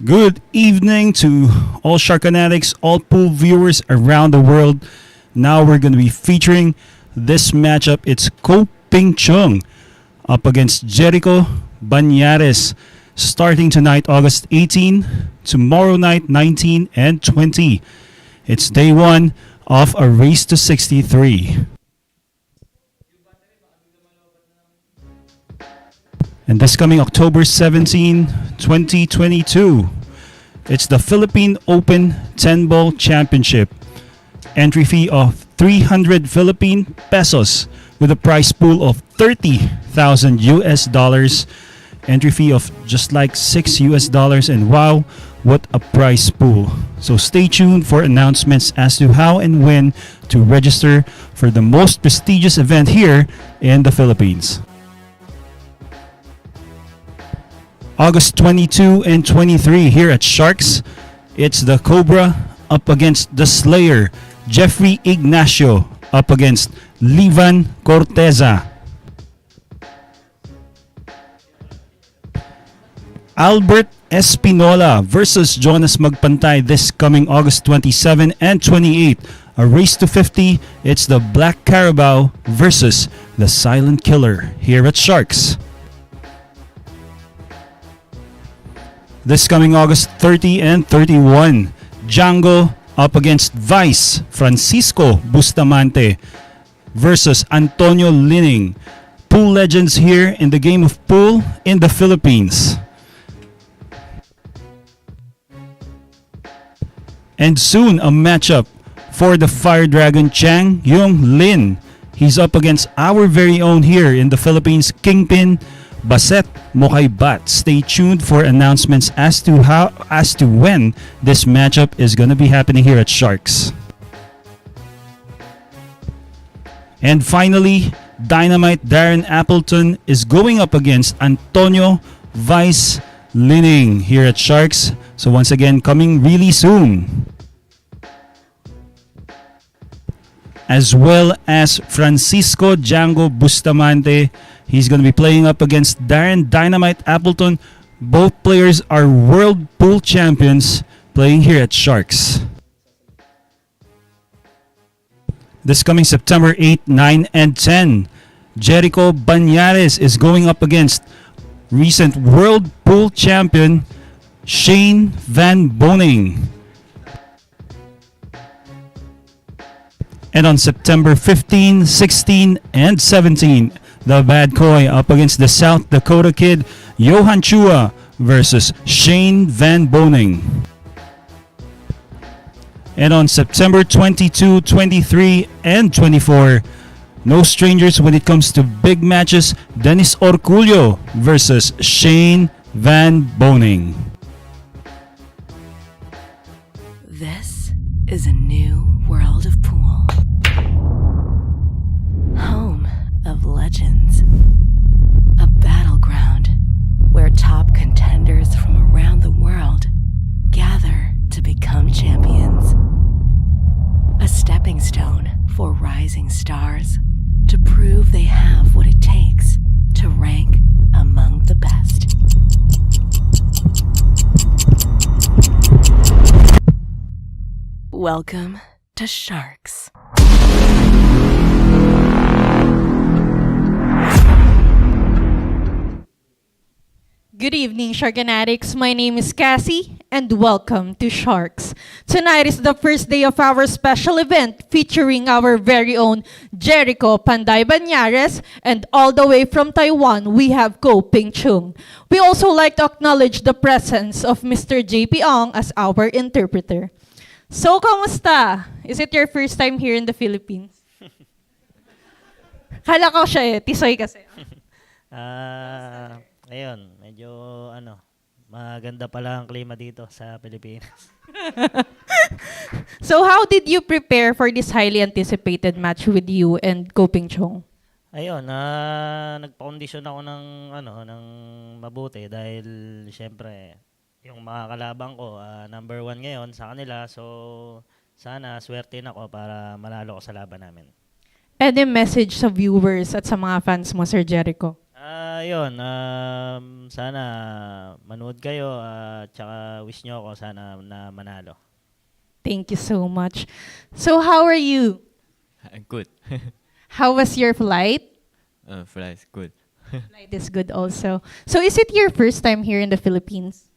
Good evening to all Shark Fanatics, all pool viewers around the world. Now we're going to be featuring this matchup. It's CHUNG up against JERICO Bañares, starting tonight, August 18, tomorrow night, 19 and 20. It's day one of a race to 63. And this coming October 17, 2022, it's the Philippine Open 10-Ball Championship. Entry fee of 300 Philippine pesos with a prize pool of 30,000 US dollars. Entry fee of just like $6 US, and wow, what a prize pool. So stay tuned for announcements as to how and when to register for the most prestigious event here in the Philippines. August 22 and 23 here at Sharks, it's the Cobra up against the Slayer, Jeffrey Ignacio up against Livan Corteza. Albert Espinola versus Jonas Magpantay this coming August 27 and 28. A race to 50, it's the Black Carabao versus the Silent Killer here at Sharks. This coming August 30 and 31, Django up against Vice, Francisco Bustamante versus Antonio Lining. Pool legends here in the game of pool in the Philippines. And soon a matchup for the Fire Dragon Chang Yong Lin. He's up against our very own here in the Philippines, Kingpin Baset Mokaybat. Stay tuned for announcements as to when this matchup is going to be happening here at Sharks. And finally, Dynamite Darren Appleton is going up against Antonio Vice Lining here at Sharks. So once again, coming really soon. As well as Francisco Django Bustamante. He's going to be playing up against Darren Dynamite Appleton. Both players are world pool champions playing here at Sharks. This coming September 8, 9, and 10, JERICO Bañares is going up against recent world pool champion Shane Van Boning. And on September 15, 16, and 17, the Bad Koi up against the South Dakota Kid, Johan Chua versus Shane Van Boning. And on September 22, 23, and 24, no strangers when it comes to big matches, Dennis Orculio versus Shane Van Boning. This is a new world of pool. Home of legends. A battleground where top contenders from around the world gather to become champions. A stepping stone for rising stars to prove they have what it takes to rank among the best. Welcome to Sharks. Good evening, Shark Fanatics. My name is Cassie, and welcome to Sharks. Tonight is the first day of our special event featuring our very own JERICO Panday Bañares, and all the way from Taiwan, we have CHUNG. We also like to acknowledge the presence of Mr. JP Ong as our interpreter. So, kamusta? Is it your first time here in the Philippines? Kala ko siya tisoy kasi. Ayun, medyo maganda pala ang klima dito sa Pilipinas. So how did you prepare for this highly anticipated match with you and CHUNG? Ayun, nagpa-condition ako ng mabuti dahil syempre yung mga kalaban ko number 1 ngayon sa kanila, so sana swertein ako para manalo ko sa laban namin. Any message sa viewers at sa mga fans mo, Sir JERICO? yun, sana manood kayo at tsaka wish nyo ako sana na manalo. Thank you so much. So how are you? Good. How was your flight? Flight is good. Flight is good also. So is it your first time here in the Philippines?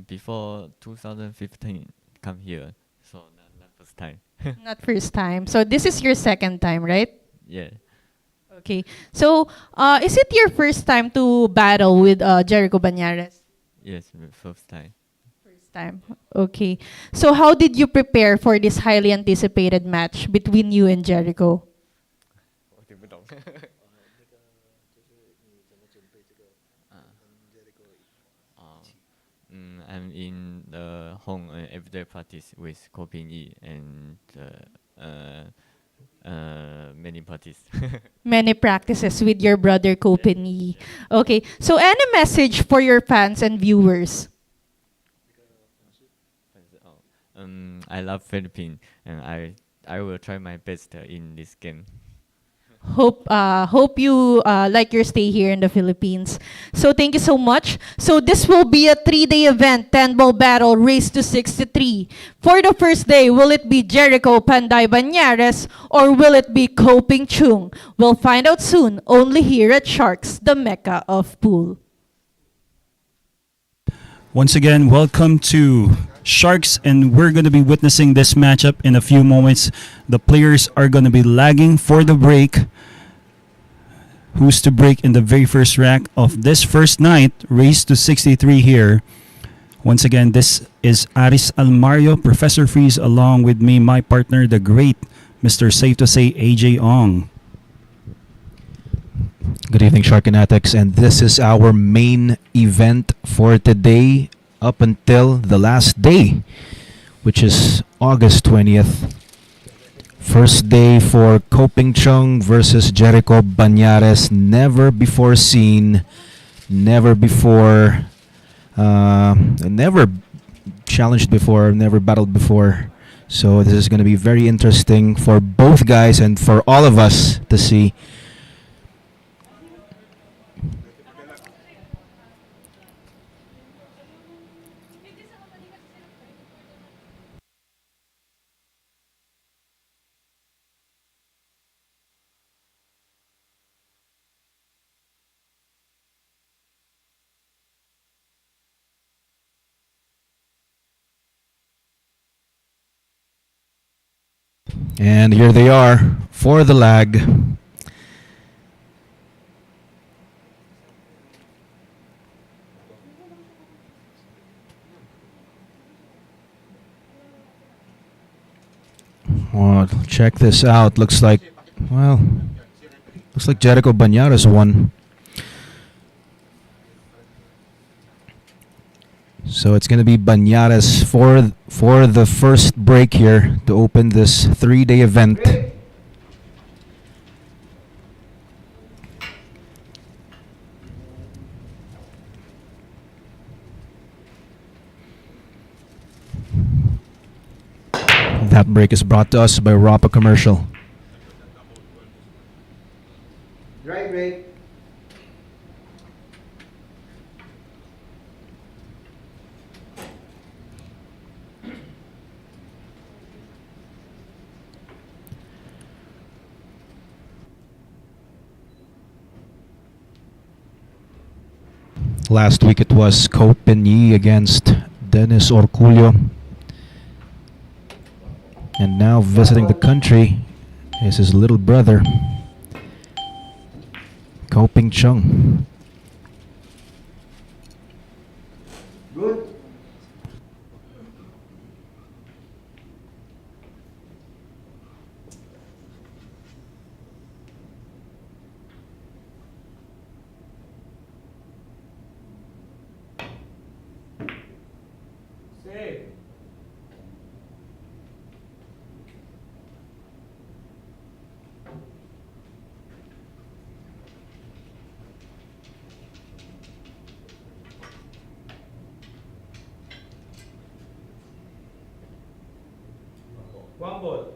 Before 2015, come here, so not first time. Not first time. So this is your second time, right? Yeah. Okay. So is it your first time to battle with Jericho Bañares? Yes, first time. First time. Okay. So how did you prepare for this highly anticipated match between you and Jericho? I'm in the home everyday practice with Koping Yi and many parties. Many practices with your brother Kopeni. Okay. So any message for your fans and viewers? I love Philippines and I will try my best in this game. Hope you like your stay here in the Philippines. So thank you so much. So this will be a 3-day event, 10-ball battle, race to 63. For the first day, will it be Jericho Panday Bañares or will it be Koping Chung? We'll find out soon, only here at Sharks, the Mecca of Pool. Once again, welcome to Sharks, and we're going to be witnessing this matchup in a few moments. The players are going to be lagging for the break. Who's to break in the very first rack of this first night, race to 63 here. Once again, this is Aris Almario, Professor Freeze, along with me, my partner, the great Mr. Safe to Say, AJ Ong. Good evening, Sharkanatics, and this is our main event for today up until the last day, which is August 20th. First day for Koping Chung versus Jericho Bañares. Never before seen, never before, never challenged before, never battled before. So this is going to be very interesting for both guys and for all of us to see. And here they are for the lag. Well, check this out. Looks like Jericho Bañares won. So it's going to be Bañares for the first break here to open this 3-day event. That break is brought to us by Rapa Commercial. Dry break. Last week it was Koping against Dennis Orculio. And now visiting the country is his little brother, Koping Chung. Good. Save. One ball.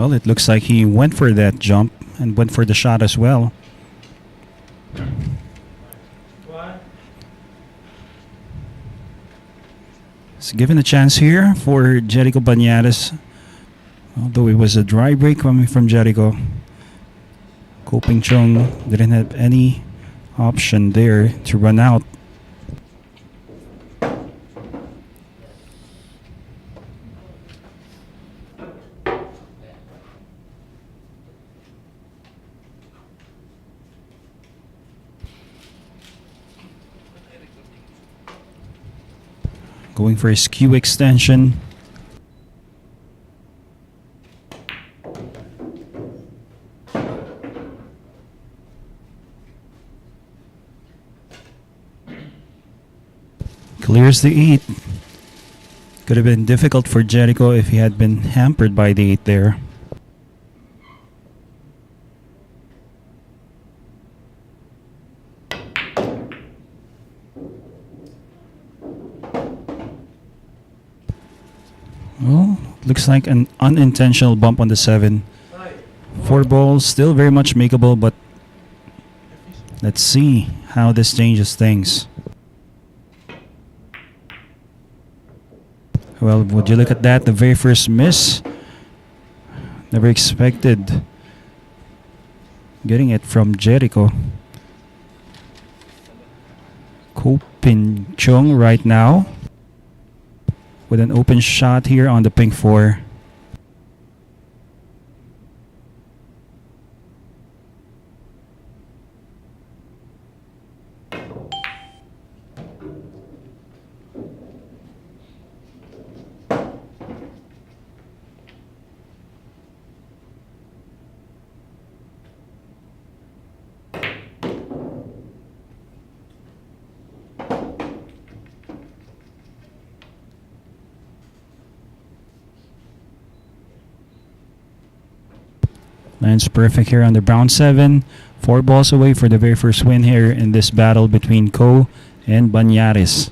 Well, it looks like he went for that jump and went for the shot as well. It's given a chance here for JERICO Bañares. Although it was a dry break coming from JERICO. CHUNG didn't have any option there to run out. Going for a skew extension. Clears the 8. Could have been difficult for JERICO if he had been hampered by the 8 there. Well, looks like an unintentional bump on the 7. 4 balls, still very much makeable, but let's see how this changes things. Well, would you look at that? The very first miss. Never expected getting it from JERICO. CHUNG right now with an open shot here on the pink 4. Lands perfect here on the brown 7. 4 balls away for the very first win here in this battle between Co and Bañares.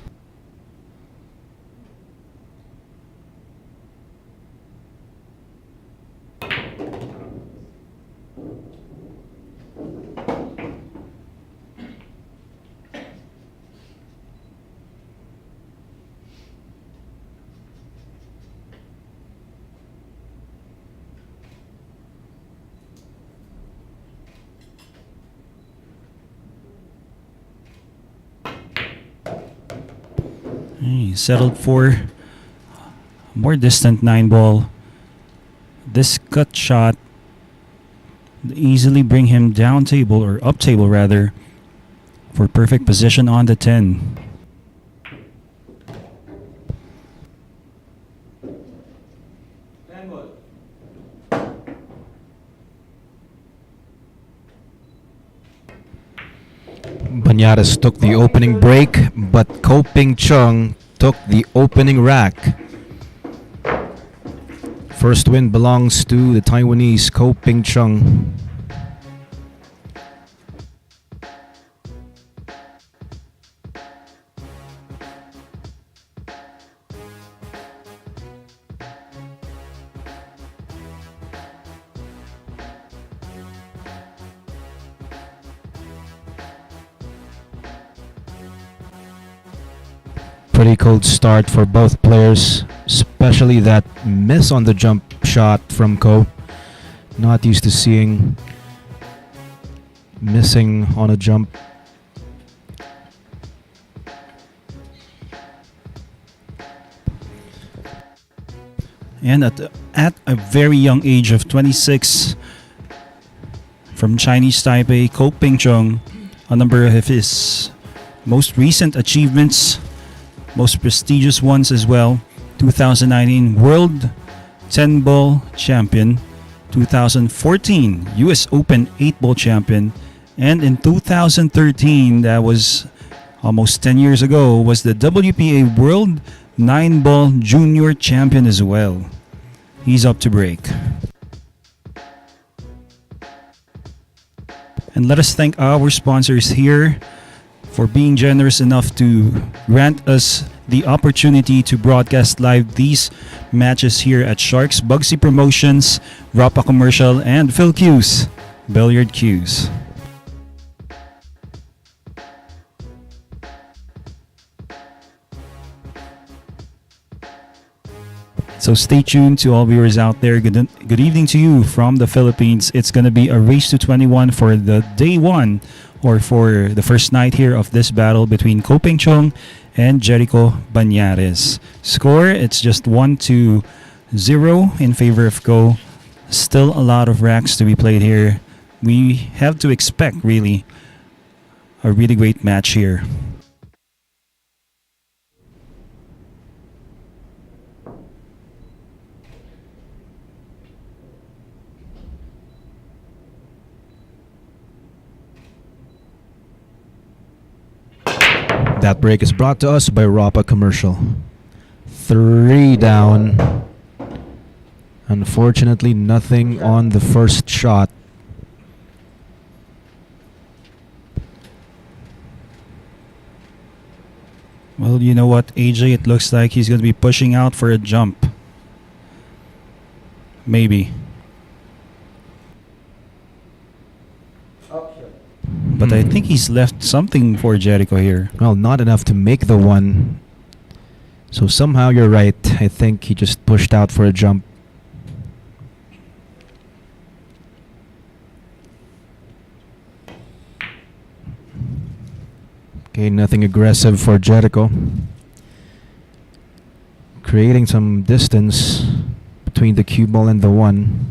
He settled for a more distant 9 ball. This cut shot easily bring him down table, or up table rather, for perfect position on the 10. Bañares took the opening break, but CHUNG took the opening rack. First win belongs to the Taiwanese CHUNG. Pretty cold start for both players, especially that miss on the jump shot from Co. Not used to seeing missing on a jump. And at a very young age of 26, from Chinese Taipei, CHUNG, a number of his most recent achievements, most prestigious ones as well: 2019 World 10-Ball Champion, 2014 US Open 8-Ball Champion, and in 2013, that was almost 10 years ago, was the WPA World 9-Ball Junior Champion as well. He's up to break. And let us thank our sponsors here for being generous enough to grant us the opportunity to broadcast live these matches here at Sharks, Bugsy Promotions, Rapa Commercial, and Phil Q's Billiard Q's. So stay tuned to all viewers out there. Good evening to you from the Philippines. It's going to be a race to 21 for the day one, or for the first night here of this battle between CHUNG and JERICO Bañares. Score, it's just 1-0 in favor of Go. Still a lot of racks to be played here. We have to expect really a really great match here. That break is brought to us by Rapa Commercial. 3 down. Unfortunately, nothing on the first shot. Well, you know what, AJ? It looks like he's going to be pushing out for a jump. Maybe. Option. But I think he's left something for JERICO here. Well, not enough to make the one. So somehow you're right. I think he just pushed out for a jump. Okay, nothing aggressive for JERICO. Creating some distance between the cue ball and the one.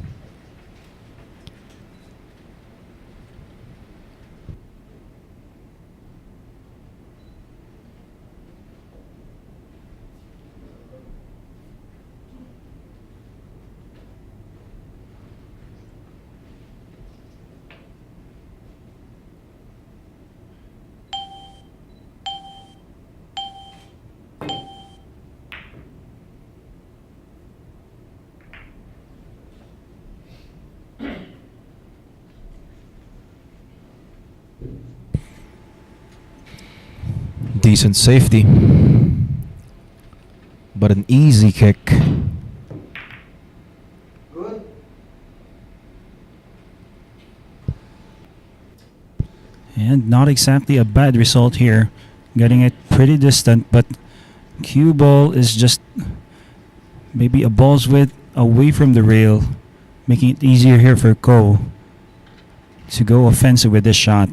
Decent safety, but an easy kick. Good. And not exactly a bad result here. Getting it pretty distant, but cue ball is just maybe a ball's width away from the rail, making it easier here for Ko to go offensive with this shot.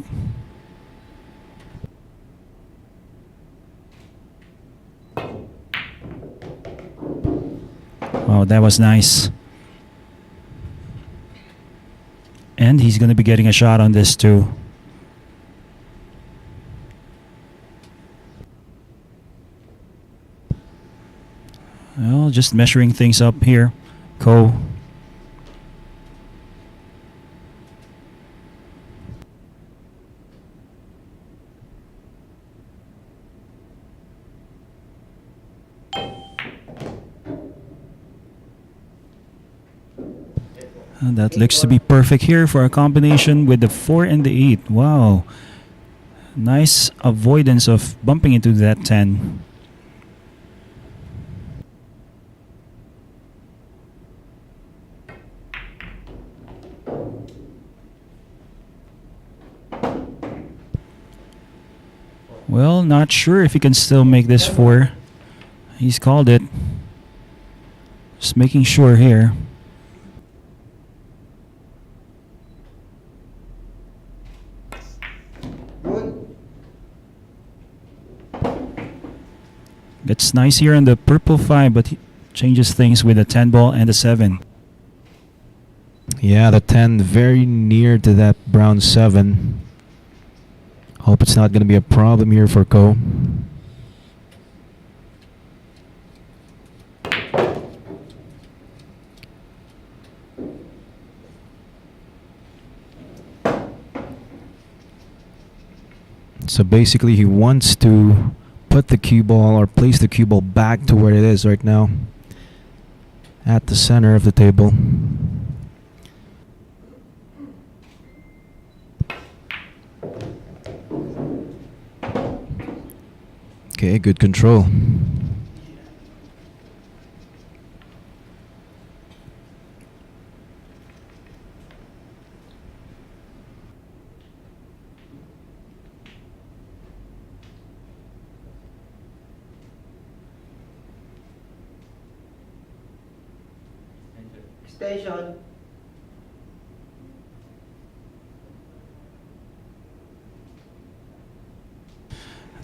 Wow, that was nice. And he's going to be getting a shot on this too. Well, just measuring things up here. Ko. And that looks to be perfect here for a combination with the 4 and the 8. Wow. Nice avoidance of bumping into that 10. Well, not sure if he can still make this 4. He's called it. Just making sure here. Good. Gets nice here on the purple 5, but he changes things with a 10 ball and a 7. Yeah, the 10 very near to that brown 7. Hope it's not going to be a problem here for Ko. So basically he wants to put the cue ball or place the cue ball back to where it is right now, at the center of the table. Okay, good control. Station.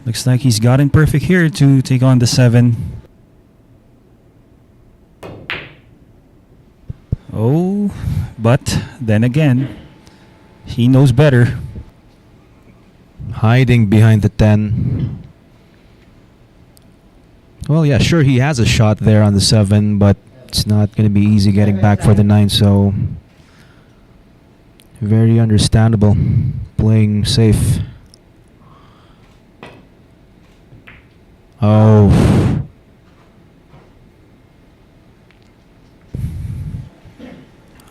Looks like he's gotten perfect here to take on the 7. Oh, but then again, he knows better. Hiding behind the 10. Well, yeah, sure, he has a shot there on the 7, but it's not going to be easy getting back for the 9, so very understandable. Playing safe. Oh.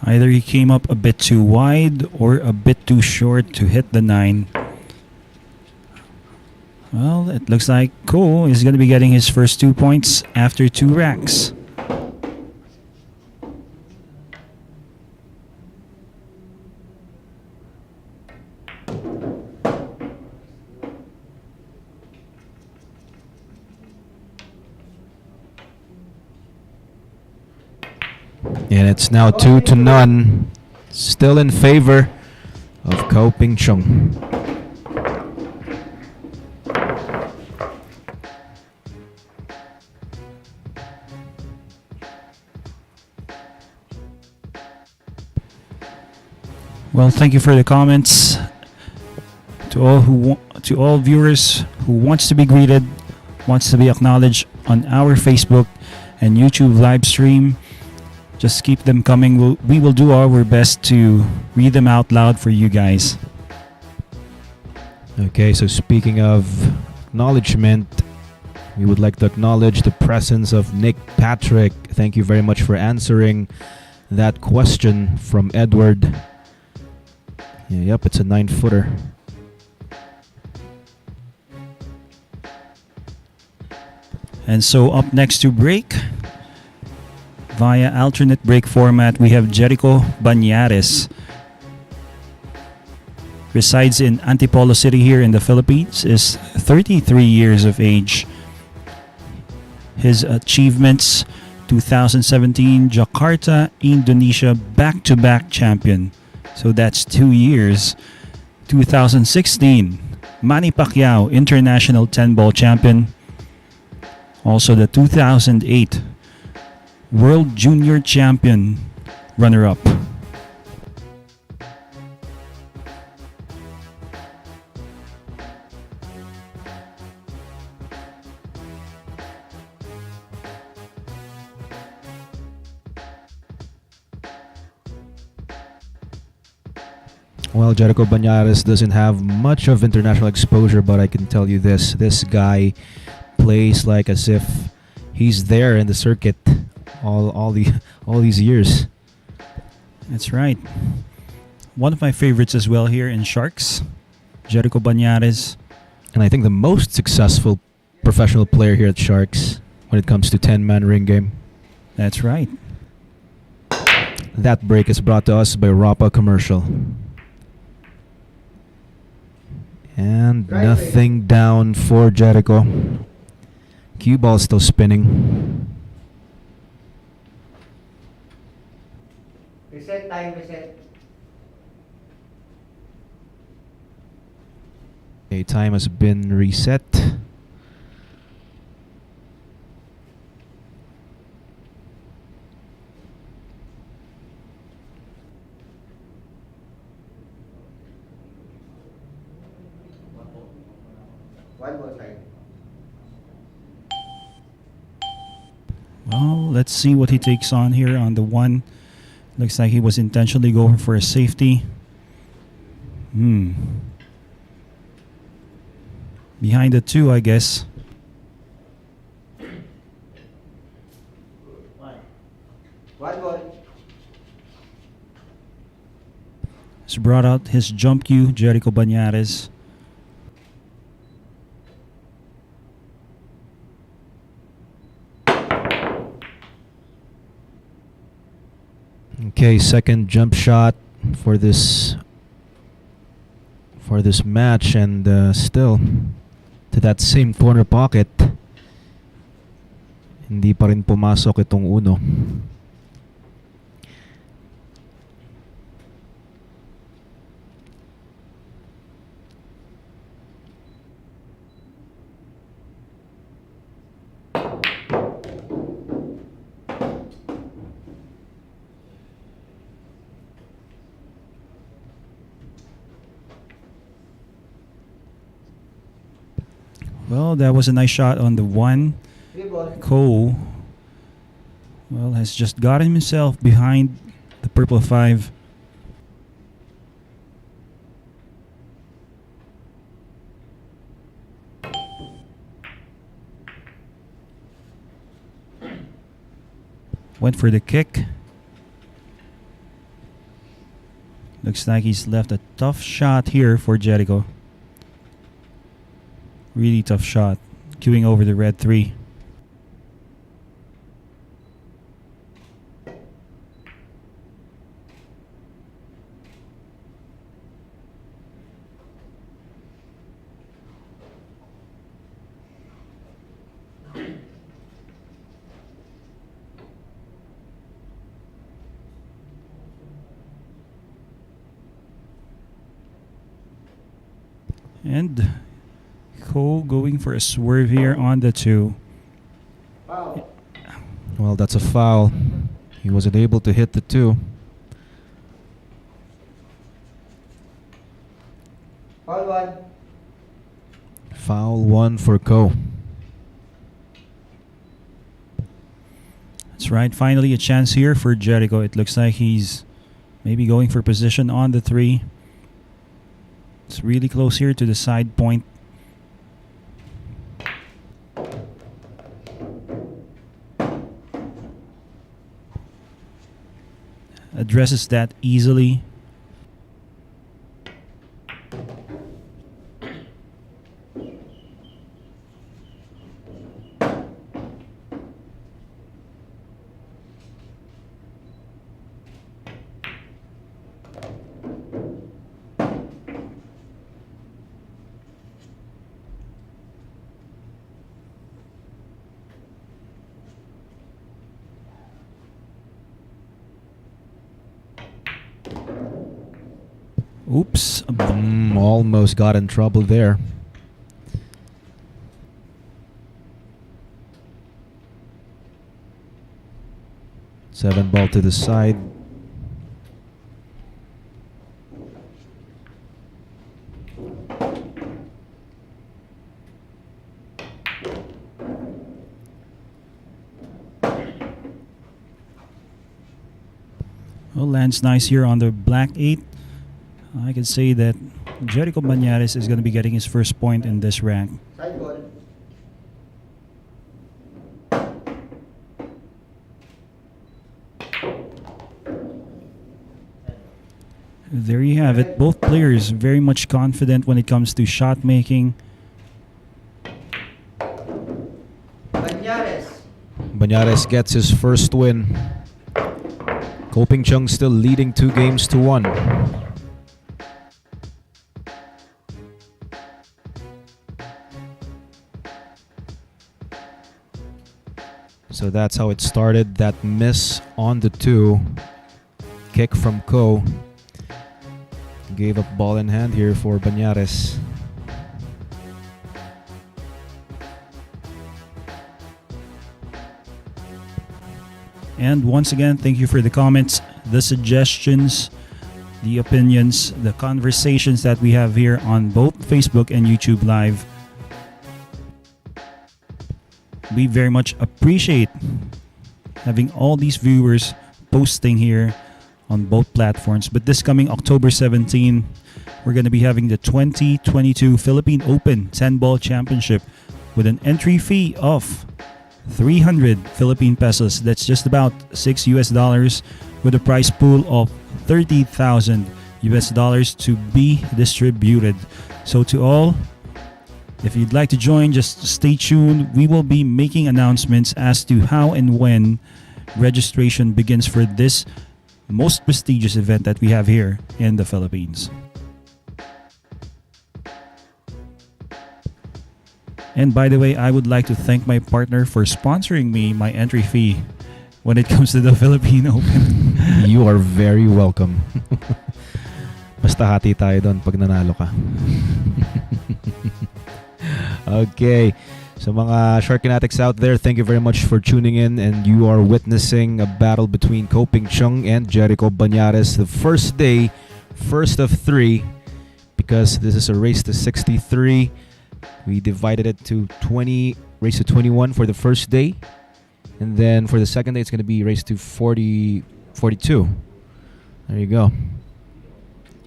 Either he came up a bit too wide or a bit too short to hit the 9. Well, it looks like Ko is going to be getting his first 2 points after 2 racks. And it's now 2-0. Still in favor of Ko Ping Chung. Well, thank you for the comments. To all viewers who wants to be greeted, wants to be acknowledged on our Facebook and YouTube live stream, just keep them coming. We will do our best to read them out loud for you guys. Okay, so speaking of acknowledgement, we would like to acknowledge the presence of Nick Patrick. Thank you very much for answering that question from Edward. Yep, it's a 9-footer. And so up next to break, via alternate break format, we have JERICO Bañares. Resides in Antipolo City here in the Philippines, is 33 years of age. His achievements: 2017 Jakarta, Indonesia back-to-back champion. So that's 2 years. 2016 Manny Pacquiao International 10-ball champion. Also the 2008 World Junior Champion runner-up. Well, JERICO Bañares doesn't have much of international exposure, but I can tell you this guy plays like as if he's there in the circuit all these years. That's right. One of my favorites as well here in Sharks, JERICO Bañares. And I think the most successful professional player here at Sharks when it comes to 10-man ring game. That's right. That break is brought to us by Rapa Commercial. And nothing down for JERICO. Cue ball still spinning. Reset time, reset. Okay, time has been reset. One more time. Well, let's see what he takes on here on the 1. Looks like he was intentionally going for a safety. Behind the 2, I guess. One ball. He's brought out his jump cue, JERICO Bañares. Okay, second jump shot for this match, and still to that same corner pocket. Hindi pa rin pumasok itong uno. Well, that was a nice shot on the 1. 3 ball. Ko, well, has just gotten himself behind the purple 5. Went for the kick. Looks like he's left a tough shot here for JERICO. Really tough shot. Queuing over the red 3. And Ko going for a swerve here on the 2. Foul. Well, that's a foul. He wasn't able to hit the 2. Foul 1. Foul 1 for Ko. That's right. Finally, a chance here for JERICO. It looks like he's maybe going for position on the 3. It's really close here to the side point. Addresses that easily. Oops. Almost got in trouble there. Seven ball to the side. Well, lands nice here on the black 8. I can say that JERICO Bañares is going to be getting his first point in this rank. Side ball. There you have it. Both players very much confident when it comes to shot making. Bañares. Bañares gets his first win. CHUNG still leading 2-1. So that's how it started. That miss on the 2. Kick from Ko. Gave up ball in hand here for Bañares. And once again, thank you for the comments, the suggestions, the opinions, the conversations that we have here on both Facebook and YouTube Live. We very much appreciate having all these viewers posting here on both platforms. But this coming October 17, we're going to be having the 2022 Philippine Open 10-ball championship with an entry fee of 300 Philippine pesos. That's just about $6 with a prize pool of 30,000 US dollars to be distributed. So to all, if you'd like to join, just stay tuned. We will be making announcements as to how and when registration begins for this most prestigious event that we have here in the Philippines. And by the way, I would like to thank my partner for sponsoring me my entry fee when it comes to the Philippine Open. You are very welcome. Basta hati tayo doon pag nanalo ka. Okay. So mga Sharkanatics out there, thank you very much for tuning in, and you are witnessing a battle between CHUNG and JERICO Bañares. The first day, first of 3, because this is a race to 63. We divided it to 20, raised to 21 for the first day. And then for the second day, it's going to be raised to 42. There you go.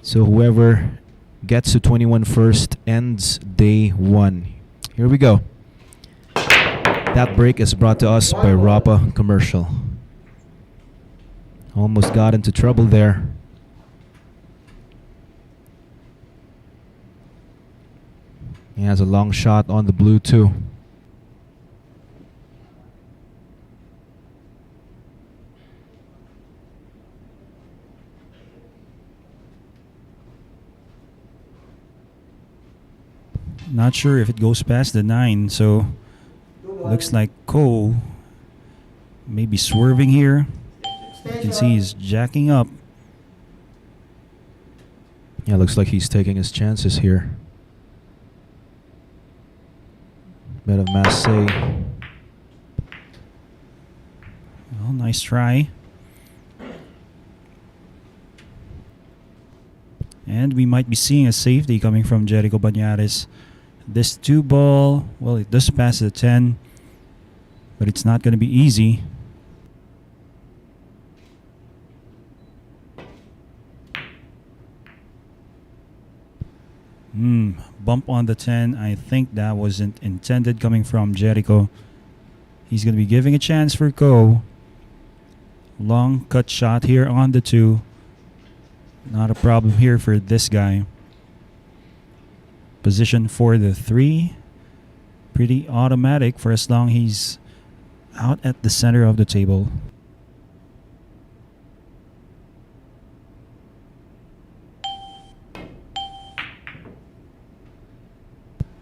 So whoever gets to 21 first ends day 1. Here we go. That break is brought to us by Rapa Commercial. Almost got into trouble there. He has a long shot on the blue too. Not sure if it goes past the 9, so looks like Ko maybe swerving here. You can see he's jacking up. Yeah, looks like he's taking his chances here. Bit of masse. Well, nice try. And we might be seeing a safety coming from JERICO Bañares. This 2 ball, well, it does pass the 10, but it's not going to be easy. Bump on the 10. I think that wasn't intended coming from JERICO. He's going to be giving a chance for Ko. Long cut shot here on the 2. Not a problem here for this guy. Position for the 3. Pretty automatic for as long he's out at the center of the table.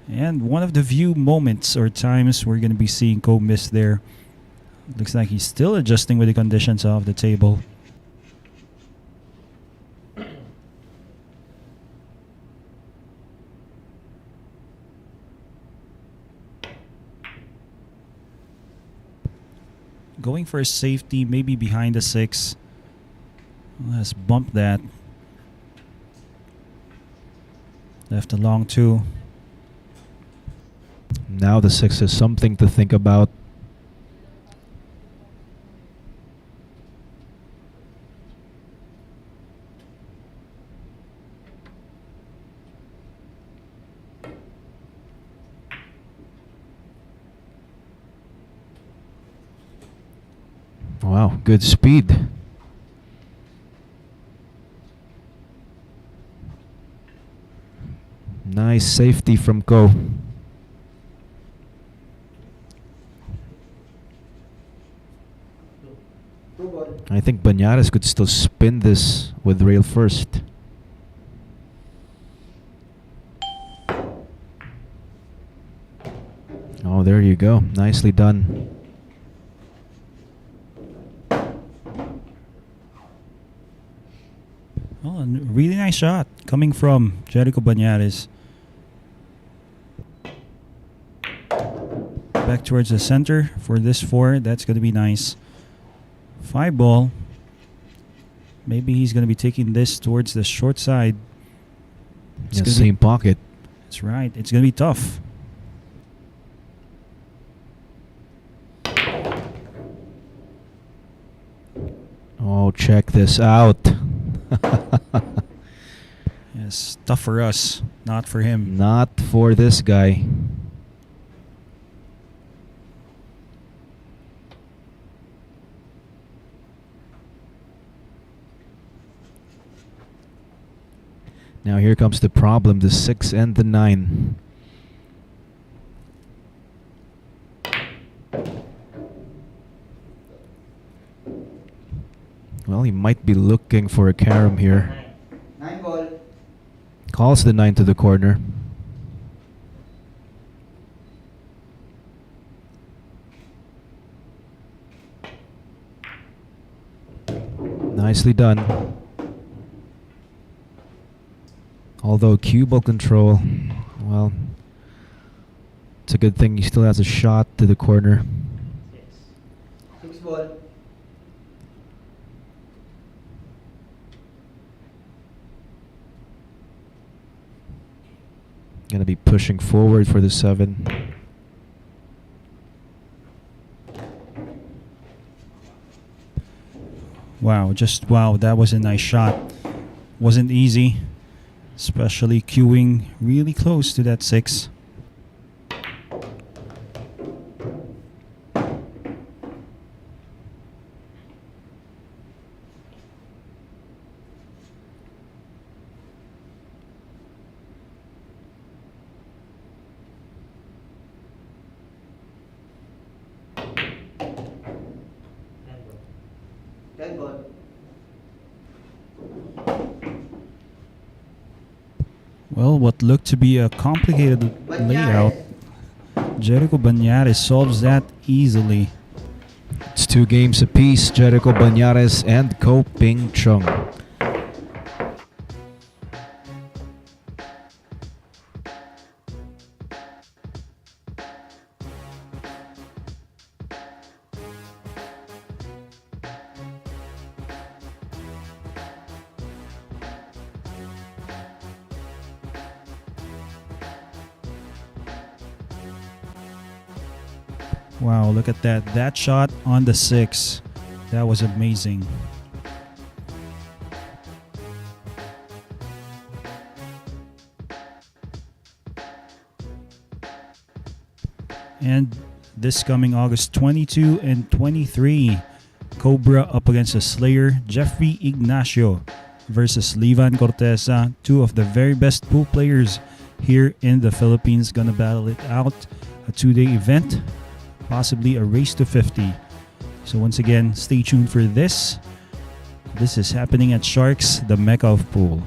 And one of the few moments or times we're going to be seeing Ko miss there. Looks like he's still adjusting with the conditions of the table. Going for a safety, maybe behind the 6. Let's bump that. Left a long 2. Now the 6 is something to think about. Wow, good speed. Nice safety from Ko. I think Bañares could still spin this with rail first. Oh, there you go. Nicely done. Oh, a really nice shot coming from JERICO Bañares. Back towards the center for this 4. That's going to be nice. 5 ball. Maybe he's going to be taking this towards the short side. Yeah, same pocket. That's right. It's going to be tough. Oh, check this out. Yes, tough for us, not for him. Not for this guy. Now here comes the problem, the 6 and the 9. Well, he might be looking for a carom here. 9 ball. Calls the 9 to the corner. Nicely done. Although cue ball control, well, it's a good thing he still has a shot to the corner. 6 ball. Gonna be pushing forward for the 7. Wow, just wow, that was a nice shot. Wasn't easy, especially queuing really close to that 6. Ten ball. Well, what looked to be a complicated layout, Jericho Bañares solves that easily. It's 2 games apiece, Jericho Bañares and Ko Ping Chung. Wow, look at that. That shot on the 6. That was amazing. And this coming August 22 and 23, Cobra up against the Slayer, Jeffrey Ignacio versus Livan Cortesa, 2 of the very best pool players here in the Philippines. Gonna battle it out. A 2-day event, possibly a race to 50. So once again, stay tuned for this. This is happening at Sharks, the Mecca of Pool.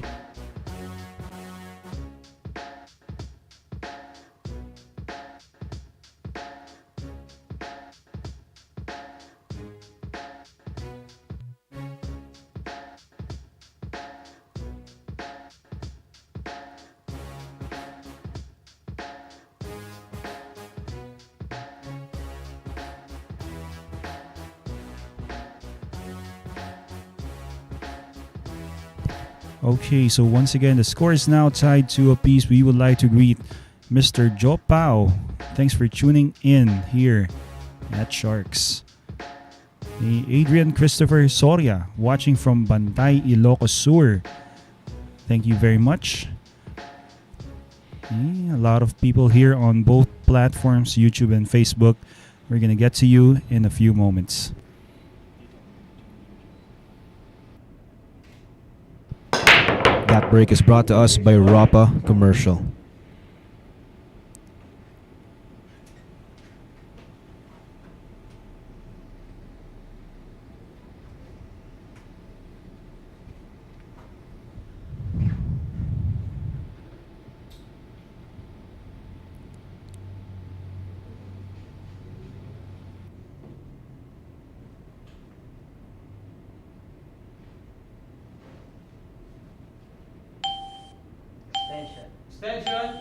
Okay, so once again, the score is now tied 2 apiece. We would like to greet Mr. Joe Pao. Thanks for tuning in here at Sharks. Adrian Christopher Soria, watching from Bantay, Ilocos Sur. Thank you very much. A lot of people here on both platforms, YouTube and Facebook. We're going to get to you in a few moments. That break is brought to us by Rapa Commercial. Extension.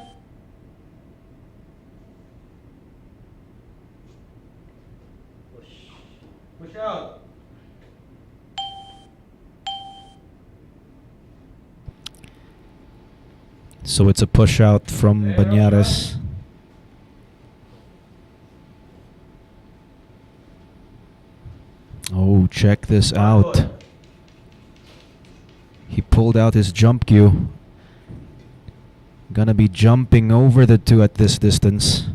Push out. So it's a push out from Bañares. Oh, check this out. He pulled out his jump cue. Gonna be jumping over the 2 at this distance.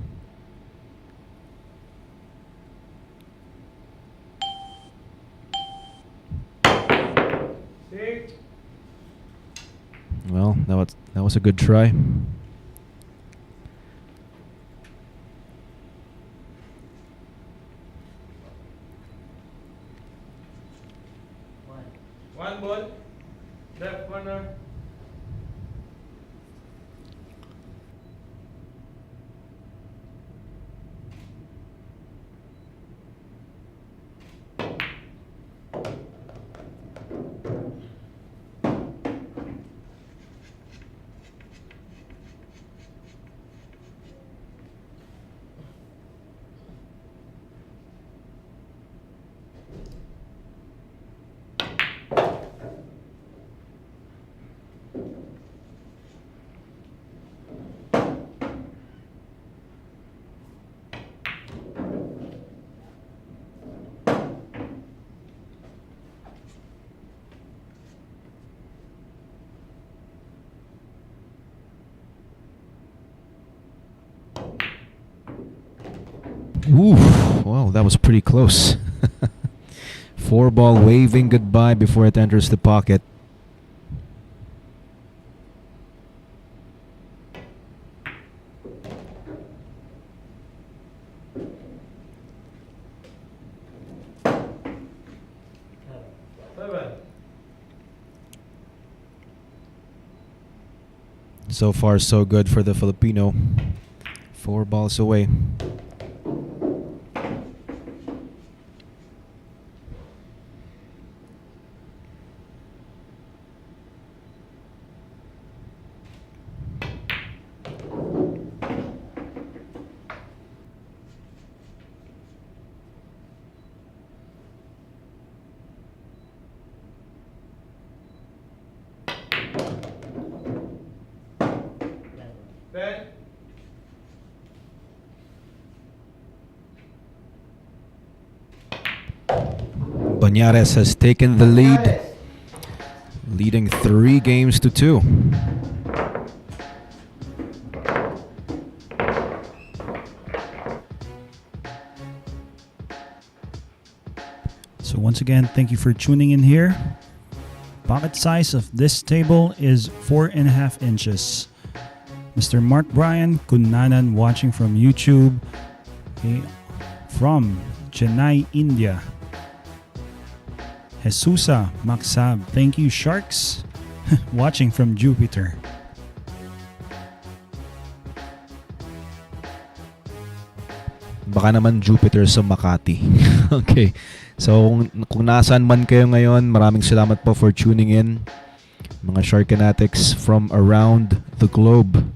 Well, that was a good try. One ball. Left corner. Ooh, well, that was pretty close. 4-ball waving goodbye before it enters the pocket. Seven. So far, so good for the Filipino. 4 balls away. Ten. Bañares has taken the lead, leading 3 games to 2. So once again, thank you for tuning in here. Pocket size of this table is 4.5 inches. Mr. Mark Bryan Kunnanan watching from YouTube, from Chennai, India. Jesusa Maksab, thank you Sharks, watching from Jupiter. Baka naman Jupiter sa Makati. Okay. So kung nasaan man kayo ngayon, maraming salamat po for tuning in. Mga Sharkanatics from around the globe.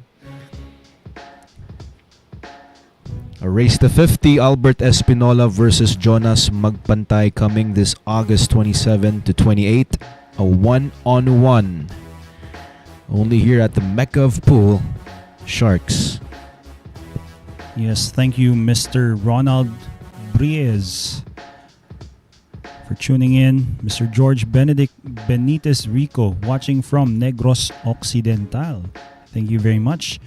A race to 50, Albert Espinola versus Jonas Magpantay coming this August 27 to 28. A 1-on-1. Only here at the Mecca of Pool, Sharks. Yes, thank you Mr. Ronald Briez for tuning in. Mr. George Benedict Benitez Rico watching from Negros Occidental. Thank you very much.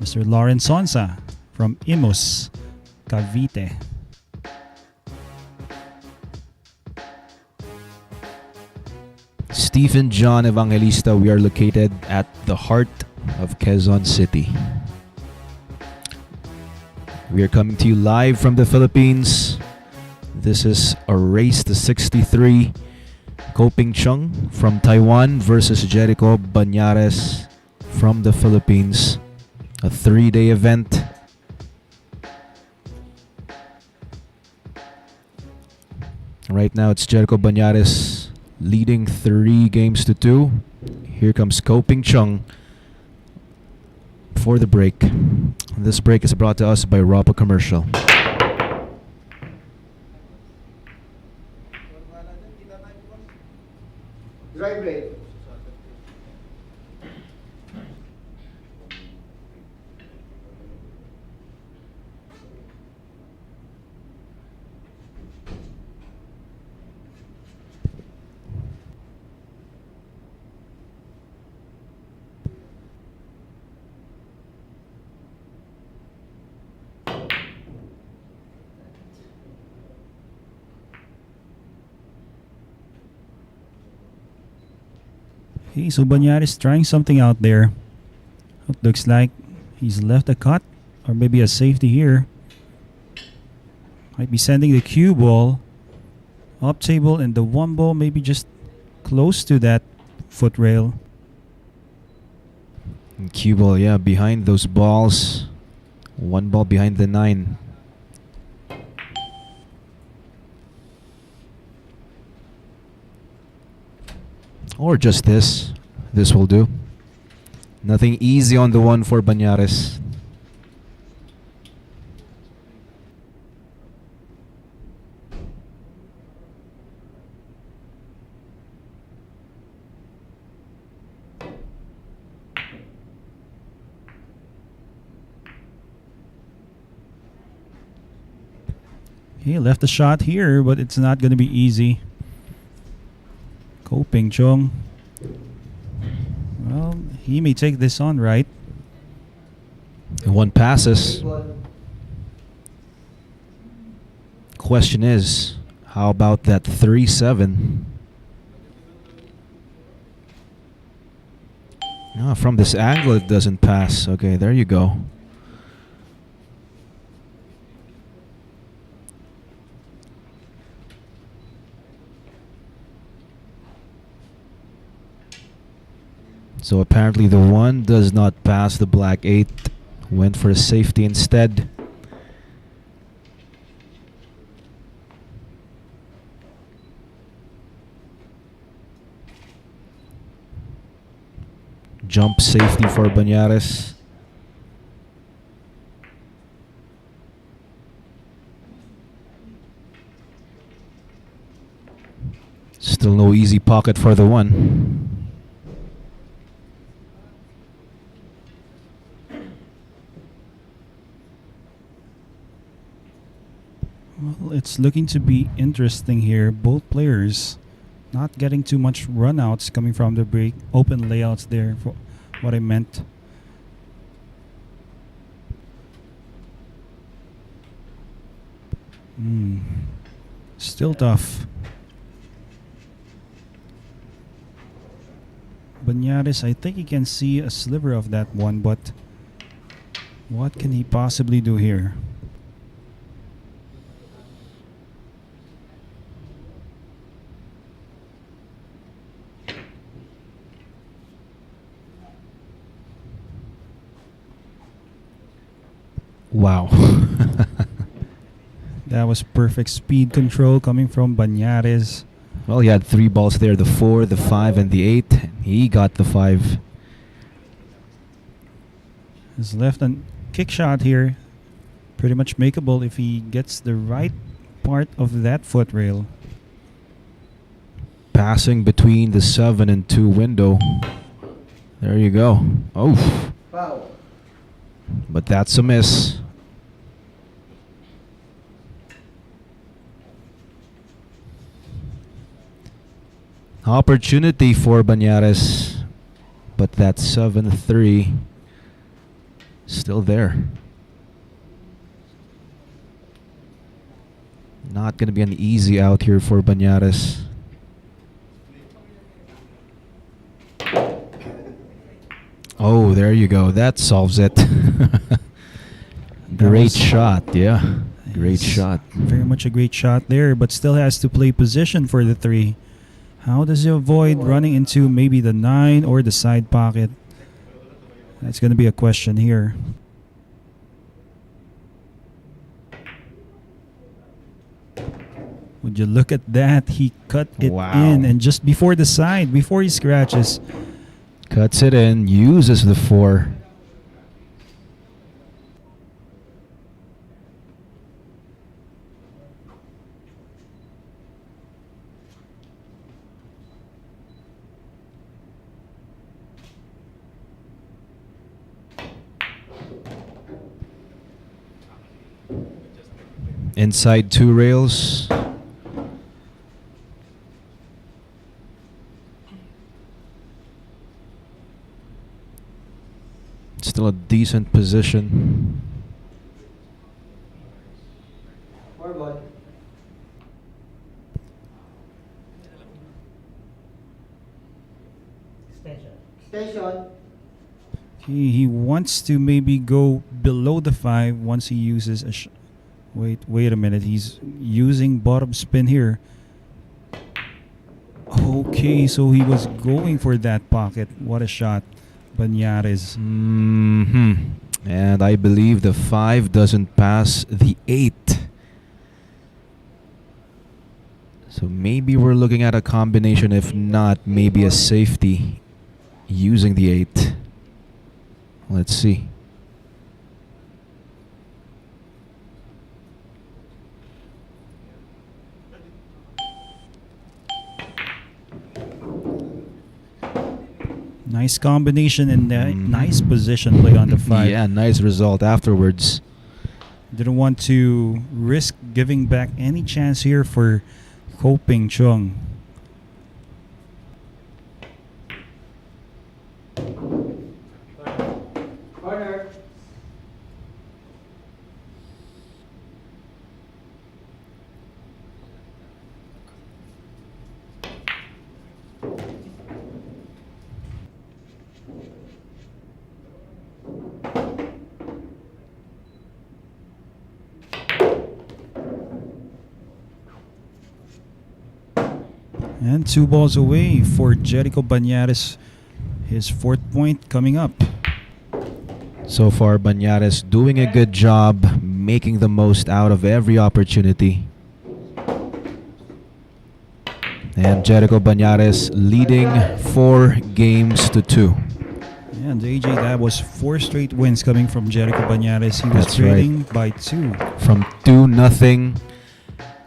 Mr. Lawrence Sonsa from Imus, Cavite. Stephen John Evangelista, we are located at the heart of Quezon City. We are coming to you live from the Philippines. This is a race to 63. CHUNG from Taiwan versus JERICO Bañares from the Philippines. A 3-day event. Right now it's JERICO Bañares leading 3 games to 2. Here comes CHUNG for the break. This break is brought to us by Ropa Commercial. Drive rate. Okay, so Bañares trying something out there. It looks like he's left a cut or maybe a safety here. Might be sending the cue ball up table and the 1 ball maybe just close to that foot rail. And cue ball, yeah, behind those balls. 1 ball behind the 9. Or just this. This will do. Nothing easy on the 1 for Bañares. He left a shot here, but it's not going to be easy. Chong. Well, he may take this on, right? 1 passes. question is, how about that 3-7? Ah, from this angle it doesn't pass. Okay, there you go. So apparently the 1 does not pass the black 8. Went for a safety instead. Jump safety for Bañares. Still no easy pocket for the 1. Well, it's looking to be interesting here. Both players not getting too much runouts coming from the break. Open layouts there for what I meant. Still tough. Bañares, I think he can see a sliver of that 1, but what can he possibly do here? Wow. That was perfect speed control coming from Bañares. Well, he had 3 balls there, the 4, the 5, and the 8. He got the 5. His left and kick shot here, pretty much makeable if he gets the right part of that foot rail. Passing between the 7 and 2 window. There you go. Oh. Foul. But that's a miss. Opportunity for Bañares, but that 7-3 still there. Not going to be an easy out here for Bañares. Oh, there you go. That solves it. Great shot, yeah. Great shot. Very much a great shot there, but still has to play position for the 3. How does he avoid running into maybe the 9 or the side pocket? That's going to be a question here. Would you look at that? He cut it in, and just before the side, before he scratches. Cuts it in, uses the 4. Inside 2 rails. Still a decent position. Forward. Extension. He wants to maybe go below the 5 once he uses a wait a minute. He's using bottom spin here. Okay, so he was going for that pocket. What a shot, Bañares. And I believe the 5 doesn't pass the 8. So maybe we're looking at a combination. If not, maybe a safety using the 8. Let's see. Nice combination and nice position play on the 5. Yeah, nice result afterwards. Didn't want to risk giving back any chance here for Koping Chung. And 2 balls away for Jerico Bañares. His 4th point coming up. So far, Bañares doing a good job, making the most out of every opportunity. And Jerico Bañares leading 4-2. And AJ, that was 4 straight wins coming from Jerico Bañares. He was That's right. trailing by 2. From 2-0,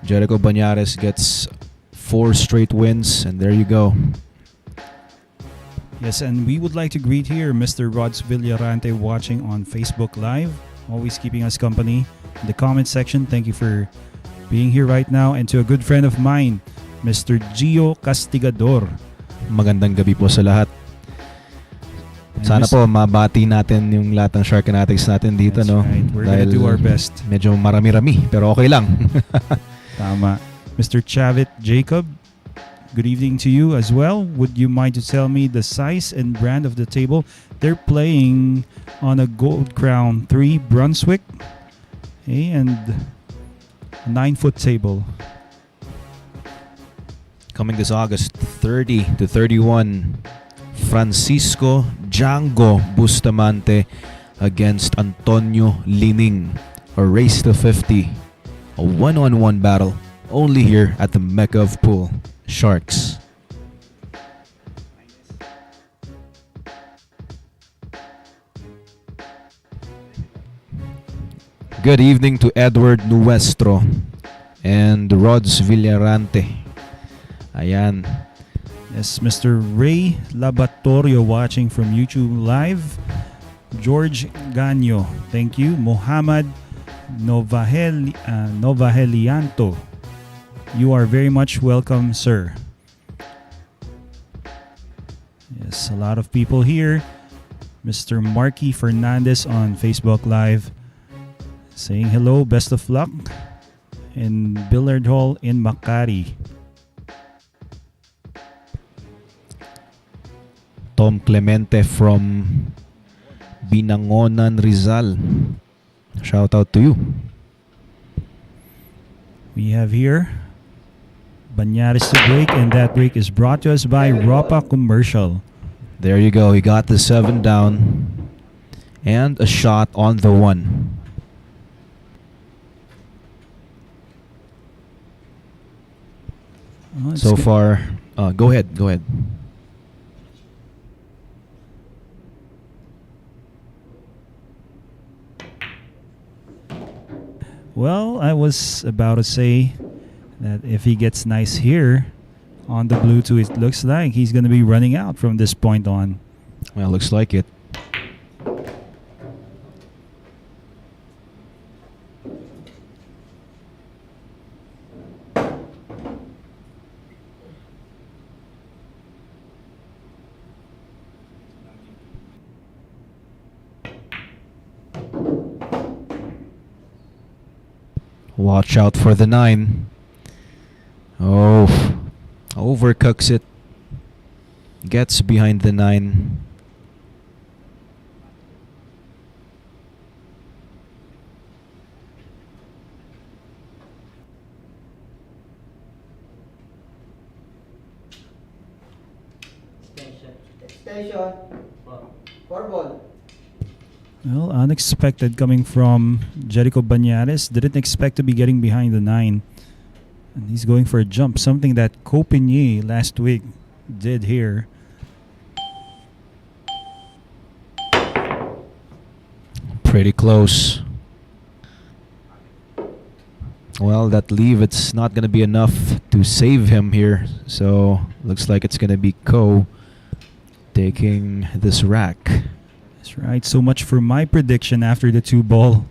Jerico Bañares gets 4 straight wins, and there you go. Yes, and we would like to greet here Mr. Rods Villarante watching on Facebook Live, always keeping us company in the comment section. Thank you for being here right now. And to a good friend of mine, Mr. Gio Castigador. Magandang gabi po sa lahat. And Sana po mabati natin yung lahat ng Sharkanatics natin dito, That's no? right. We're gonna do our best. Medyo marami-rami, pero okay lang. Tama. Mr. Chavit Jacob, good evening to you as well. Would you mind to tell me the size and brand of the table? They're playing on a Gold Crown 3 Brunswick, and a 9-foot table. Coming this August 30 to 31, Francisco Django Bustamante against Antonio Lining. A race to 50. A one-on-one battle only here at the Mecca of Pool, Sharks. Good evening to Edward Nuestro and Rods Villarante. Ayan. Yes, Mr. Ray Laboratorio watching from YouTube Live. George Ganyo, thank you. Mohammed Novahelianto, you are very much welcome, sir. Yes, a lot of people here. Mr. Marky Fernandez on Facebook Live saying hello, best of luck in Billiard Hall in Makati. Tom Clemente from Binangonan, Rizal. Shout out to you. We have here Bañares to break, and that break is brought to us by Ropa Commercial. There you go. He got the 7 down and a shot on the 1. So far, go ahead. Well, I was about to say that if he gets nice here on the Bluetooth, it looks like he's going to be running out from this point on. Well, looks like it. Watch out for the 9. Oh, overcooks it. Gets behind the 9. Extension. 4 ball. Well, unexpected coming from Jerico Bañares. Didn't expect to be getting behind the 9. And he's going for a jump, something that Copigny last week did here. Pretty close. Well, that leave, it's not going to be enough to save him here. So, looks like it's going to be Ko taking this rack. That's right. So much for my prediction after the 2 ball.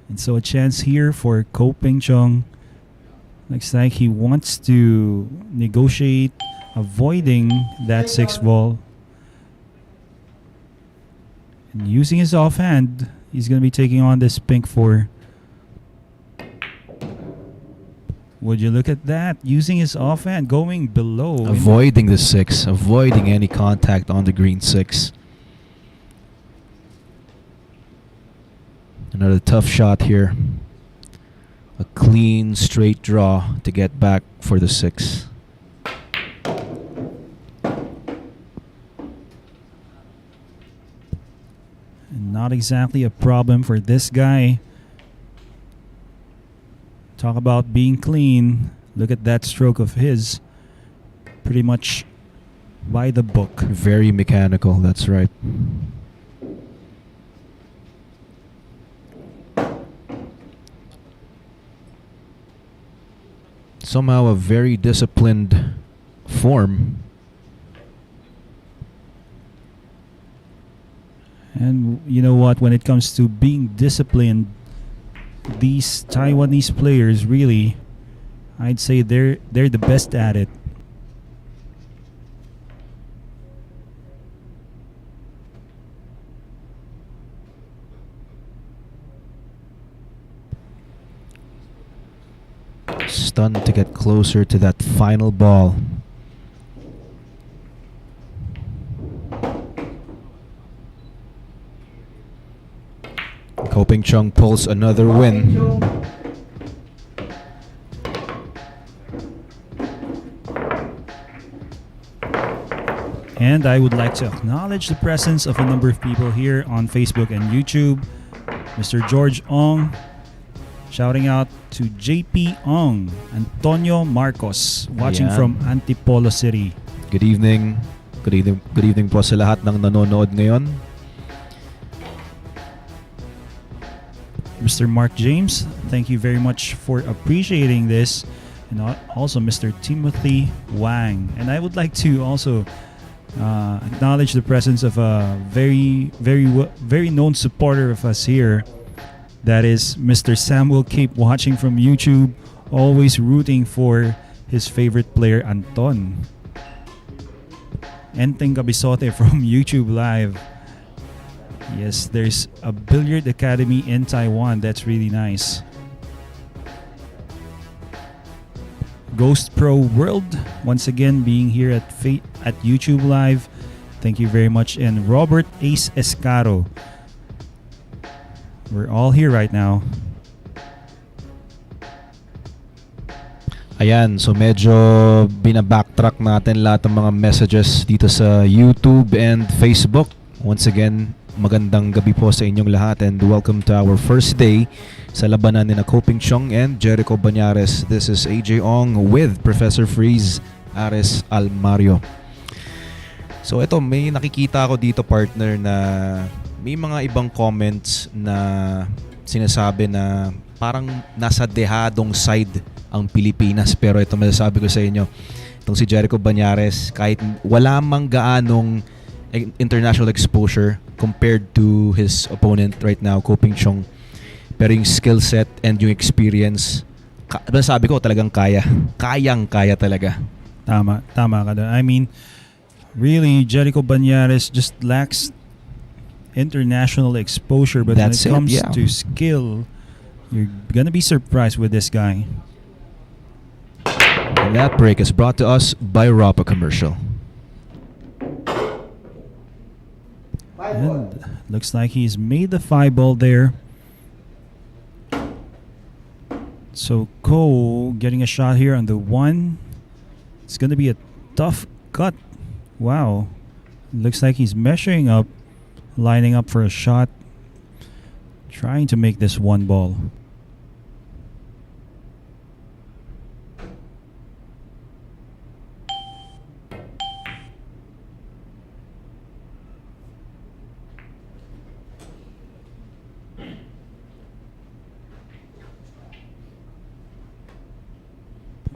And so a chance here for Ko Ping Chong. Looks like he wants to negotiate avoiding that 6 ball. And using his offhand, he's going to be taking on this pink 4. Would you look at that? Using his offhand, going below. Avoiding the 6. Avoiding any contact on the green 6. Another tough shot here. A clean, straight draw to get back for the 6. Not exactly a problem for this guy. Talk about being clean. Look at that stroke of his. Pretty much by the book. Very mechanical, that's right. Somehow a very disciplined form. And you know what? When it comes to being disciplined, these Taiwanese players really, I'd say they're the best at it. Stunned to get closer to that final ball. Hoping Chung pulls another win. And I would like to acknowledge the presence of a number of people here on Facebook and YouTube. Mr. George Ong, shouting out to JP Ong, Antonio Marcos, watching Yeah. from Antipolo City. Good evening. Good evening po sa lahat ng nanonood ngayon. Mr. Mark James, thank you very much for appreciating this. And also Mr. Timothy Wang. And I would like to also acknowledge the presence of a very known supporter of us here. That is Mr. Samuel Cape, watching from YouTube, always rooting for his favorite player, Anton. Enteng Kabisote from YouTube Live. Yes, there's a billiard academy in Taiwan. That's really nice. Ghost Pro World, once again being here at YouTube Live. Thank you very much. And Robert Ace Escaro. We're all here right now. Ayan, so medyo binabacktrack natin lahat ng mga messages dito sa YouTube and Facebook. Once again, magandang gabi po sa inyong lahat and welcome to our first day sa labanan ni CHUNG and JERICO Bañares. This is AJ Ong with Professor Freeze Ares Almario. So ito, may nakikita ako dito, partner, na may mga ibang comments na sinasabi na parang nasa dehadong side ang Pilipinas. Pero ito masasabi ko sa inyo, itong si JERICO Bañares, kahit wala mang gaanong international exposure compared to his opponent right now, CHUNG, pero yung skill set and yung experience, sabi ko talagang kaya talaga. Tama ka doon. I mean, really, JERICO Bañares just lacks international exposure, but That's it, when it comes yeah. to skill, you're gonna be surprised with this guy. And that break is brought to us by Rapa Commercial. And looks like he's made the 5-ball there. So Ko getting a shot here on the 1. It's going to be a tough cut. Wow. Looks like he's measuring up, lining up for a shot, trying to make this 1 ball.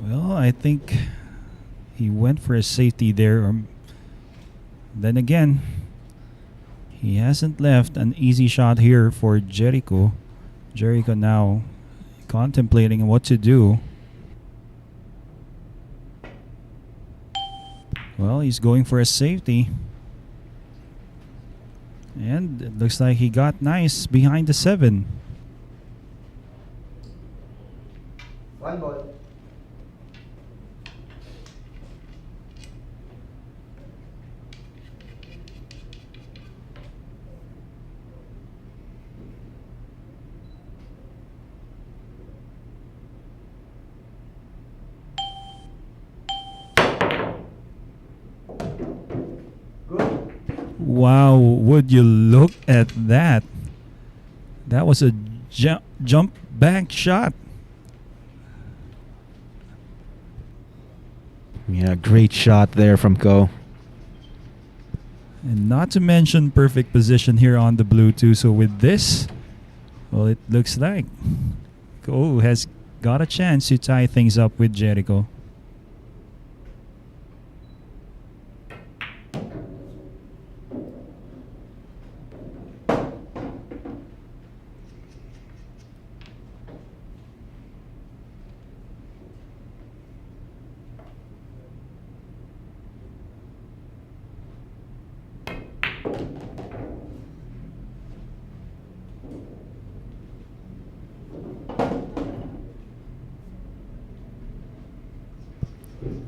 Well, I think he went for a safety there. Then again, he hasn't left an easy shot here for JERICO. JERICO now contemplating what to do. Well, he's going for a safety. And it looks like he got nice behind the 7. 1 ball. would you look at that? That was a jump back shot. Yeah, great shot there from Ko. And not to mention perfect position here on the blue too. So with this, well, it looks like Ko has got a chance to tie things up with Jericho.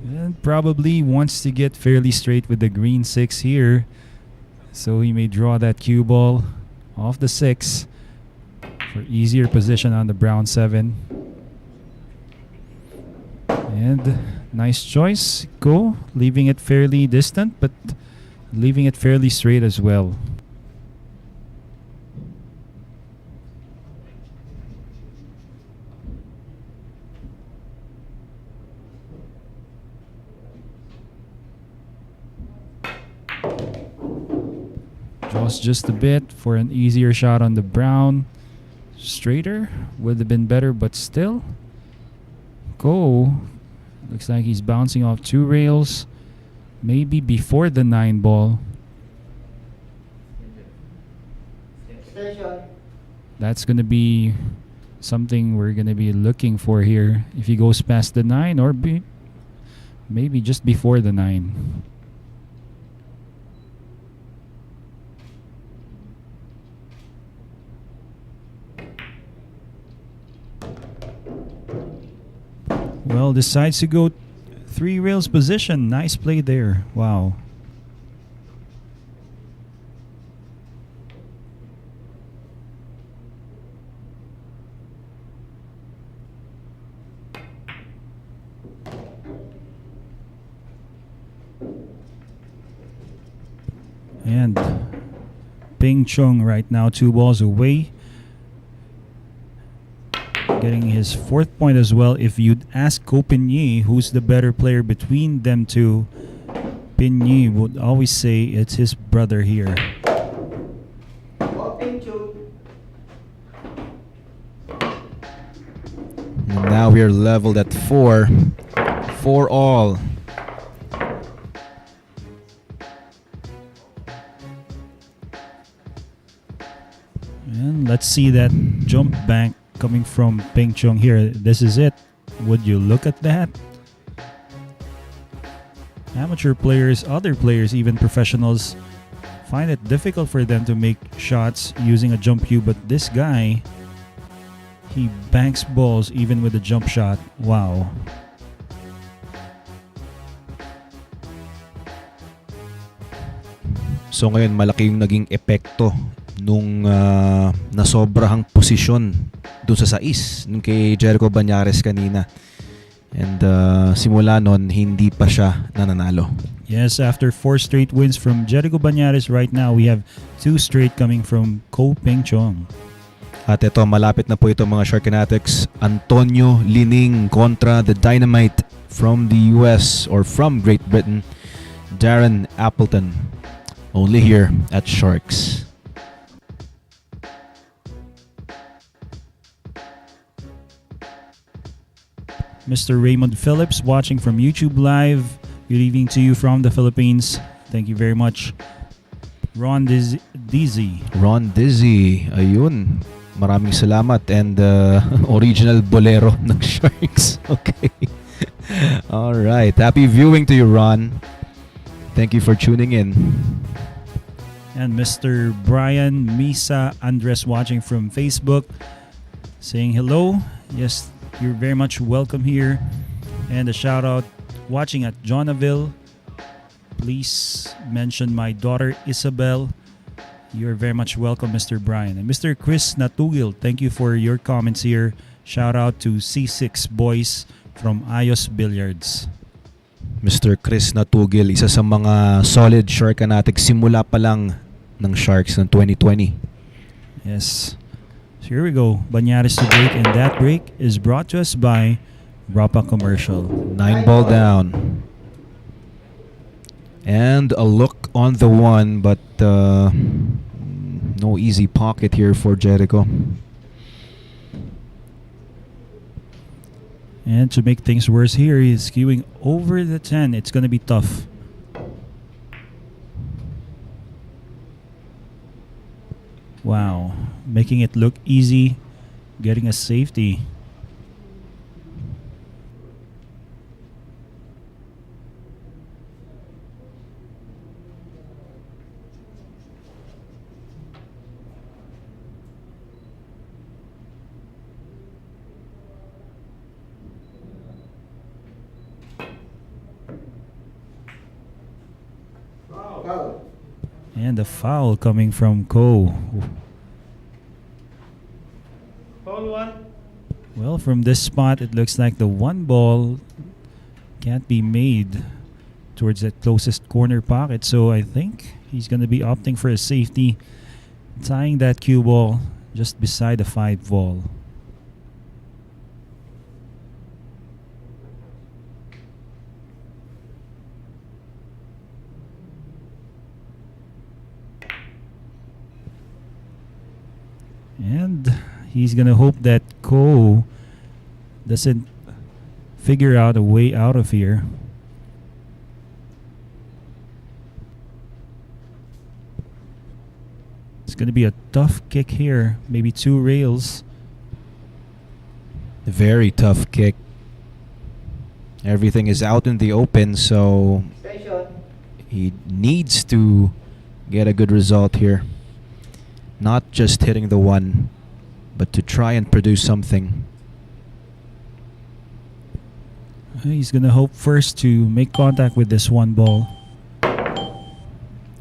And probably wants to get fairly straight with the green 6 here. So he may draw that cue ball off the 6 for easier position on the brown 7. And nice choice. Go, leaving it fairly distant, but leaving it fairly straight as well. Draws just a bit for an easier shot on the brown. Straighter would have been better, but still. Go. Looks like he's bouncing off 2 rails. Maybe before the 9 ball. Station. That's going to be something we're going to be looking for here. If he goes past the 9 or maybe just before the 9. Well, decides to go 3 rails position. Nice play there. Wow. And Ping Chung right now 2 balls away. Getting his 4th point as well. If you'd ask Ko Pinyi who's the better player between them two, Pinyi would always say it's his brother here. Open to. And now we are leveled at 4. 4 all. And let's see that jump bank coming from Ping Chung here. This is it. Would you look at that? Amateur players, other players, even professionals, find it difficult for them to make shots using a jump cue, but this guy, he banks balls even with a jump shot. Wow. So ngayon malaki yung naging epekto nung nasobrahang posisyon dun sa sais nung kay Jerico Bañares kanina. And simula nun, hindi pa siya nananalo. Yes, after 4 straight wins from Jerico Bañares, right now we have 2 straight coming from Ko Ping Chung. At ito, malapit na po ito mga Sharkanatics. Antonio Lining kontra the Dynamite from the US or from Great Britain, Darren Appleton. Only here at Sharks. Mr. Raymond Phillips watching from YouTube Live. Good evening to you from the Philippines. Thank you very much. Ron Dizzy. Ron Dizzy. Ayun. Maraming salamat. And original bolero ng Sharks. Okay. Alright. Happy viewing to you, Ron. Thank you for tuning in. And Mr. Brian Misa Andres watching from Facebook. Saying hello. Yes, you're very much welcome here. And a shout out watching at Jonaville. Please mention my daughter Isabel. You're very much welcome, Mr. Brian. And Mr. Chris Natugil, thank you for your comments here. Shout out to C6 Boys from Ayos Billiards. Mr. Chris Natugil, isa sa mga solid Sharkanatics simula pa lang ng Sharks ng 2020. Yes. So here we go. Bañares to break, and that break is brought to us by Rapa Commercial. 9 ball down. And a look on the one, but no easy pocket here for Jericho. And to make things worse here, he's skewing over the 10. It's going to be tough. Wow. Making it look easy. Getting a safety. Foul. And the foul coming from Ko. Foul 1. Well, from this spot, it looks like the one ball can't be made towards that closest corner pocket. So I think he's going to be opting for a safety, tying that cue ball just beside the 5 ball. And he's going to hope that Ko doesn't figure out a way out of here. It's going to be a tough kick here. Maybe 2 rails. Very tough kick. Everything is out in the open, so Station. he needs to get a good result here. Not just hitting the one, but to try and produce something. He's going to hope first to make contact with this one ball.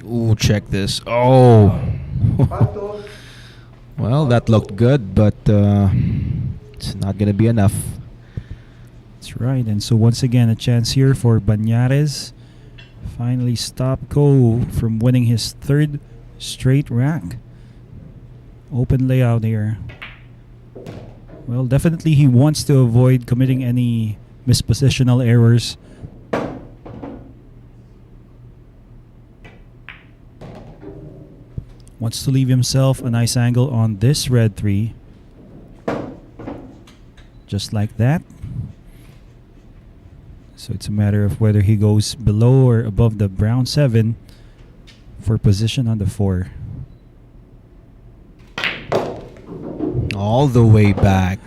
Ooh, check this. Oh. Foul 2. Well, that looked good, but it's not going to be enough. That's right. And so once again, a chance here for Bañares. Finally stop Ko from winning his 3rd straight rack. Open layout here. Well, definitely he wants to avoid committing any mispositional errors. Wants to leave himself a nice angle on this red 3. Just like that. So it's a matter of whether he goes below or above the brown 7 for position on the 4. All the way back.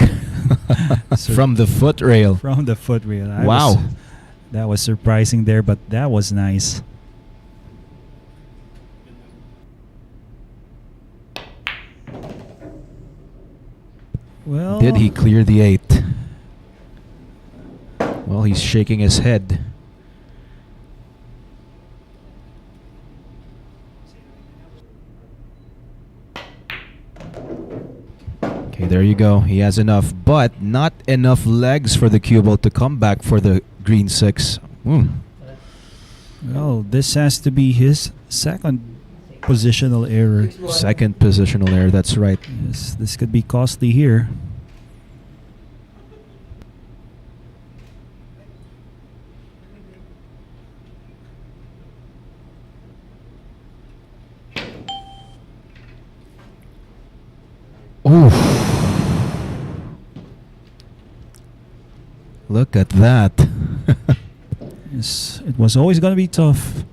So From the foot rail. from the foot rail. Wow. That was surprising there, but that was nice. Well, Did he clear the 8? Well, he's shaking his head. Okay, there you go. He has enough, but not enough legs for the cue ball to come back for the green 6. Well, this has to be his second positional error. Second positional error, that's right. Yes, this could be costly here. Oof. Look at that. Yes, it was always going to be tough.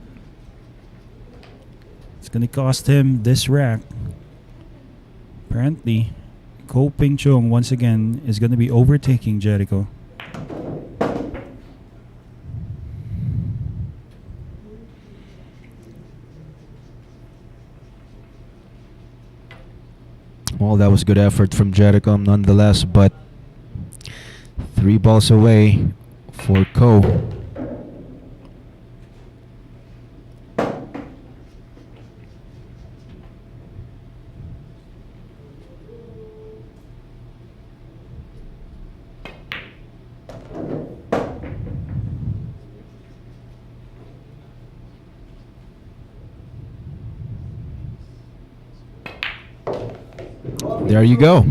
It's going to cost him this rack. Apparently, Ko Ping Chung once again is going to be overtaking Jericho. Well, that was good effort from Jericho nonetheless, but 3 balls away for Ko. There you go.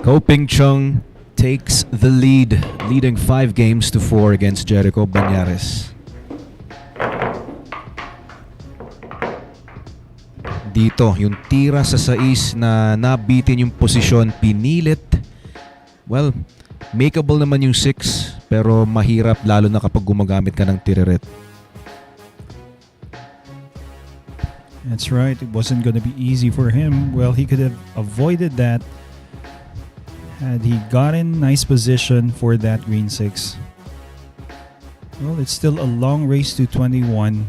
CHUNG takes the lead, leading 5 games to 4 against JERICO Bañares. Dito, yung tira sa 6 na nabitin yung posisyon, pinilit. Well, makeable naman yung 6, pero mahirap lalo na kapag gumagamit ka ng tiriret. That's right. It wasn't going to be easy for him. Well, he could have avoided that had he gotten nice position for that green 6. Well, it's still a long race to 21.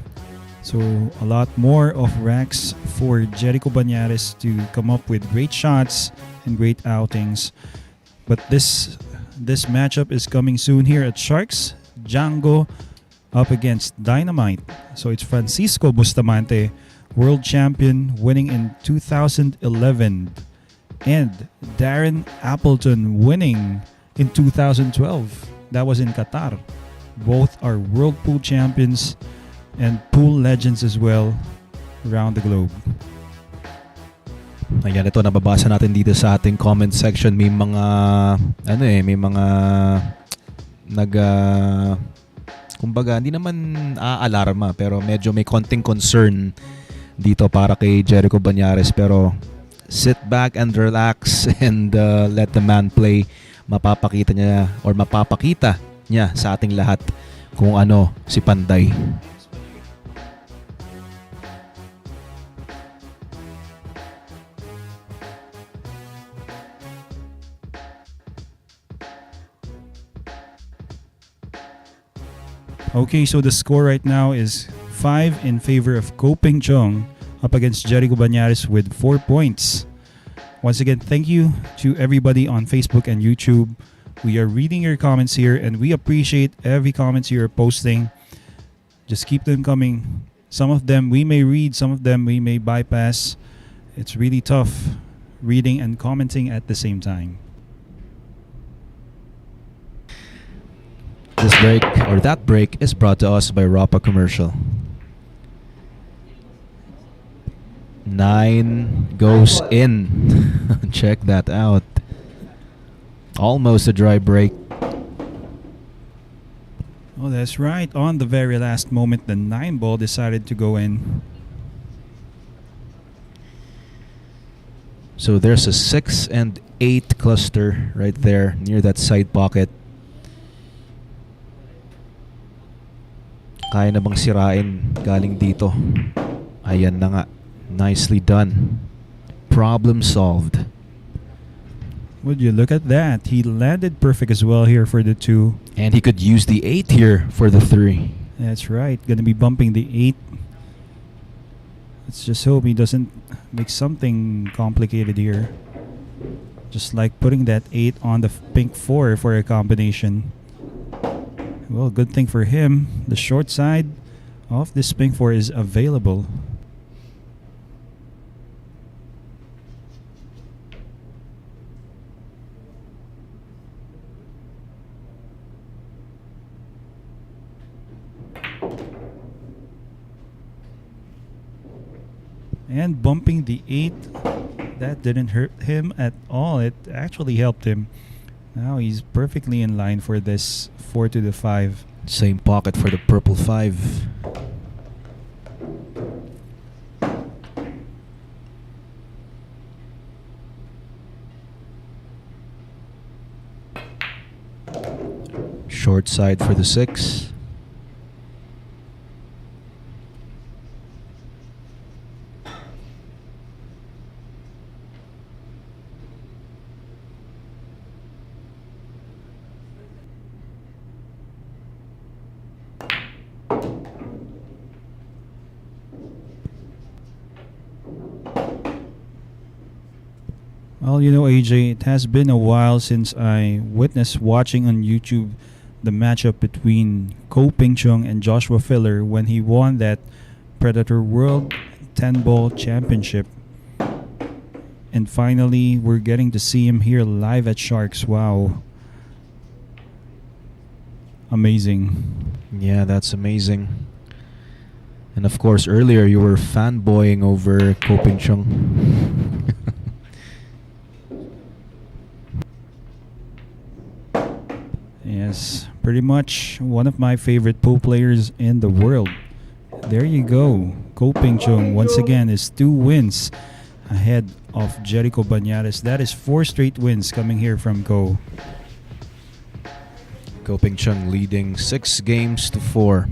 So a lot more of racks for JERICO Bañares to come up with great shots and great outings. But this matchup is coming soon here at Sharks. Django up against Dynamite. So it's Francisco Bustamante, world champion, winning in 2011. And Darren Appleton winning in 2012. That was in Qatar. Both are world pool champions and pool legends as well around the globe. Ayan, ito nababasa natin dito sa ating comment section. May mga may mga kumbaga hindi naman aalarma pero medyo may konting concern dito para kay JERICO Bañares, pero sit back and relax and let the man play. Mapapakita niya sa ating lahat kung ano si Panday. Okay, so the score right now is 5 in favor of CHUNG up against JERICO Bañares with 4 points. Once again, thank you to everybody on Facebook and YouTube. We are reading your comments here and we appreciate every comments you are posting. Just keep them coming. Some of them we may read, some of them we may bypass. It's really tough reading and commenting at the same time. This break, or that break, is brought to us by Rapa Commercial. 9 goes in. Check that out. Almost a dry break. Oh, that's right. On the very last moment, the 9 ball decided to go in. So there's a 6 and 8 cluster right there near that side pocket. Kaya na bang sirain galing dito? Ayan na nga. Nicely done. Problem solved. Would you look at that? He landed perfect as well here for the 2. And he could use the 8 here for the 3. That's right. Gonna be bumping the 8. Let's just hope he doesn't make something complicated here. Just like putting that 8 on the pink 4 for a combination. Well, good thing for him, the short side of this pink 4 is available. And bumping the 8, that didn't hurt him at all. It actually helped him. Now he's perfectly in line for this 4 to the 5. Same pocket for the purple 5. Short side for the 6. Well, you know, AJ, it has been a while since I witnessed watching on YouTube the matchup between CHUNG and Joshua Filler when he won that Predator World 10-ball championship. And finally, we're getting to see him here live at Sharks. Wow. Amazing. Yeah, that's amazing. And of course, earlier you were fanboying over CHUNG. Yes, pretty much one of my favorite pool players in the world. There you go. Ko Ping Chung once again is 2 wins ahead of JERICO Bañares. That is 4 straight wins coming here from Ko. Ko Ping Chung leading 6 games to 4.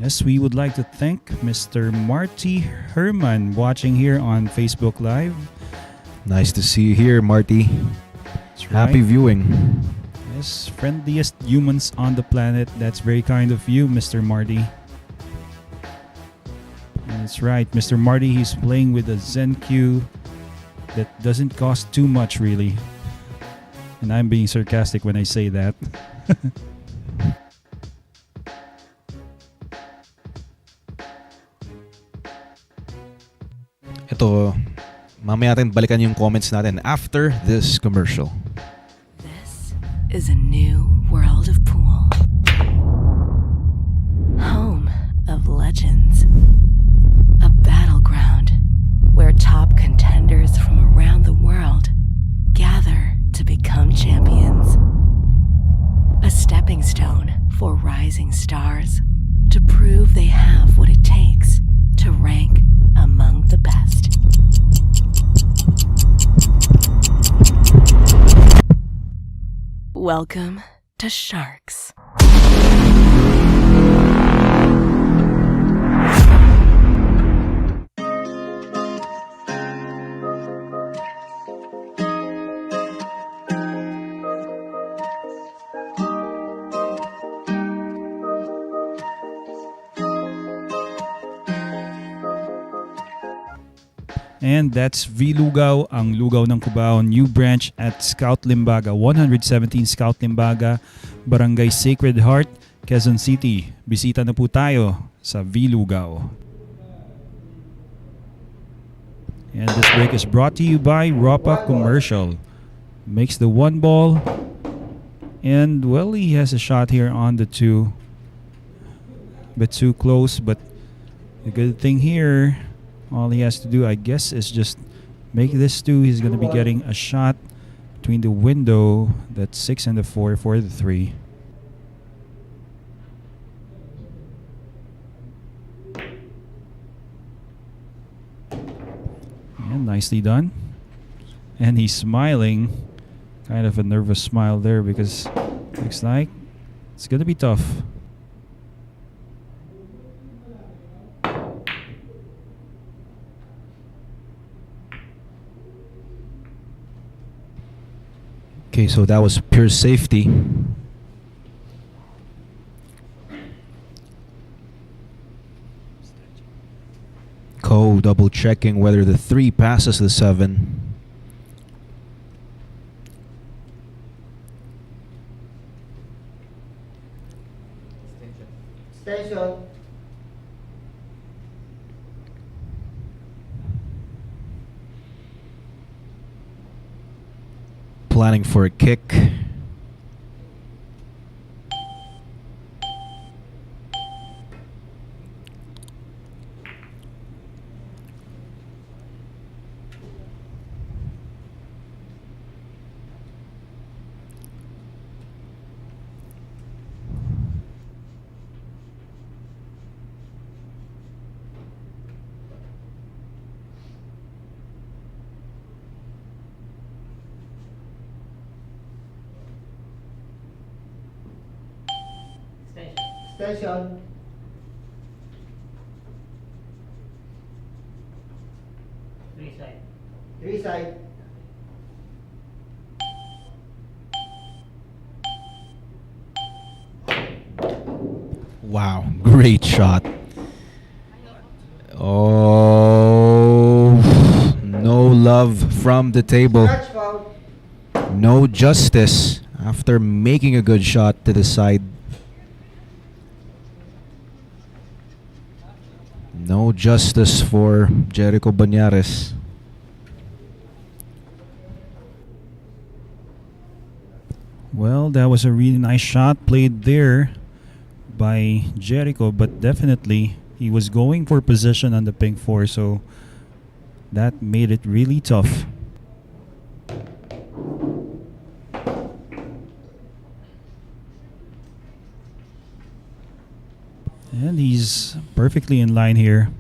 Yes, we would like to thank Mr. Marty Herman watching here on Facebook Live. Nice to see you here, Marty. That's Happy right. viewing. Yes, friendliest humans on the planet. That's very kind of you, Mr. Marty. That's right, Mr. Marty, he's playing with a ZenQ that doesn't cost too much, really. And I'm being sarcastic when I say that. Ito, mamaya natin balikan yung comments natin after this commercial. This is a new world of pool. Home of legends. A battleground where top contenders from around the world gather to become champions. A stepping stone for rising stars to prove they have what it takes to rank among the best. Welcome to Sharks. And that's V-Lugaw, ang Lugaw ng Cubao, new branch at Scout Limbaga, 117 Scout Limbaga, Barangay Sacred Heart, Quezon City. Bisita na po tayo sa V-Lugaw. And this break is brought to you by Ropa Commercial. Makes the 1 ball. And, well, he has a shot here on the 2. Bit too close, but the good thing here, all he has to do, I guess, is just make this 2. He's going to be getting a shot between the window, that's 6 and the 4 for the 3. And nicely done. And he's smiling. Kind of a nervous smile there because looks like it's going to be tough. Okay, so that was pure safety. Ko double checking whether the 3 passes the 7. Station. Planning for a kick. Station. Three side. Wow, great shot. Oh, no love from the table. Catch foul. No justice after making a good shot to the side. No justice for JERICO Bañares. Well, that was a really nice shot played there by JERICO, but definitely he was going for position on the pink 4, so that made it really tough. And he's perfectly in line here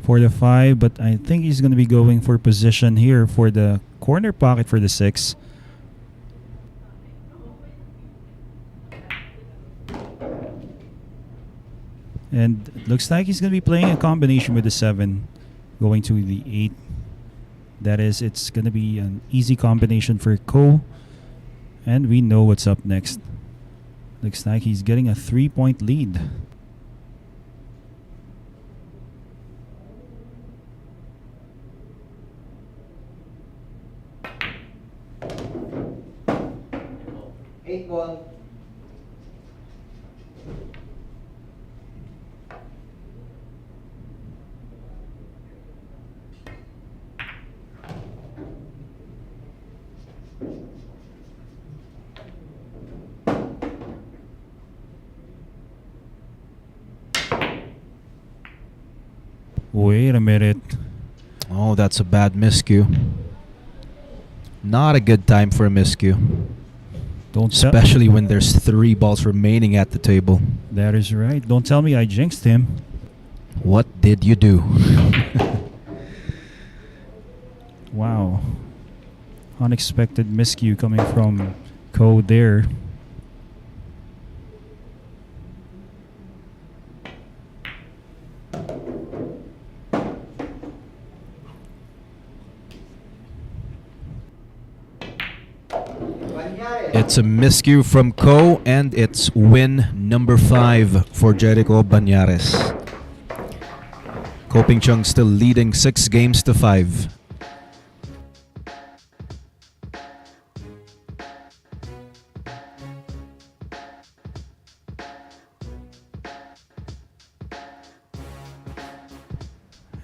for the 5, but I think he's going to be going for position here for the corner pocket for the 6. And it looks like he's going to be playing a combination with the 7, going to the 8. That is, it's going to be an easy combination for Ko. And we know what's up next. Looks like he's getting a 3-point lead. Eight ball. Wait a minute. Oh, that's a bad miscue. Not a good time for a miscue. Don't tell. Especially when there's 3 balls remaining at the table. That is right. Don't tell me I jinxed him. What did you do? Wow. Unexpected miscue coming from Ko there. Bañares. It's a miscue from Ko, and it's win number 5 for JERICO Bañares. CHUNG still leading 6 games to 5.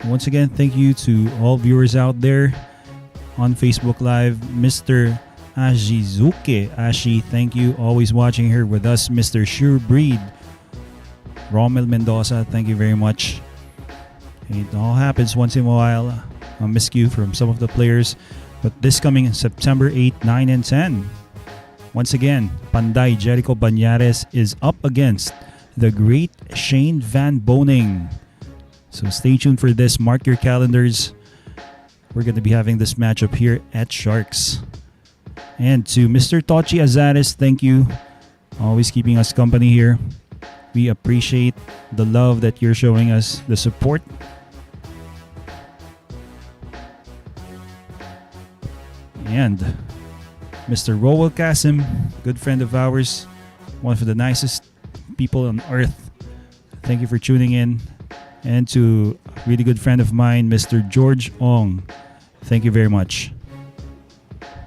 Once again, thank you to all viewers out there on Facebook Live. Mr. Ajizuke Ashi, thank you. Always watching here with us. Mr. Sure Breed. Rommel Mendoza, thank you very much. It all happens once in a while. A miscue from some of the players. But this coming September 8, 9, and 10. Once again, Panday JERICO Bañares is up against the great Shane Van Boning. So stay tuned for this. Mark your calendars. We're going to be having this matchup here at Sharks. And to Mr. Tochi Azares, thank you. Always keeping us company here. We appreciate the love that you're showing us, the support. And Mr. Rowell Kasim, good friend of ours, one of the nicest people on earth. Thank you for tuning in. And to a really good friend of mine, Mr. George Ong. Thank you very much.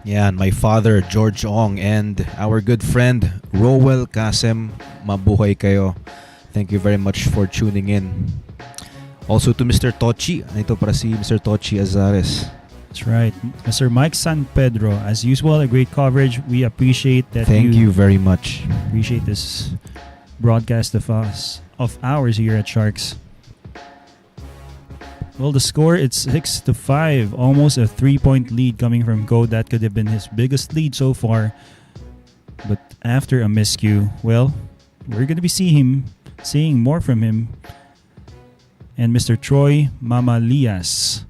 Yeah, and my father, George Ong, and our good friend, Rowell Kasem, mabuhay kayo. Thank you very much for tuning in. Also to Mr. Tochi. Ito para si Mr. Tochi Azares. That's right. Mr. Mike San Pedro, as usual, a great coverage. We appreciate that. Thank you very much. Appreciate this broadcast of ours here at Sharks. Well, the score, it's 6-5, almost a 3-point lead coming from Ko. That could have been his biggest lead so far. But after a miscue, well, we're going to be seeing more from him. And Mr. Troy Mamalias.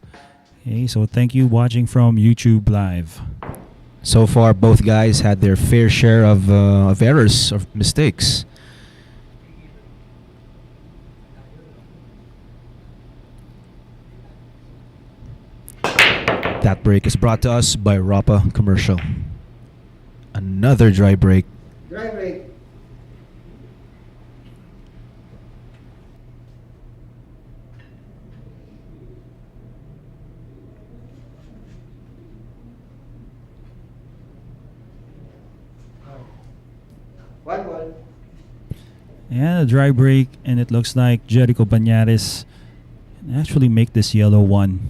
Okay, so thank you watching from YouTube Live. So far, both guys had their fair share of errors, of mistakes. That break is brought to us by Rapa Commercial. Another dry break. Dry break. One ball. And a dry break, and it looks like JERICO Bañares can actually make this yellow one.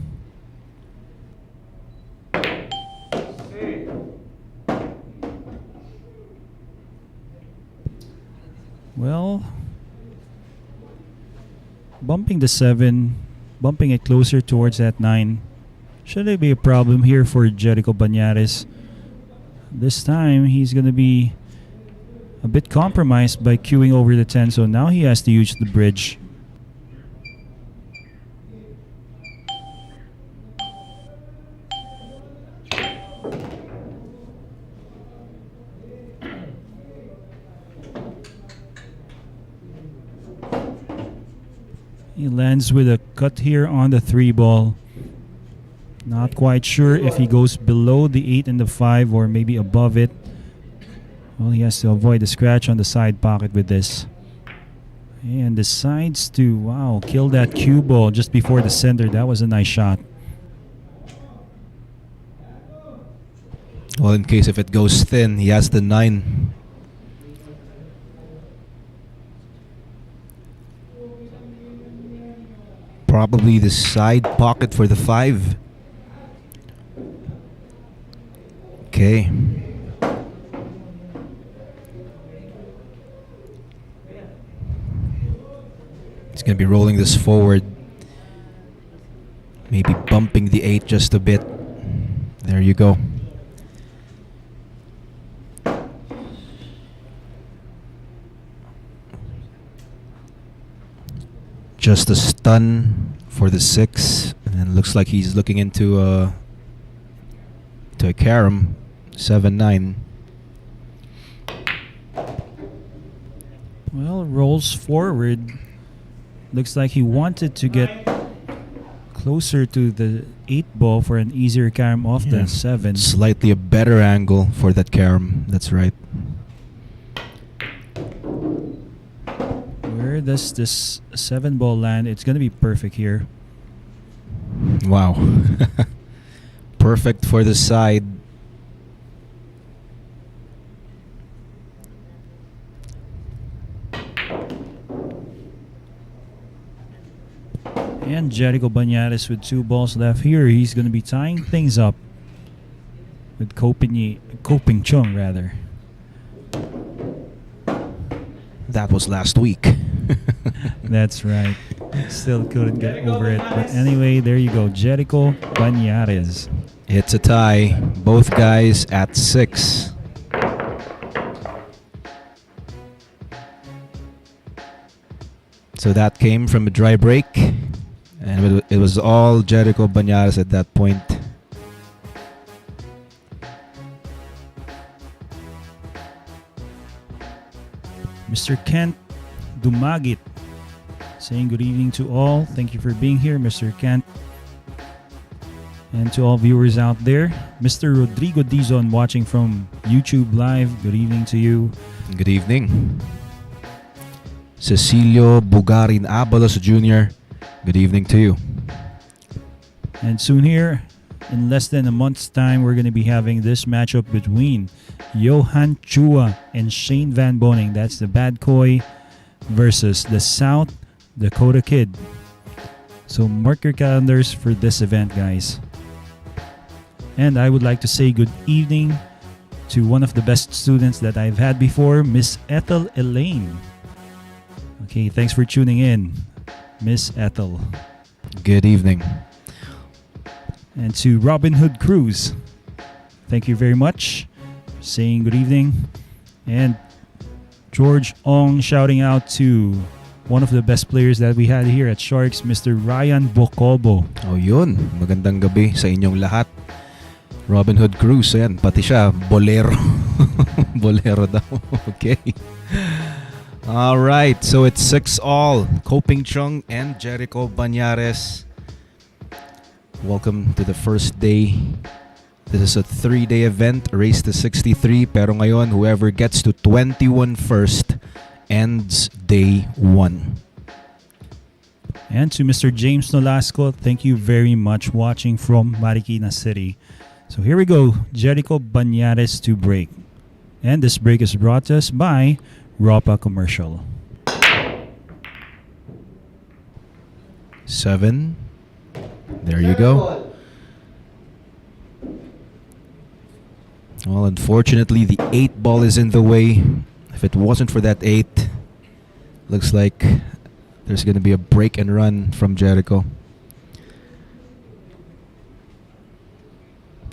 Well, bumping the 7, bumping it closer towards that 9. Should there be a problem here for JERICO Bañares? This time, he's going to be a bit compromised by queuing over the 10, so now he has to use the bridge. He lands with a cut here on the 3 ball. Not quite sure if he goes below the 8 and the 5 or maybe above it. Well, he has to avoid the scratch on the side pocket with this. And decides to, wow, kill that cue ball just before the center. That was a nice shot. Well, in case if it goes thin, he has the 9. Probably the side pocket for the 5. Okay. He's going to be rolling this forward. Maybe bumping the 8 just a bit. There you go. Just a stun for the 6, and then looks like he's looking into a carom. 7-9. Well, rolls forward. Looks like he wanted to get closer to the 8 ball for an easier carom off the 7. Slightly a better angle for that carom. That's right. Where does this 7 ball land? It's going to be perfect here. Wow. Perfect for the side. And JERICO Bañares with 2 balls left here. He's going to be tying things up with CHUNG rather. That was last week. That's right. Still couldn't get over it. But anyway, there you go. JERICO Bañares. It's a tie. Both guys at 6. So that came from a dry break. And it was all JERICO Bañares at that point. Mr. Kent Dumagit saying good evening to all. Thank you for being here, Mr. Kent. And to all viewers out there, Mr. Rodrigo Dizon watching from YouTube Live. Good evening to you. Good evening. Cecilio Bugarin Abalos Jr. Good evening to you. And soon here, in less than a month's time, we're going to be having this matchup between Johan Chua and Shane Van Boning. That's the Bad Koi versus the South Dakota Kid. So mark your calendars for this event, guys. And I would like to say good evening to one of the best students that I've had before, Miss Ethel Elaine. Okay, thanks for tuning in, Miss Ethel. Good evening. And to Robin Hood Cruz, thank you very much. Saying good evening. And George Ong shouting out to one of the best players that we had here at Sharks, Mr. Ryan Bocobo. Oh yun, magandang gabi sa inyong lahat. Robin Hood Cruz, ayan, pati siya, bolero. Bolero daw, okay. Alright, so it's 6-all. CHUNG and JERICO Bañares. Welcome to the first day. This is a 3-day event, race to 63. Pero ngayon, whoever gets to 21 first ends day 1. And to Mr. James Nolasco, thank you very much watching from Marikina City. So here we go, JERICO Bañares to break. And this break is brought to us by Ropa Commercial. 7. There you go. Well, unfortunately, the 8 ball is in the way. If it wasn't for that 8, looks like there's going to be a break and run from JERICO.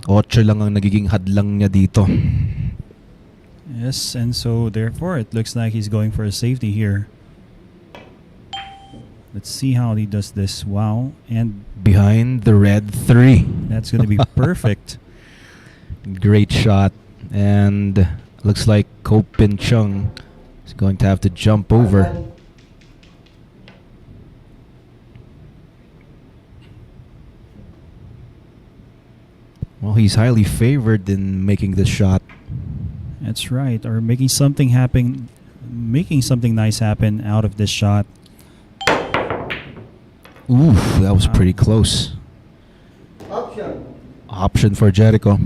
8 lang ang nagiging hadlang niya dito. Yes, and so therefore it looks like he's going for a safety here. Let's see how he does this. Wow, and Behind the red 3. that's going to be perfect. Great shot. And looks like CHUNG is going to have to jump over. 1-1. Well, he's highly favored in making this shot. That's right, or making something happen, making something nice happen out of this shot. Oof, that was pretty close. Option. Option for JERICO.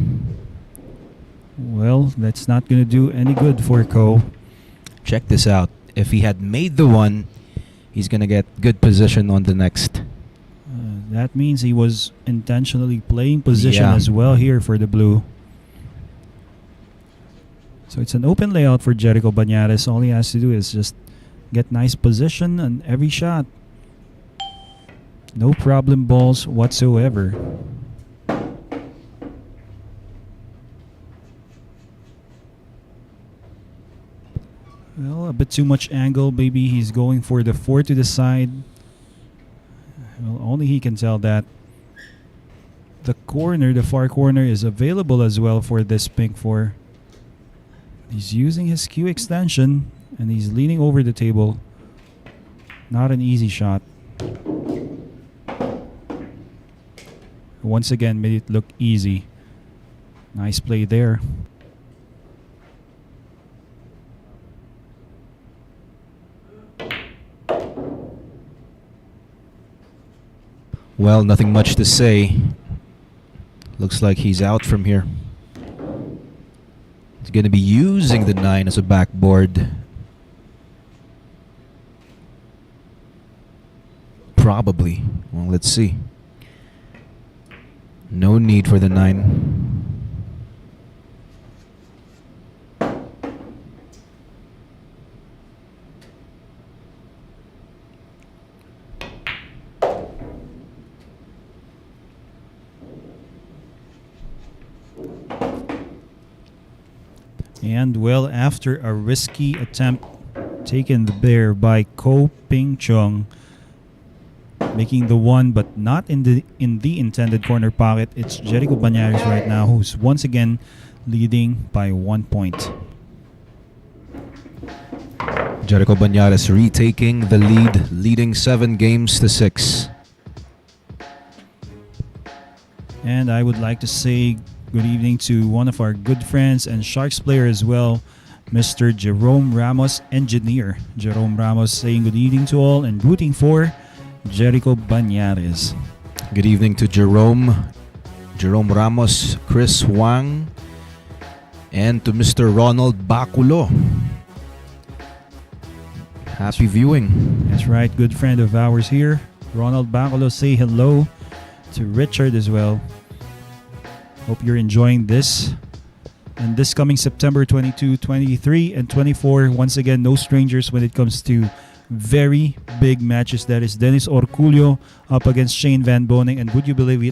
Well, that's not going to do any good for Ko. Check this out. If he had made the one, he's going to get good position on the next. That means he was intentionally playing position Yeah. as well here for the blue. So it's an open layout for JERICO Bañares. All he has to do is just get nice position on every shot. No problem balls whatsoever. Well, a bit too much angle. Maybe he's going for the 4 to the side. Well, only he can tell that. The corner, the far corner, is available as well for this pink 4. He's using his Q extension and he's leaning over the table. Not an easy shot. Once again, made it look easy. Nice play there. Well, nothing much to say. Looks like he's out from here. He's going to be using the 9 as a backboard. Probably. Well, let's see. No need for the 9. And well, after a risky attempt taken there by CHUNG, making the 1 but not in the intended corner pocket, it's JERICO Bañares right now who's once again leading by 1 point. JERICO Bañares retaking the lead, leading 7-6. And I would like to say good evening to one of our good friends and Sharks player as well, Mr. Jerome Ramos, engineer. Jerome Ramos saying good evening to all and rooting for JERICO Bañares. Good evening to Jerome Ramos, Chris Wang, and to Mr. Ronald Baculo. Happy viewing. That's right, good friend of ours here. Ronald Baculo, say hello to Richard as well. Hope you're enjoying this. And this coming September 22, 23, and 24, once again, no strangers when it comes to very big matches. That is Dennis Orculio up against Shane Van Boning. And would you believe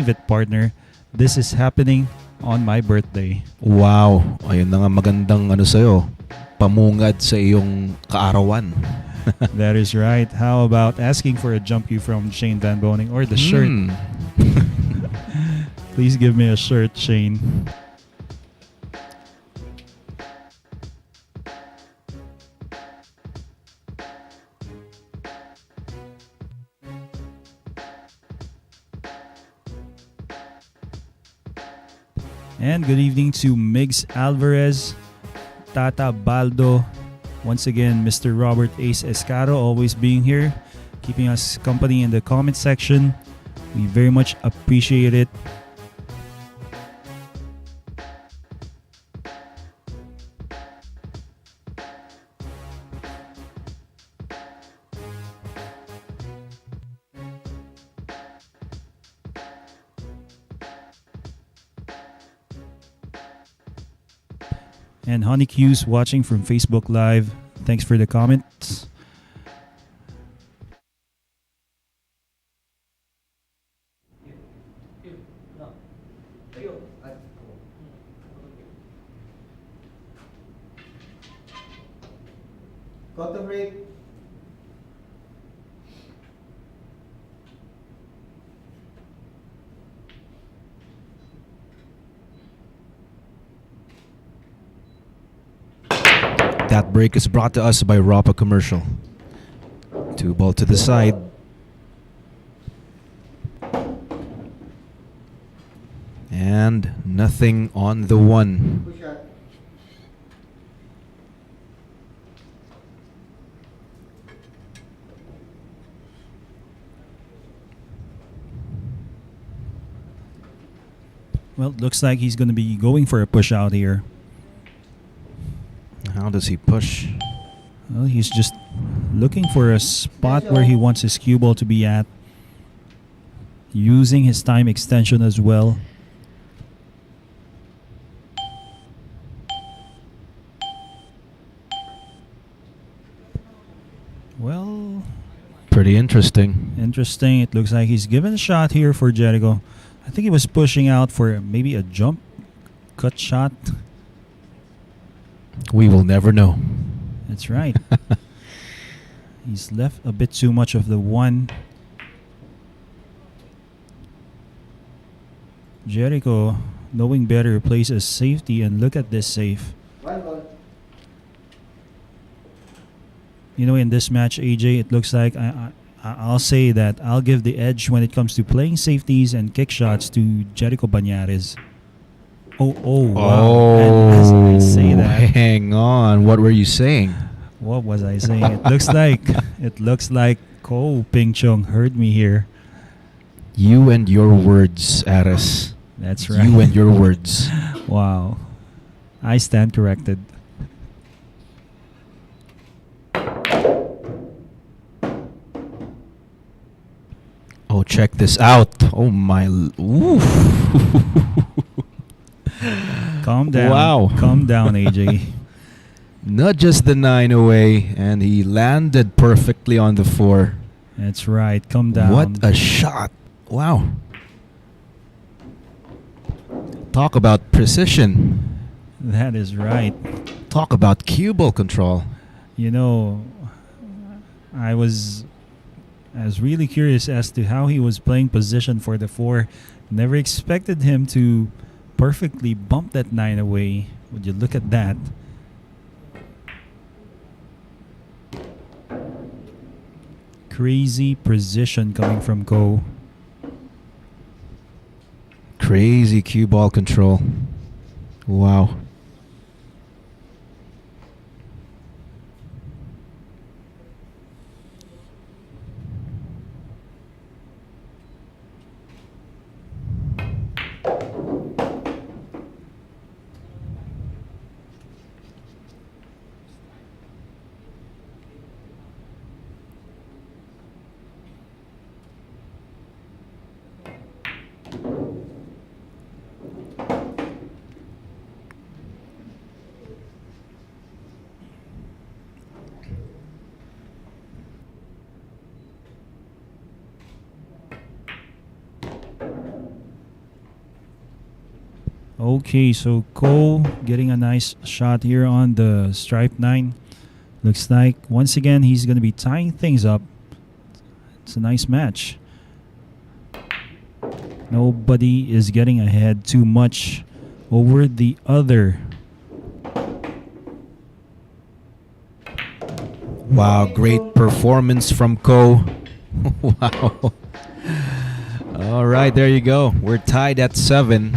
it, partner? This is happening on my birthday. Wow, ayun na nga magandang sa'yo. Pamungad sa iyong kaarawan. That is right. How about asking for a jump cue from Shane Van Boning or the shirt? Please give me a shirt, Shane. And good evening to Migs Alvarez, Tata Baldo, once again Mr. Robert Ace Escaro always being here, keeping us company in the comment section. We very much appreciate it. And Honey Q's watching from Facebook Live. Thanks for the comments. Got the break. That break is brought to us by Rapa Commercial. 2 ball to the side. And nothing on the 1. Push shot. Well, looks like he's going to be going for a push out here. How does he push? Well, he's just looking for a spot where he wants his cue ball to be at. Using his time extension as well. Well, Pretty interesting. interesting. It looks like he's given a shot here for Jericho. I think he was pushing out for maybe a jump cut shot. We will never know. That's right. He's left a bit too much of the 1. Jericho, knowing better, plays a safety, and look at this save. 1 ball. You know, in this match, AJ, it looks like I'll say that I'll give the edge when it comes to playing safeties and kick shots to Jericho Bañares. Wow. And as I say that, hang on. What were you saying? what was I saying? It looks like Ko Ping Chung heard me here. You and your words, Aris. That's right. You and your words. Wow. I stand corrected. Oh, check this out. Oh my. Oof. Calm down. Wow. Calm down, AJ. Not just the 9 away, and he landed perfectly on the 4. That's right. Calm down. What a shot. Wow. Talk about precision. That is right. Talk about cue ball control. You know, I was really curious as to how he was playing position for the 4. Never expected him to perfectly bump that 9 away. Would you look at that? Crazy precision coming from Ko. Crazy cue ball control. Wow. Okay, so Ko getting a nice shot here on the stripe 9. Looks like once again he's going to be tying things up. It's a nice match. Nobody is getting ahead too much over the other. Wow, great performance from Ko. Wow. All right, there you go. We're tied at 7.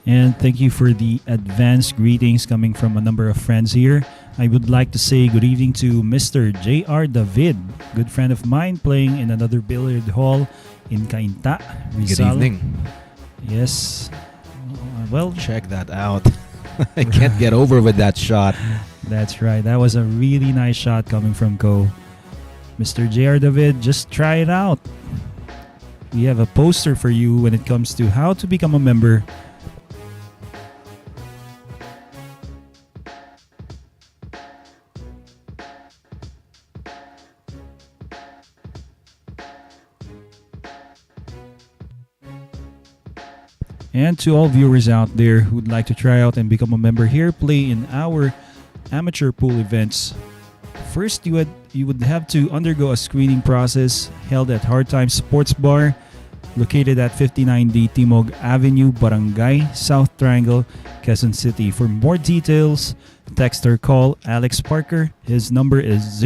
And thank you for the advanced greetings coming from a number of friends here. I would like to say good evening to Mr. J.R. David, good friend of mine playing in another billiard hall in Cainta, Good Rizal. evening. Yes. Well, Check that out. I can't get over with that shot. that's right. That was a really nice shot coming from Ko. Mr. J.R. David, just try it out. We have a poster for you when it comes to how to become a member. And to all viewers out there who'd like to try out and become a member here, play in our amateur pool events. First, you would have to undergo a screening process held at Hard Times Sports Bar, located at 59D Timog Avenue, Barangay South Triangle, Quezon City. For more details, text or call Alex Parker. His number is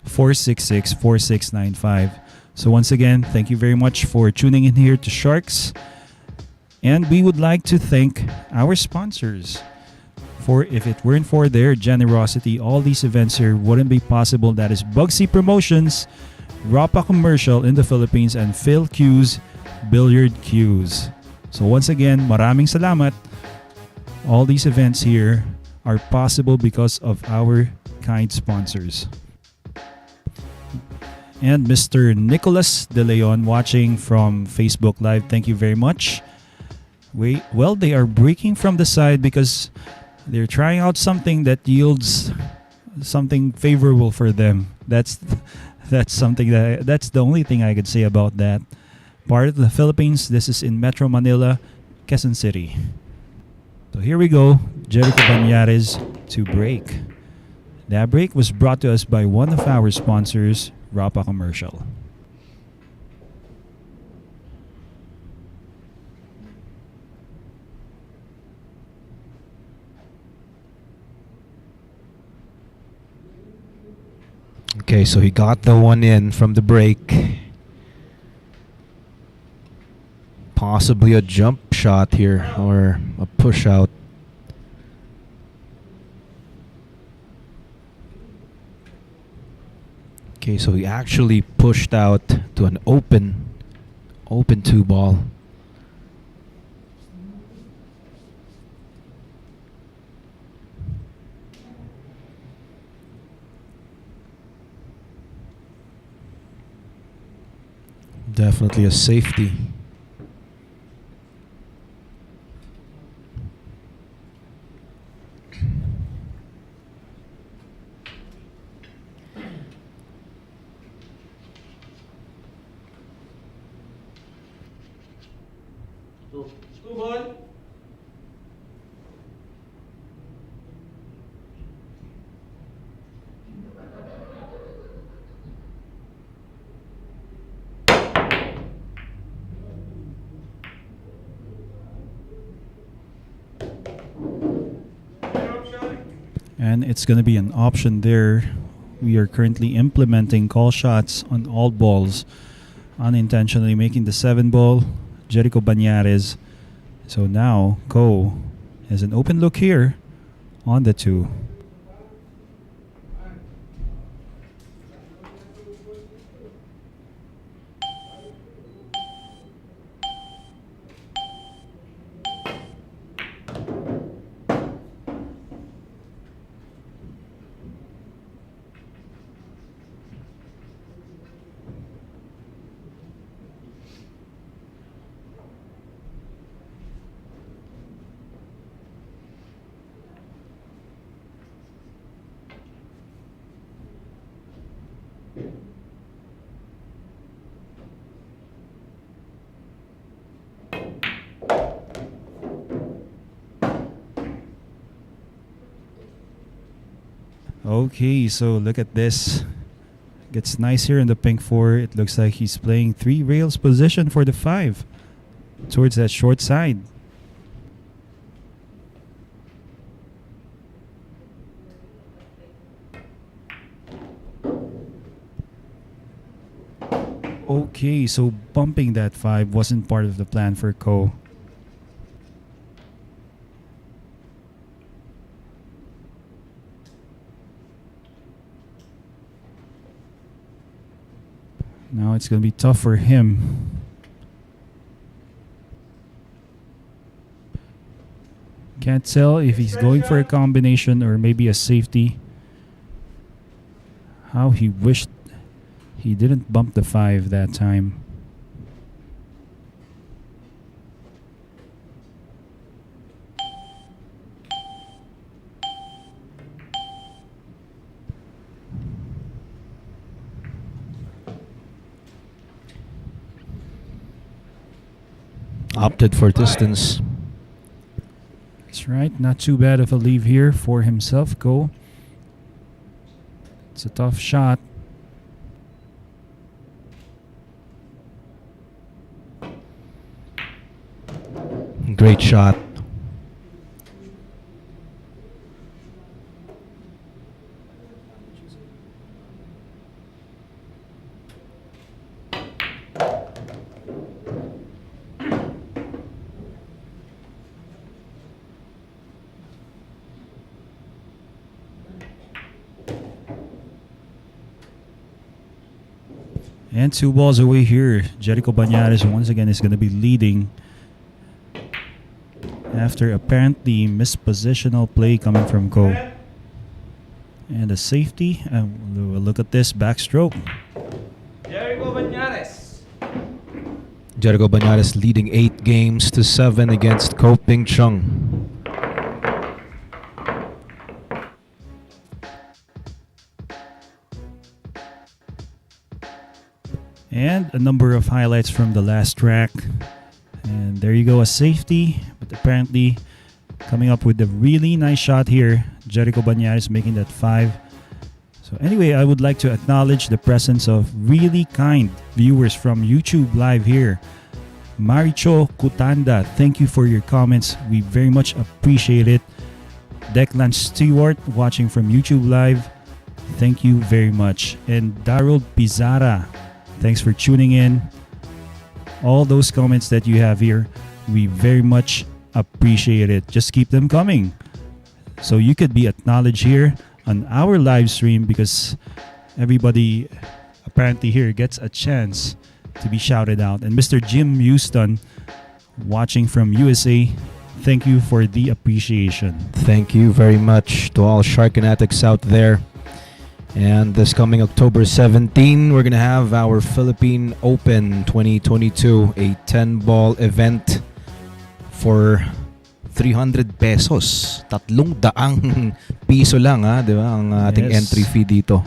0916-466-4695. So once again, thank you very much for tuning in here to Sharks. And we would like to thank our sponsors. For if it weren't for their generosity, all these events here wouldn't be possible. That is Bugsy Promotions, Rapa Commercial in the Philippines, and Phil Q's Billiard Cues. So once again, maraming salamat. All these events here are possible because of our kind sponsors. And Mr. Nicholas De Leon watching from Facebook Live, thank you very much. Well, they are breaking from the side because they're trying out something that yields something favorable for them. That's something that's the only thing I could say about that. Part of the Philippines, this is in Metro Manila, Quezon City. So here we go, JERICO Bañares to break. That break was brought to us by one of our sponsors, Rapa Commercial. Okay, so he got the one in from the break. Possibly a jump shot here or a push out. Okay, so he actually pushed out to an open 2 ball. Definitely a safety. And it's going to be an option there. We are currently implementing call shots on all balls, unintentionally making the 7 ball JERICO Bañares. So now Ko has an open look here on the 2. Okay, so look at this. Gets nice here in the pink 4. It looks like he's playing 3 rails position for the 5 towards that short side. Okay, so bumping that 5 wasn't part of the plan for Ko. Now it's going to be tough for him. Can't tell if he's going for a combination or maybe a safety. How he wished he didn't bump the 5 that time. opted for distance. That's right. Not too bad of a leave here for himself. Go. It's a tough shot. Great shot. And 2 balls away here. JERICO Bañares once again is going to be leading after apparently mispositional play coming from Ko. And a safety. And we'll look at this backstroke. JERICO Bañares. JERICO Bañares leading 8 games to 7 against CHUNG. And a number of highlights from the last track. And there you go, a safety. But apparently coming up with a really nice shot here. JERICO Bañares making that 5. So anyway, I would like to acknowledge the presence of really kind viewers from YouTube Live here. Maricho Kutanda, thank you for your comments. We very much appreciate it. Declan Stewart watching from YouTube Live. Thank you very much. And Darrell Pizarra, thanks for tuning in. All those comments that you have here, we very much appreciate it. Just keep them coming. So you could be acknowledged here on our live stream because everybody apparently here gets a chance to be shouted out. And Mr. Jim Houston watching from USA, thank you for the appreciation. Thank you very much to all Sharkanatics out there. And this coming October 17, we're going to have our Philippine Open 2022, a 10-ball event for 300 pesos. 300 piso lang, ha, di ba, ang ating Yes. entry fee dito.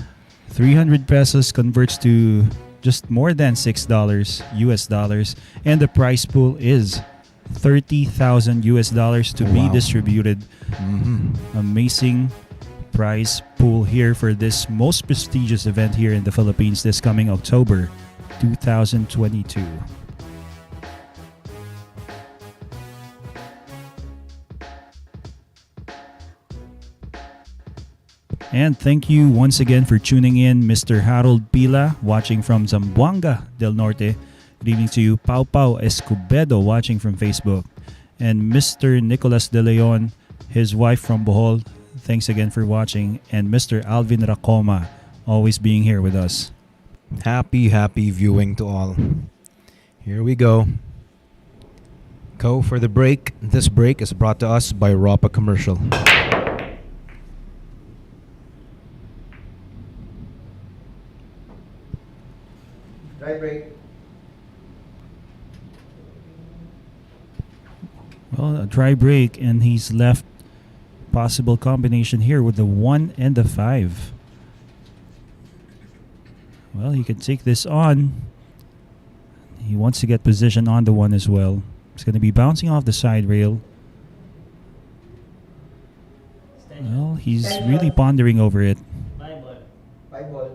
300 pesos converts to just more than $6 US dollars. And the prize pool is $30,000 US dollars to be Wow. distributed. Amazing prize pool here for this most prestigious event here in the Philippines this coming October 2022. And thank you once again for tuning in, Mr. Harold Pila watching from Zamboanga del Norte. Good evening to you, Pau Pau Escobedo watching from Facebook. And Mr. Nicolas De Leon, his wife from Bohol, thanks again for watching. And Mr. Alvin Racoma, always being here with us. Happy viewing to all. Here we go. Go for the break. This break is brought to us by Ropa Commercial. Dry break. Well, a dry break, and he's left possible combination here with the 1 and the 5. Well, he can take this on. He wants to get position on the 1 as well. It's going to be bouncing off the side rail. Well, he's really pondering over it. 5 ball.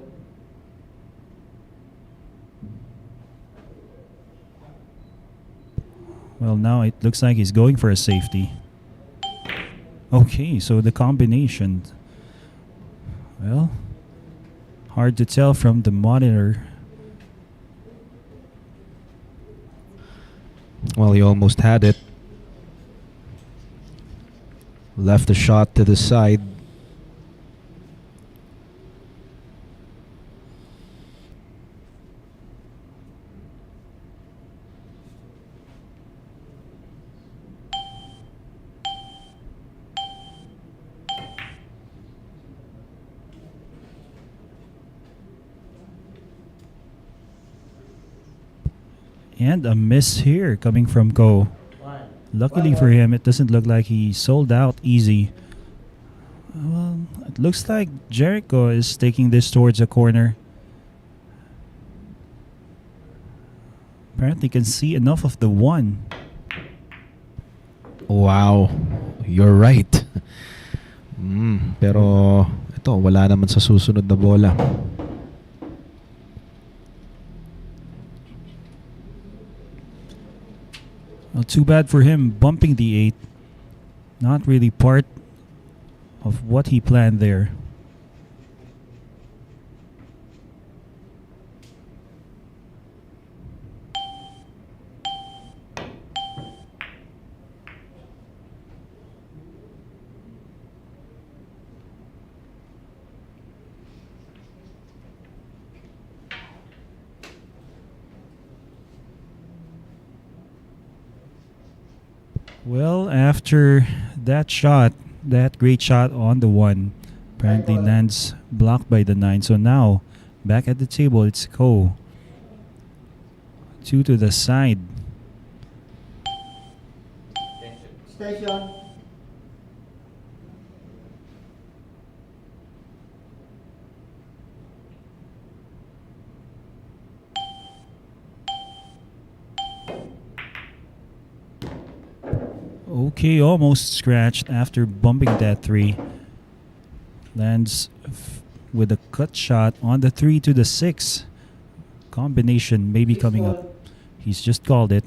Well, now it looks like he's going for a safety. Okay, so the combination. Well, hard to tell from the monitor. Well, he almost had it. Left the shot to the side. And a miss here coming from Go. Luckily for him, it doesn't look like he sold out easy. Well, it looks like JERICO is taking this towards a corner. Apparently can see enough of the 1. Wow, you're right. Pero ito, wala naman sa susunod na bola. Well, too bad for him bumping the 8. Not really part of what he planned there. Well, after that shot, that great shot on the 1, apparently lands blocked by the 9. So now, back at the table, it's Ko. 2 to the side. Station. Okay, almost scratched after bumping that 3. Lands with a cut shot on the 3 to the 6. Combination maybe coming up. He's just called it.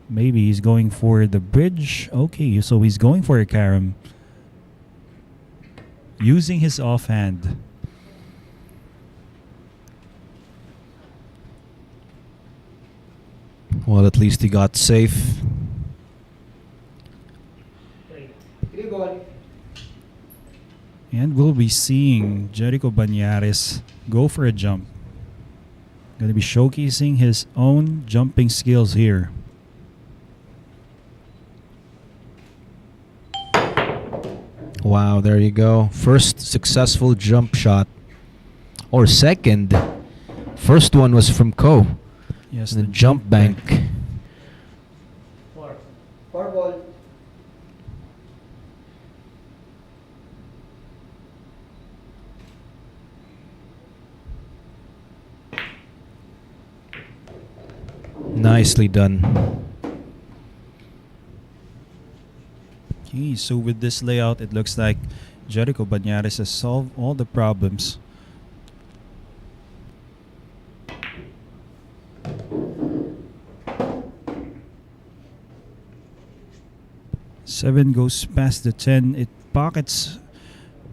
Maybe he's going for the bridge. Okay, so he's going for a carom. Using his offhand. Well, at least he got safe. 3 ball. And we'll be seeing JERICO Bañares go for a jump. Going to be showcasing his own jumping skills here. Wow, there you go. First successful jump shot. Or second. First one was from Ko. Yes, The jump bank. 4 ball. Nicely done. Okay, so with this layout, it looks like JERICO Bañares has solved all the problems. Seven goes past the 10. It pockets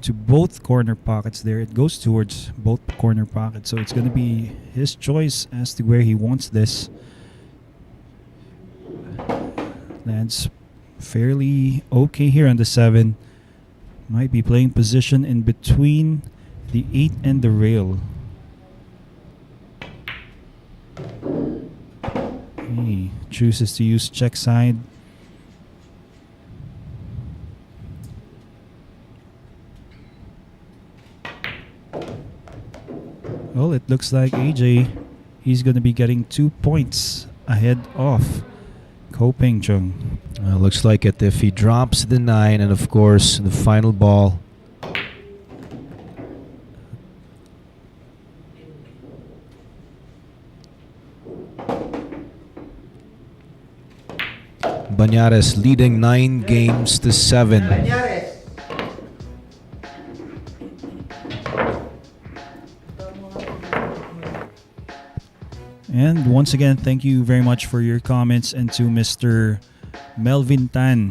to both corner pockets there. It goes towards both corner pockets. So it's going to be his choice as to where he wants this. Lands fairly okay here on the 7. Might be playing position in between the 8 and the rail. He chooses to use check side. Well, it looks like AJ, he's going to be getting 2 points ahead of Ko Peng Chung. Looks like it if he drops the 9 and of course the final ball. Bañares leading 9 games to 7. Bañares. And once again, thank you very much for your comments, and to Mr. Melvin Tan.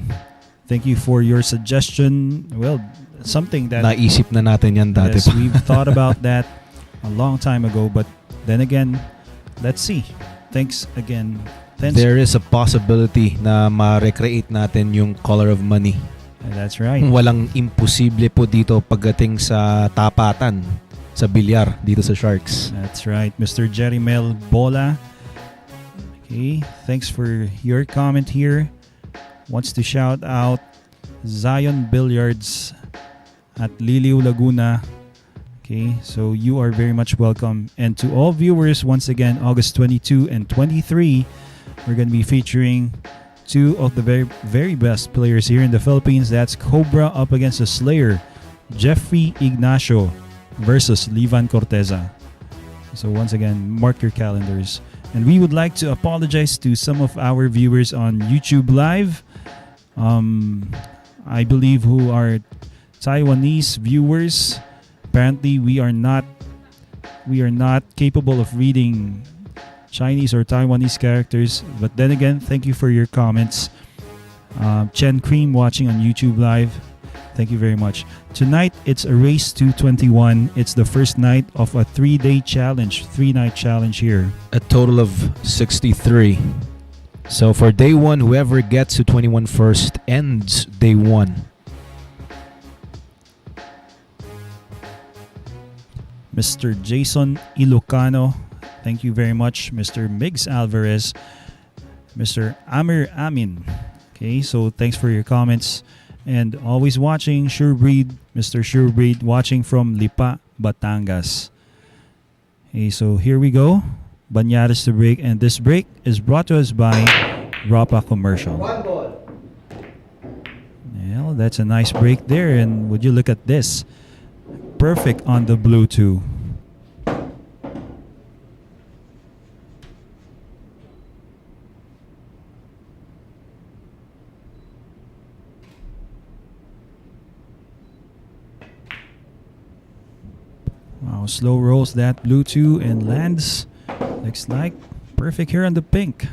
Thank you for your suggestion. Well, something that Naisip na natin yan dati yes, pa. we've thought about that a long time ago, but then again, let's see. Thanks again. Thanks. There is a possibility na ma-recreate natin yung color of money. That's right. Walang imposible po dito pagdating sa tapatan sa bilyar dito sa Sharks. That's right, Mr. Jerry Mel Bola. Okay, thanks for your comment here. Wants to shout out Zion Billiards at Liliw, Laguna. Okay, so you are very much welcome. And to all viewers, once again, August 22 and 23, we're going to be featuring 2 of the very, very best players here in the Philippines. That's Cobra up against the Slayer, Jeffrey Ignacio versus Livan Corteza. So once again, mark your calendars. And we would like to apologize to some of our viewers on YouTube Live. I believe who are Taiwanese viewers. Apparently, we are not capable of reading Chinese or Taiwanese characters. But then again, thank you for your comments. Chen Cream watching on YouTube Live. Thank you very much. Tonight, it's a race to 21. It's the first night of a 3-day challenge, 3-night challenge here. A total of 63. So for day 1, whoever gets to 21 first ends day 1. Mr. Jason Ilocano, thank you very much. Mr. Migs Alvarez, Mr. Amir Amin. Okay, so thanks for your comments. And always watching, Surebreed, Mr. Surebreed, watching from Lipa, Batangas. Okay, so here we go. Bañares to break, and this break is brought to us by Rapa Commercial. 1 ball. Well, that's a nice break there, and would you look at this? Perfect on the blue too. Wow, slow rolls that blue two and lands. Looks like perfect here on the pink.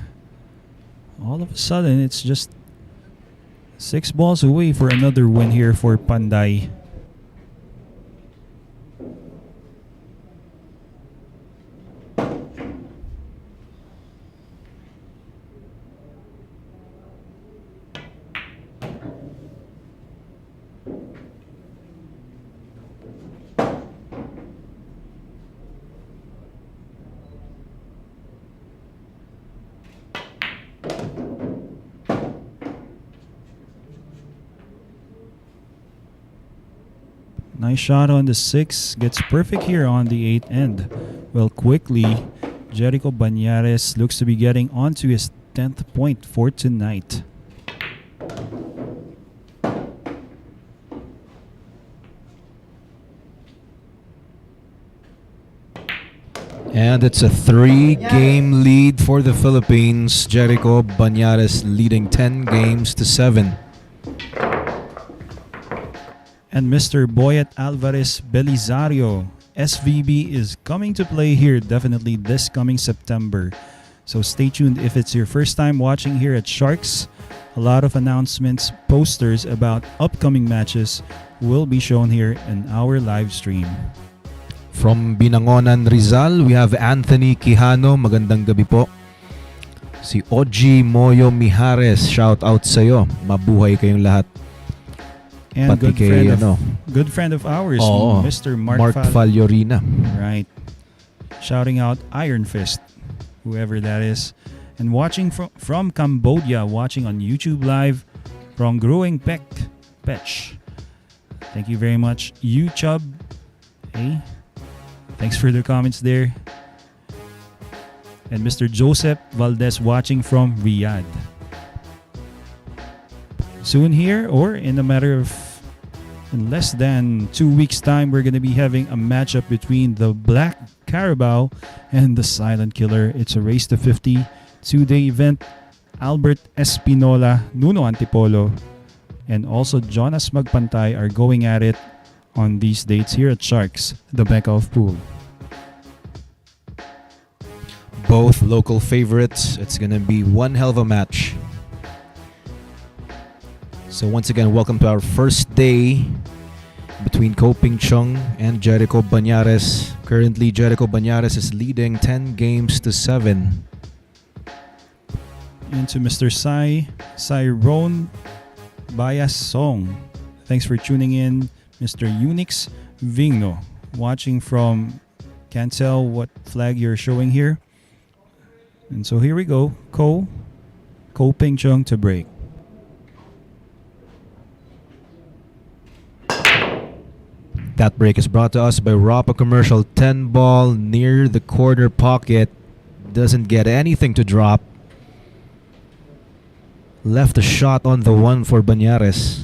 All of a sudden, it's just 6 balls away for another win here for Panday. Nice shot on the 6. Gets perfect here on the 8th end. Well, quickly, JERICO Bañares looks to be getting onto his 10th point for tonight. And it's a 3-game lead for the Philippines. JERICO Bañares leading 10 games to 7. And Mr. Boyet Alvarez Belisario, SVB, is coming to play here definitely this coming September. So stay tuned if it's your first time watching here at Sharks. A lot of announcements, posters about upcoming matches will be shown here in our live stream. From Binangonan, Rizal, we have Anthony Quijano. Magandang gabi po. Si Oji Moyo Mijares, shout out sa'yo. Mabuhay kayong lahat. And Pati kay, good friend of ours, Mr. Mark Fagliorina. Right. Shouting out Iron Fist, whoever that is. And watching from Cambodia, watching on YouTube Live from Growing Pech. Thank you very much. Chub. Hey, thanks for the comments there. And Mr. Joseph Valdez watching from Riyadh. Soon here, or in less than 2 weeks time, we're going to be having a matchup between the Black Carabao and the Silent Killer. It's a race to 50 2-day event. Albert Espinola, Nuno Antipolo, and also Jonas Magpantay are going at it on these dates here at Sharks, the Mecca of Pool. Both local favorites. It's going to be one hell of a match. So once again, welcome to our first day between CHUNG and JERICO Bañares. Currently, JERICO Bañares is leading 10 games to 7. And to Mr. Cyrone Bayasong. Thanks for tuning in, Mr. Unix Vigno, watching from, can't tell what flag you're showing here. And so here we go, CHUNG to break. That break is brought to us by Rapa Commercial. 10 ball near the corner pocket. Doesn't get anything to drop. Left a shot on the 1 for Bañares.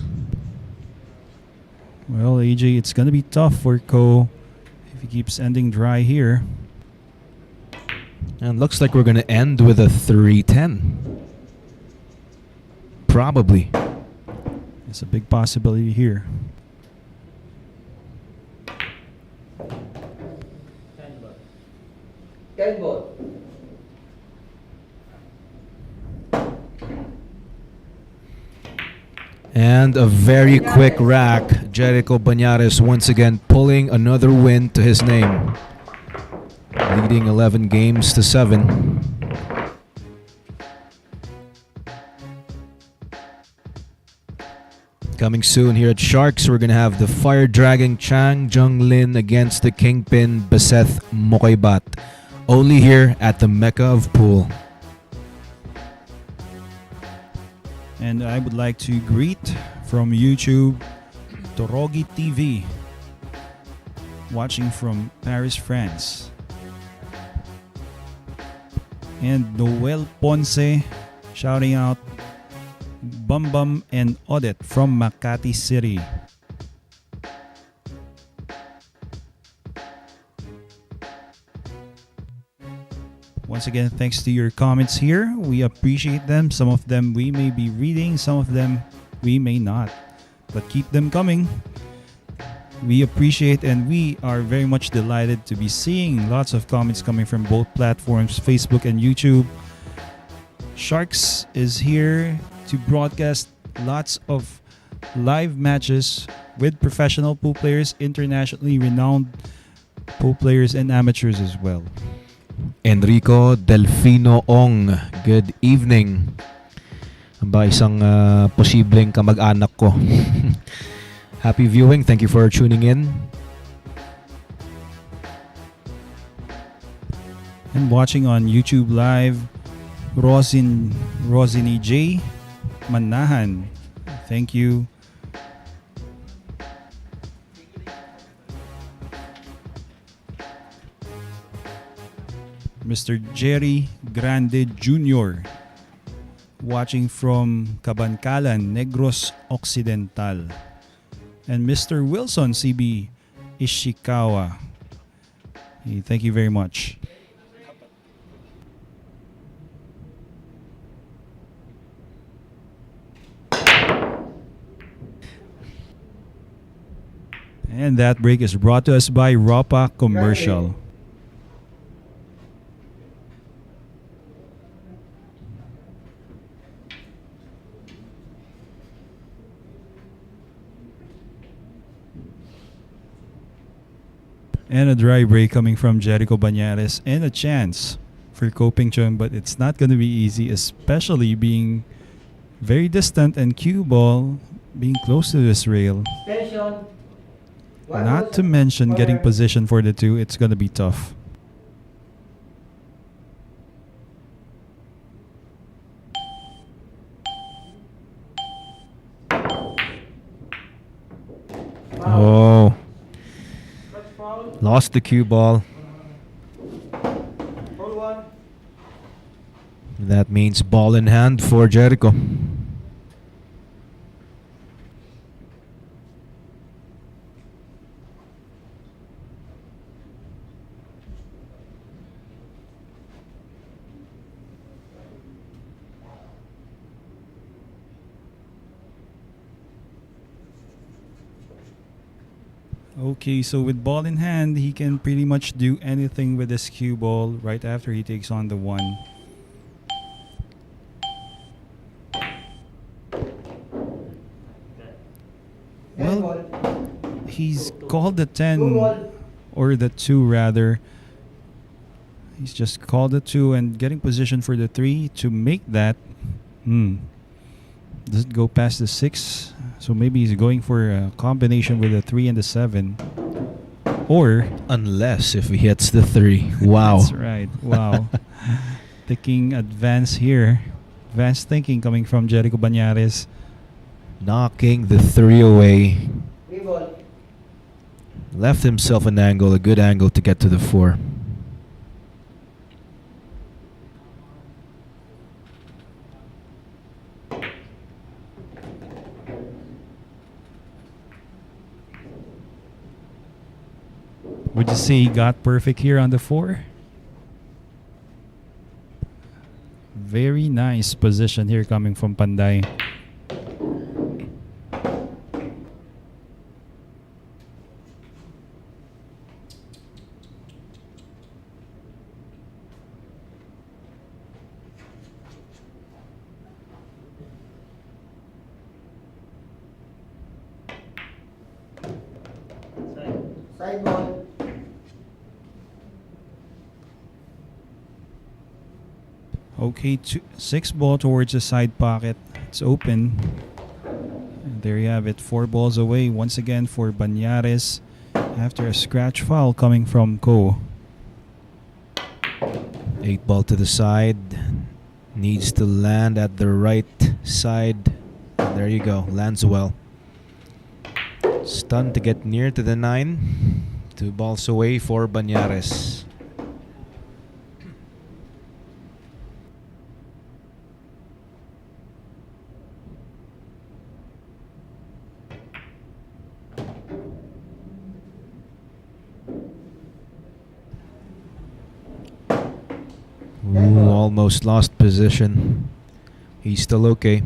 Well, AJ, it's going to be tough for Ko if he keeps ending dry here. And looks like we're going to end with a 3-10. Probably. It's a big possibility here. Ten ball. And a very quick rack. JERICO Bañares once again pulling another win to his name. Leading 11 games to 7. Coming soon here at Sharks, we're going to have the Fire Dragon Chang Jung-lin against the Kingpin Beseth Mokaybat. Only here at the Mecca of Pool. And I would like to greet from YouTube, Torogi TV, watching from Paris, France. And Noel Ponce shouting out Bum Bum and Odette from Makati City. Once again, thanks to your comments here. We appreciate them. Some of them we may be reading, some of them we may not. But keep them coming. We appreciate and we are very much delighted to be seeing lots of comments coming from both platforms, Facebook and YouTube. Sharks is here to broadcast lots of live matches with professional pool players, internationally renowned pool players, and amateurs as well. Enrico Delfino Ong, good evening. Ba isang posibleng kamag-anak ko. Happy viewing. Thank you for tuning in. And watching on YouTube Live, Rosini J. Manahan. Thank you. Mr. Jerry Grande Jr. watching from Cabancalan, Negros Occidental. And Mr. Wilson CB Ishikawa. Hey, thank you very much. And that break is brought to us by Ropa Commercial. And a dry break coming from JERICO Bañares, and a chance for Koping Chung, but it's not going to be easy, especially being very distant and cue ball being close to this rail. Station. Not to mention getting position for the two, it's going to be tough. Oh. Lost the cue ball. That means ball in hand for JERICO. Okay, so with ball in hand, he can pretty much do anything with this cue ball right after he takes on the one. Well, he's called the 10, or the 2 rather. He's just called the 2 and getting position for the 3 to make that. Does it go past the 6? So maybe he's going for a combination with the 3 and the 7. Or unless if he hits the 3. Wow. That's right. Wow. Taking advance here. Advanced thinking coming from JERICO Bañares. Knocking the 3 away. Three ball. Left himself an angle, a good angle to get to the 4. Would you say he got perfect here on the 4? Very nice position here coming from Panday. Side ball. Okay, 6 ball towards the side pocket. It's open. And there you have it. 4 balls away once again for Bañares after a scratch foul coming from Ko. 8 ball to the side. Needs to land at the right side. There you go. Lands well. Stunned to get near to the 9. 2 balls away for Bañares. Ooh, almost lost position. He's still okay.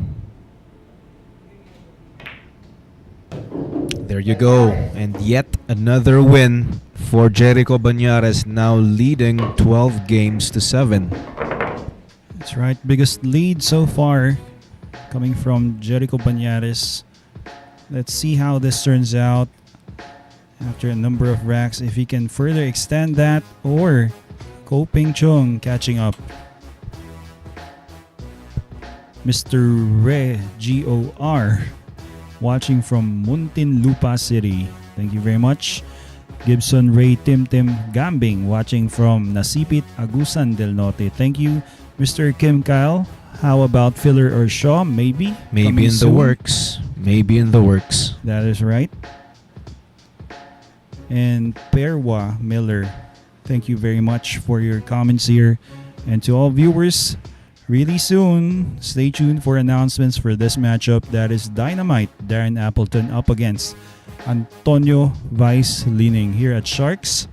There you go. And yet another win for JERICO Bañares, now leading 12 games to 7. That's right. Biggest lead so far coming from JERICO Bañares. Let's see how this turns out after a number of racks. If he can further extend that, or CHUNG catching up. Mr. Re GOR watching from Muntinlupa City. Thank you very much. Gibson Ray Tim Gambing watching from Nasipit Agusan del Norte. Thank you. Mr. Kim Kyle, how about filler or Shaw? Maybe Maybe in soon. the works. Maybe in the works. That is right. And Perwa Miller, thank you very much for your comments here. And to all viewers, really soon, stay tuned for announcements for this matchup. That is Dynamite Darren Appleton up against Antonio Vice Lining here at Sharks.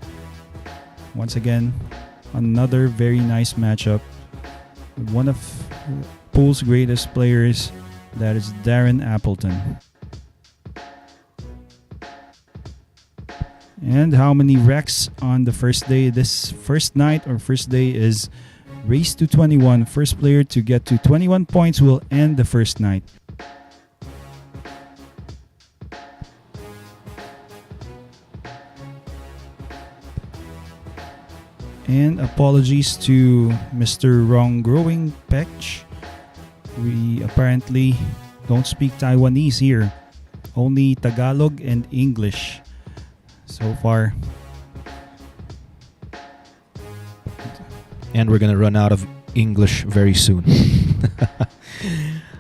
Once again, another very nice matchup. One of pool's greatest players, that is Darren Appleton. And how many wrecks on the first day? This first night or first day is race to 21. First player to get to 21 points will end the first night. And apologies to Mr. Wrong Growing Pech. We apparently don't speak Taiwanese here. Only Tagalog and English so far. And we're going to run out of English very soon.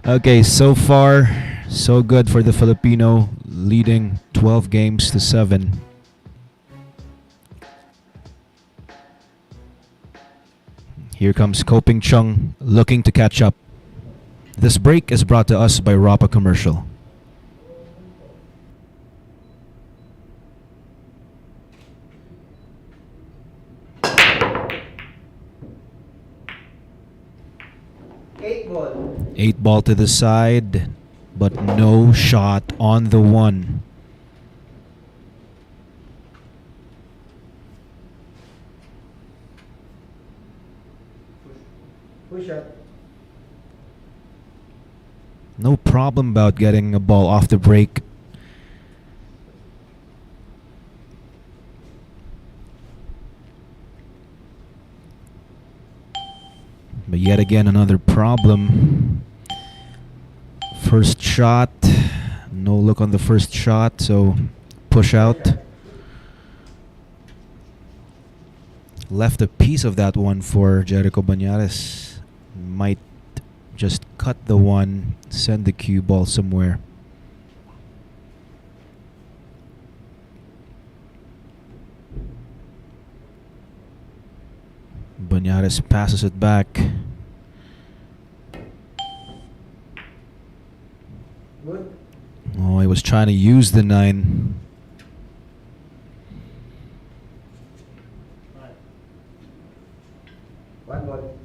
Okay, so far, so good for the Filipino, leading 12 games to 7. Here comes CHUNG looking to catch up. This break is brought to us by Rapa Commercial. Eight ball. 8 ball to the side, but no shot on the 1. Push shot. No problem about getting a ball off the break. But yet again, another problem. First shot. No look on the first shot, so push out. Left a piece of that one for JERICO Bañares. Might just cut the one, send the cue ball somewhere. Bañares passes it back. Good. Oh, he was trying to use the 9. One ball.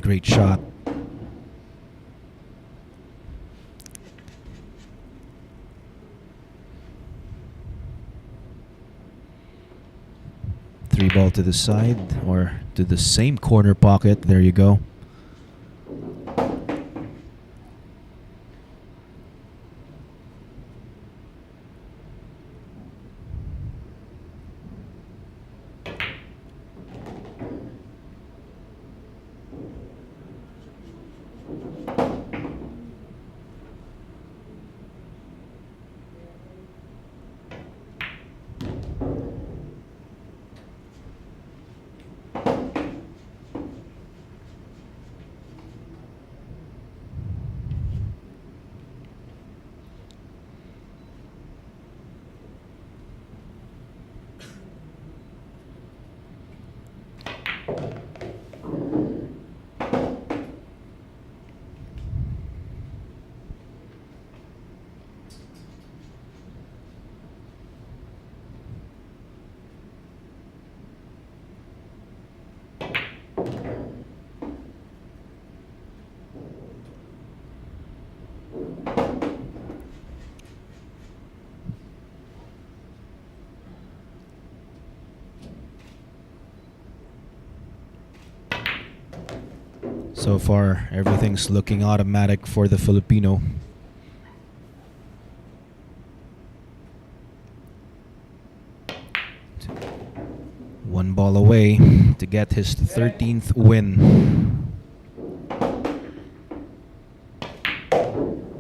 Great shot. Three ball to the side or to the same corner pocket. There you go. So far, everything's looking automatic for the Filipino. One ball away to get his 13th win.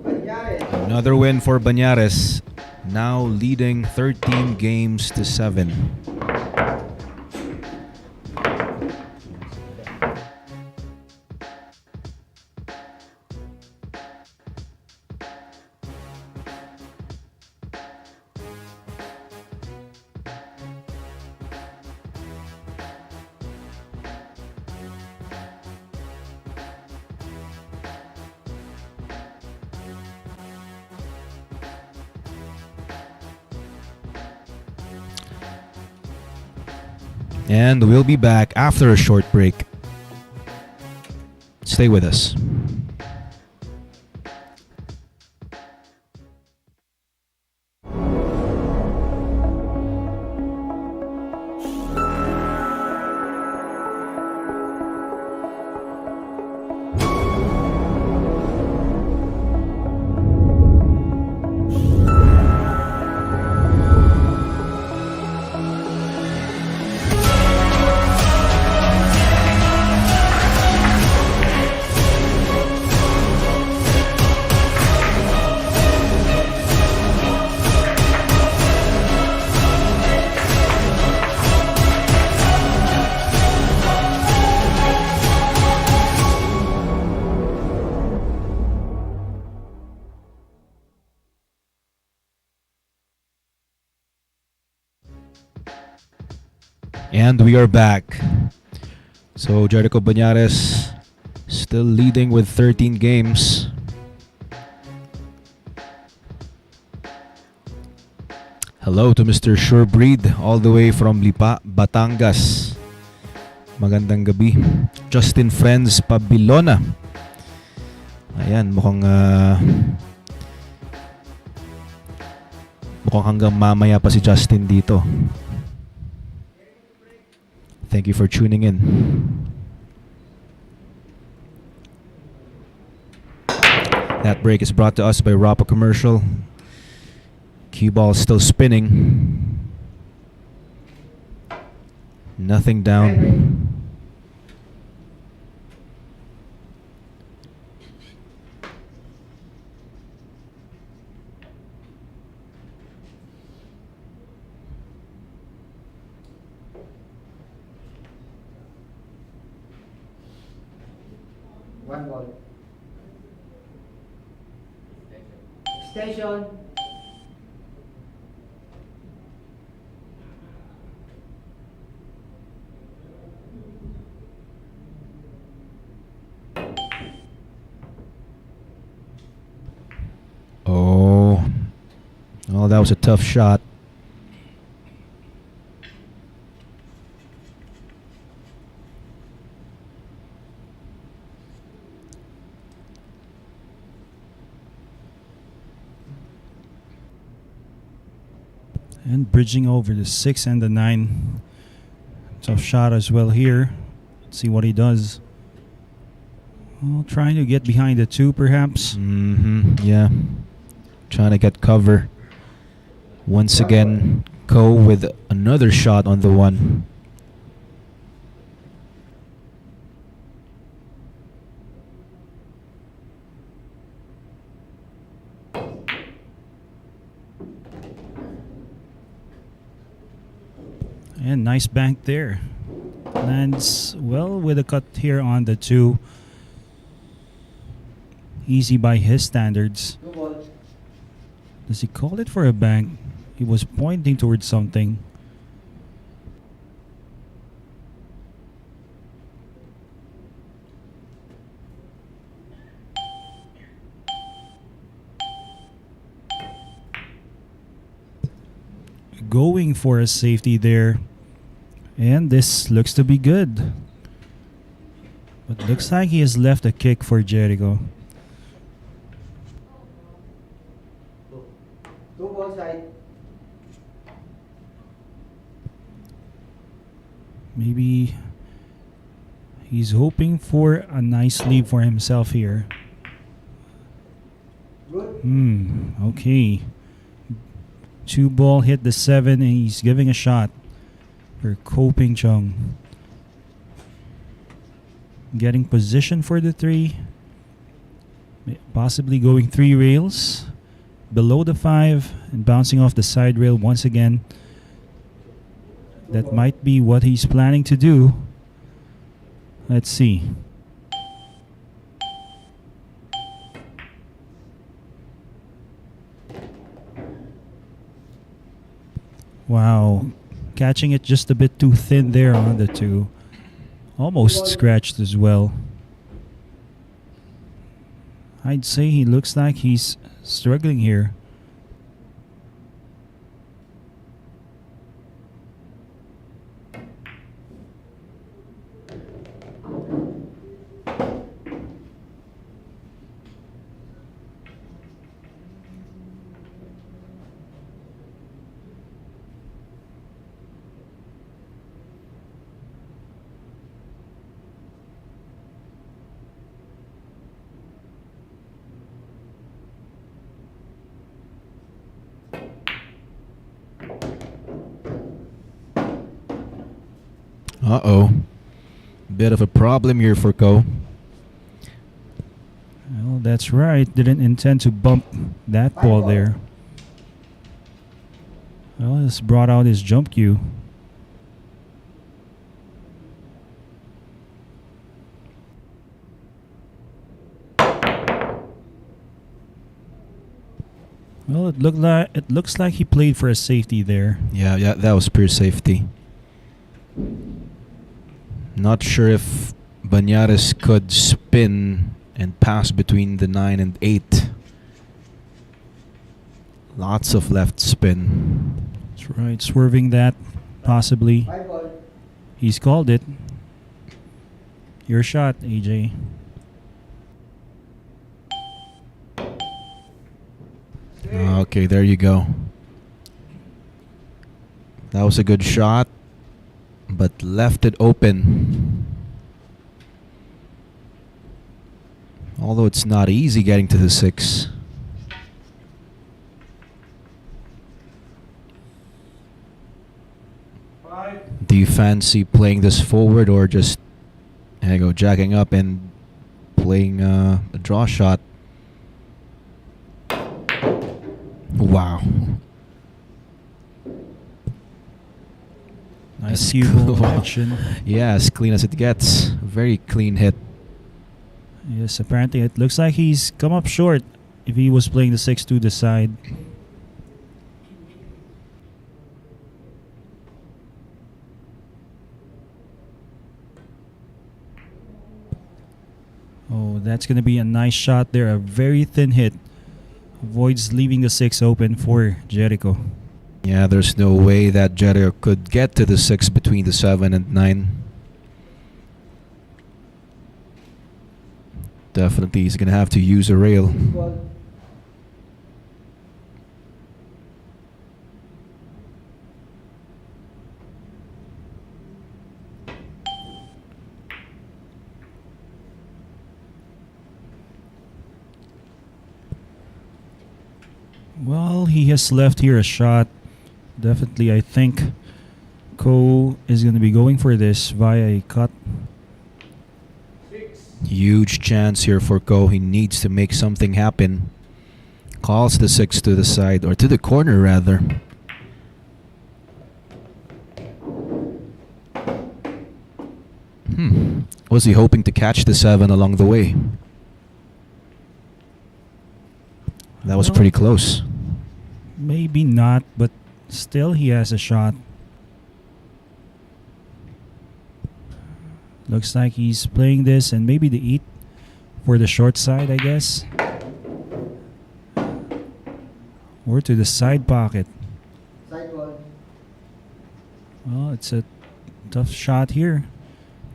Bañares. Another win for Bañares, now leading 13 games to 7. And we'll be back after a short break. Stay with us. And we are back. So JERICO Bañares still leading with 13 games. Hello to Mr. Surebreed all the way from Lipa, Batangas. Magandang gabi. Justin Friends Pabilona. Ayan, mukhang hanggang mamaya pa si Justin dito. Thank you for tuning in. That break is brought to us by Rapa Commercial. Cue ball still spinning. Nothing down. One ball. Extension. Oh, that was a tough shot. And bridging over the 6 and the 9. Tough shot as well here. Let's see what he does. Well, trying to get behind the 2 perhaps. Yeah. Trying to get cover. Once again, Ko with another shot on the 1. And nice bank there. Lands well with a cut here on the 2. Easy by his standards. 2 ball. Does he call it for a bank? He was pointing towards something. Going for a safety there. And this looks to be good. But looks like he has left a kick for JERICO. 2 ball side. Maybe he's hoping for a nice lead for himself here. Good. Okay. 2 ball hit the 7 and he's giving a shot for CHUNG. Getting position for the 3. Possibly going 3 rails. Below the 5 and bouncing off the side rail once again. That might be what he's planning to do. Let's see. Wow. Catching it just a bit too thin there on the 2. Almost scratched as well. I'd say he looks like he's struggling here. Uh-oh. Bit of a problem here for Ko. Well, that's right. Didn't intend to bump that ball there. Well, this brought out his jump cue. Well, it looks like he played for a safety there. Yeah, that was pure safety. Not sure if Bañares could spin and pass between the 9 and 8. Lots of left spin. That's right, swerving that, possibly. 5 ball. He's called it. Your shot, AJ. Okay, there you go. That was a good shot, but left it open. Although it's not easy getting to the 6. Do you fancy playing this forward or just jacking up and playing a draw shot? Wow. Nice cue ball action. Yeah, as clean as it gets. Very clean hit. Yes, apparently it looks like he's come up short if he was playing the 6 to the side. Oh, that's going to be a nice shot there. A very thin hit. Avoids leaving the 6 open for JERICO. Yeah, there's no way that JERICO could get to the 6 between the 7 and 9. Definitely he's going to have to use a rail. 6 ball. Well, he has left here a shot. Definitely, I think Ko is going to be going for this via a cut. Huge chance here for Ko. He needs to make something happen. Calls the 6 to the side, or to the corner rather. Was he hoping to catch the 7 along the way? That was Well, pretty close. Maybe not, but still he has a shot. Looks like he's playing this and maybe the 8 for the short side, I guess. Or to the side pocket. Side ball. Well, it's a tough shot here.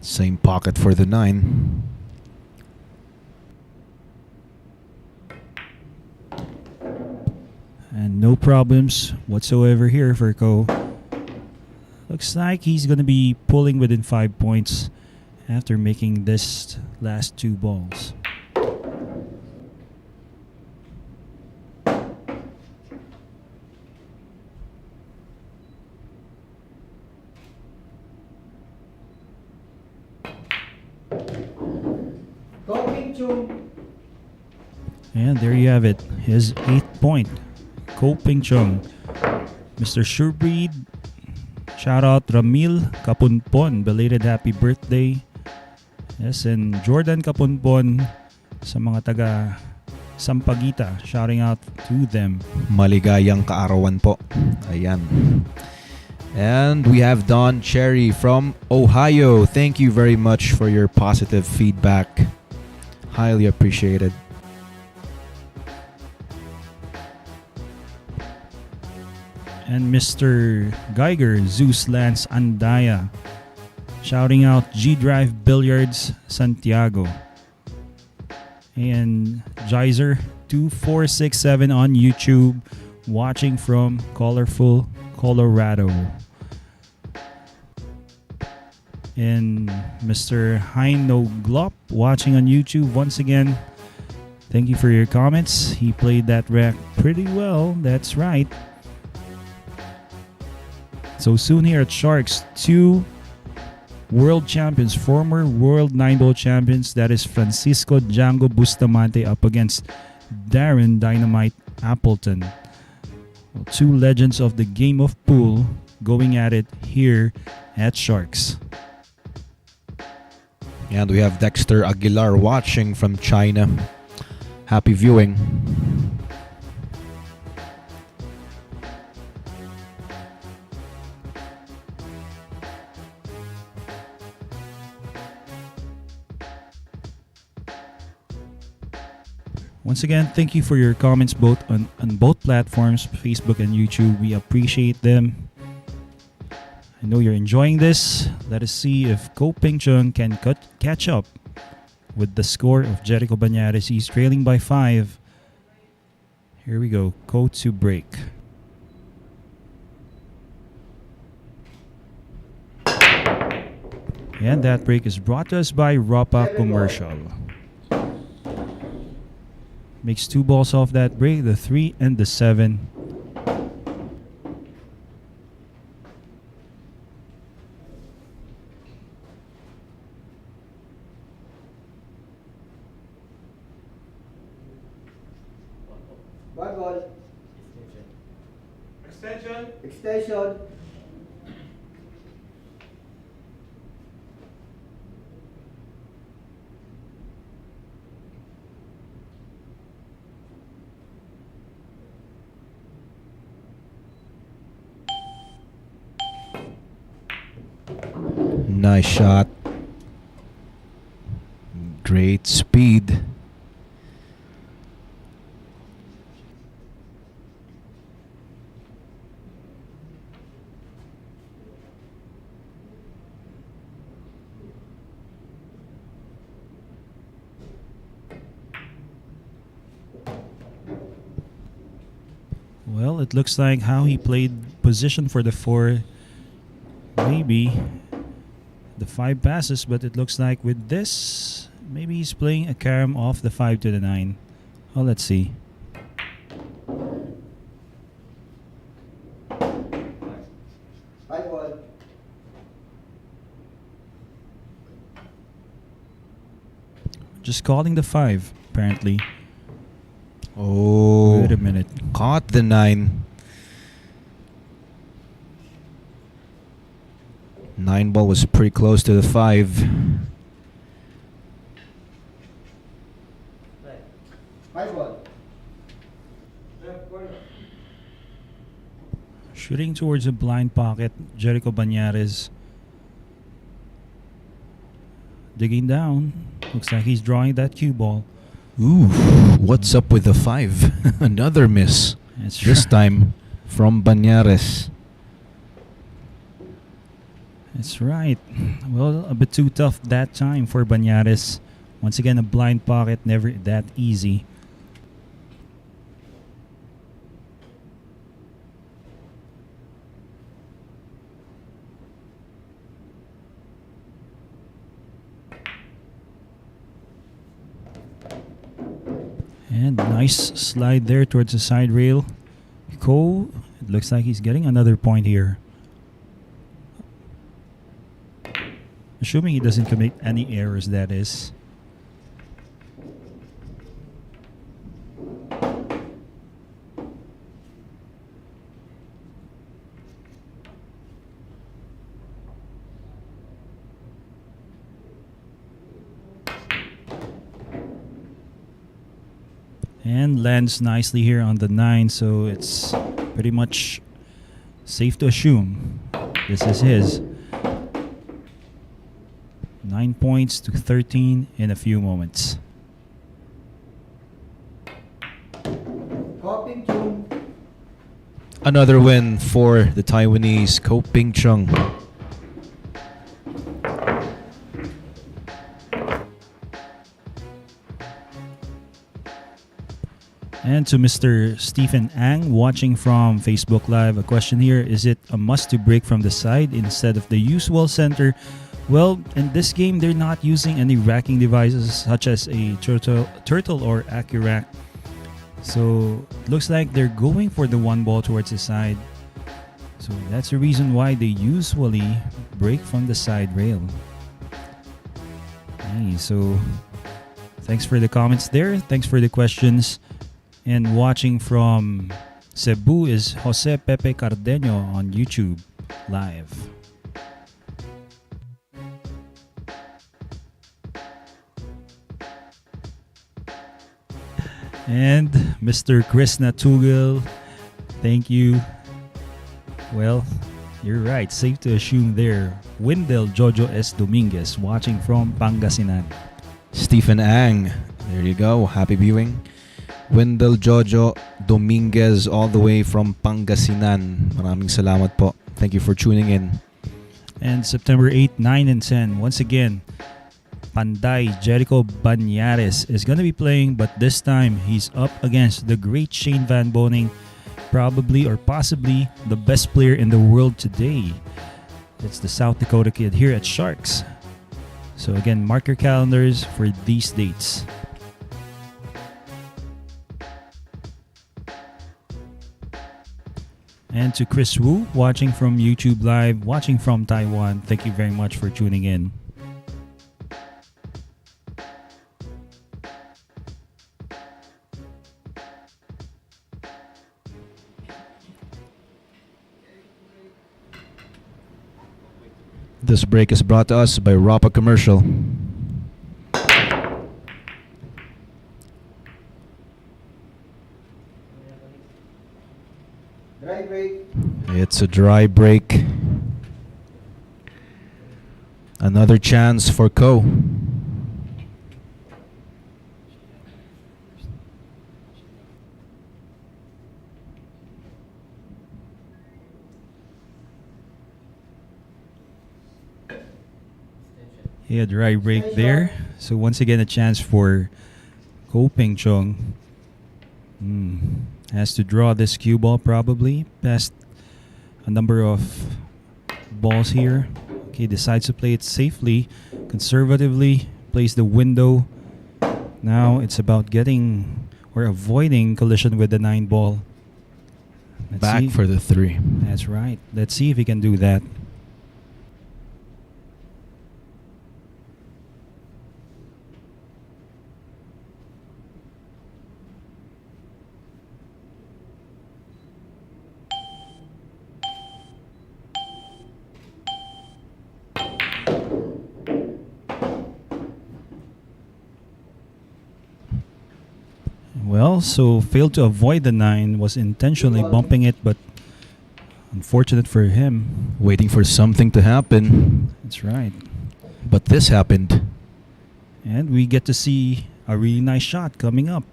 Same pocket for the 9. And no problems whatsoever here for Ko. Looks like he's going to be pulling within 5 points after making this last 2 balls. CHUNG. And there you have it, his 8th point. Ko Ping-chung. Mr. Surebreed, shout out Ramil Kapunpon, belated happy birthday. Yes, and Jordan Kapunpon sa mga taga Sampaguita, shouting out to them. Maligayang kaarawan po. Ayan. And we have Don Cherry from Ohio. Thank you very much for your positive feedback. Highly appreciated. And Mr. Geiger, Zeus Lance Andaya, shouting out G Drive Billiards Santiago. And Jizer 2467 on YouTube, watching from colorful Colorado. And Mr. Heino Glop watching on YouTube once again. Thank you for your comments. He played that rack pretty well. That's right. So soon here at Sharks, 2 world champions, former world 9-ball champions. That is Francisco Django Bustamante up against Darren Dynamite Appleton. Well, 2 legends of the game of pool going at it here at Sharks. And we have Dexter Aguilar watching from China. Happy viewing. Once again, thank you for your comments both on both platforms, Facebook and YouTube. We appreciate them. I know you're enjoying this. Let us see if Ko Ping-chung can catch up with the score of JERICO Bañares. He's trailing by 5. Here we go. Ko to break. And that break is brought to us by Ropa Commercial. Makes 2 balls off that break, the 3 and the 7. One ball. Extension. Extension. Nice shot. Great speed. Well, it looks like how he played position for the 4, maybe the 5 passes, but it looks like with this, maybe he's playing a carom off the 5 to the 9. Well, let's see. just calling the 5, apparently. Oh, Wait a minute. caught the 9. 9 ball was pretty close to the 5. 5 ball. Left corner. Shooting towards a blind pocket, Jerico Bañares. Digging down. Looks like he's drawing that cue ball. Ooh, what's up with the 5? Another miss. That's This right. time from Bañares. That's right. Well, a bit too tough that time for Bañares. Once again, a blind pocket, never that easy. And nice slide there towards the side rail. Ko, it looks like he's getting another point here. Assuming he doesn't commit any errors, that is. And lands nicely here on the 9, so it's pretty much safe to assume this is his. 9 points to 13 in a few moments. Coping Chung. Another win for the Taiwanese Ko Ping Chung. And to Mr. Stephen Ang watching from Facebook Live, a question here. Is it a must to break from the side instead of the usual center? Well, in this game, they're not using any racking devices such as a turtle or Accurack. So it looks like they're going for the 1 ball towards the side. So that's the reason why they usually break from the side rail. Hey, so thanks for the comments there. Thanks for the questions. And watching from Cebu is Jose Pepe Cardeño on YouTube Live. And Mr. Chris Natugel, thank you. Well, you're right. Safe to assume there. Wendell Jojo S. Dominguez watching from Pangasinan. Stephen Ang, there you go. Happy viewing. Wendell Jojo Dominguez all the way from Pangasinan. Maraming salamat po. Thank you for tuning in. And September 8, 9, and 10, once again, Panday Jerico Bañares is going to be playing, but this time he's up against the great Shane Van Boning, probably or possibly the best player in the world today. It's the South Dakota kid here at Sharks. So again, mark your calendars for these dates. And to Chris Wu, watching from YouTube Live, watching from Taiwan, thank you very much for tuning in. This break is brought to us by Rapa Commercial. Dry break. It's a dry break. Another chance for Ko. Yeah, dry break there. So once again, a chance for Ko Ping Chung. Has to draw this cue ball probably. Past a number of balls here. Okay, decides to play it safely, conservatively. Plays the window. Now it's about getting or avoiding collision with the 9 ball. Let's Back see. for the 3. That's right. Let's see if he can do that. also failed to avoid the 9, was intentionally bumping it, but unfortunate for him. Waiting for something to happen, That's right. but this happened. And we get to see a really nice shot coming up.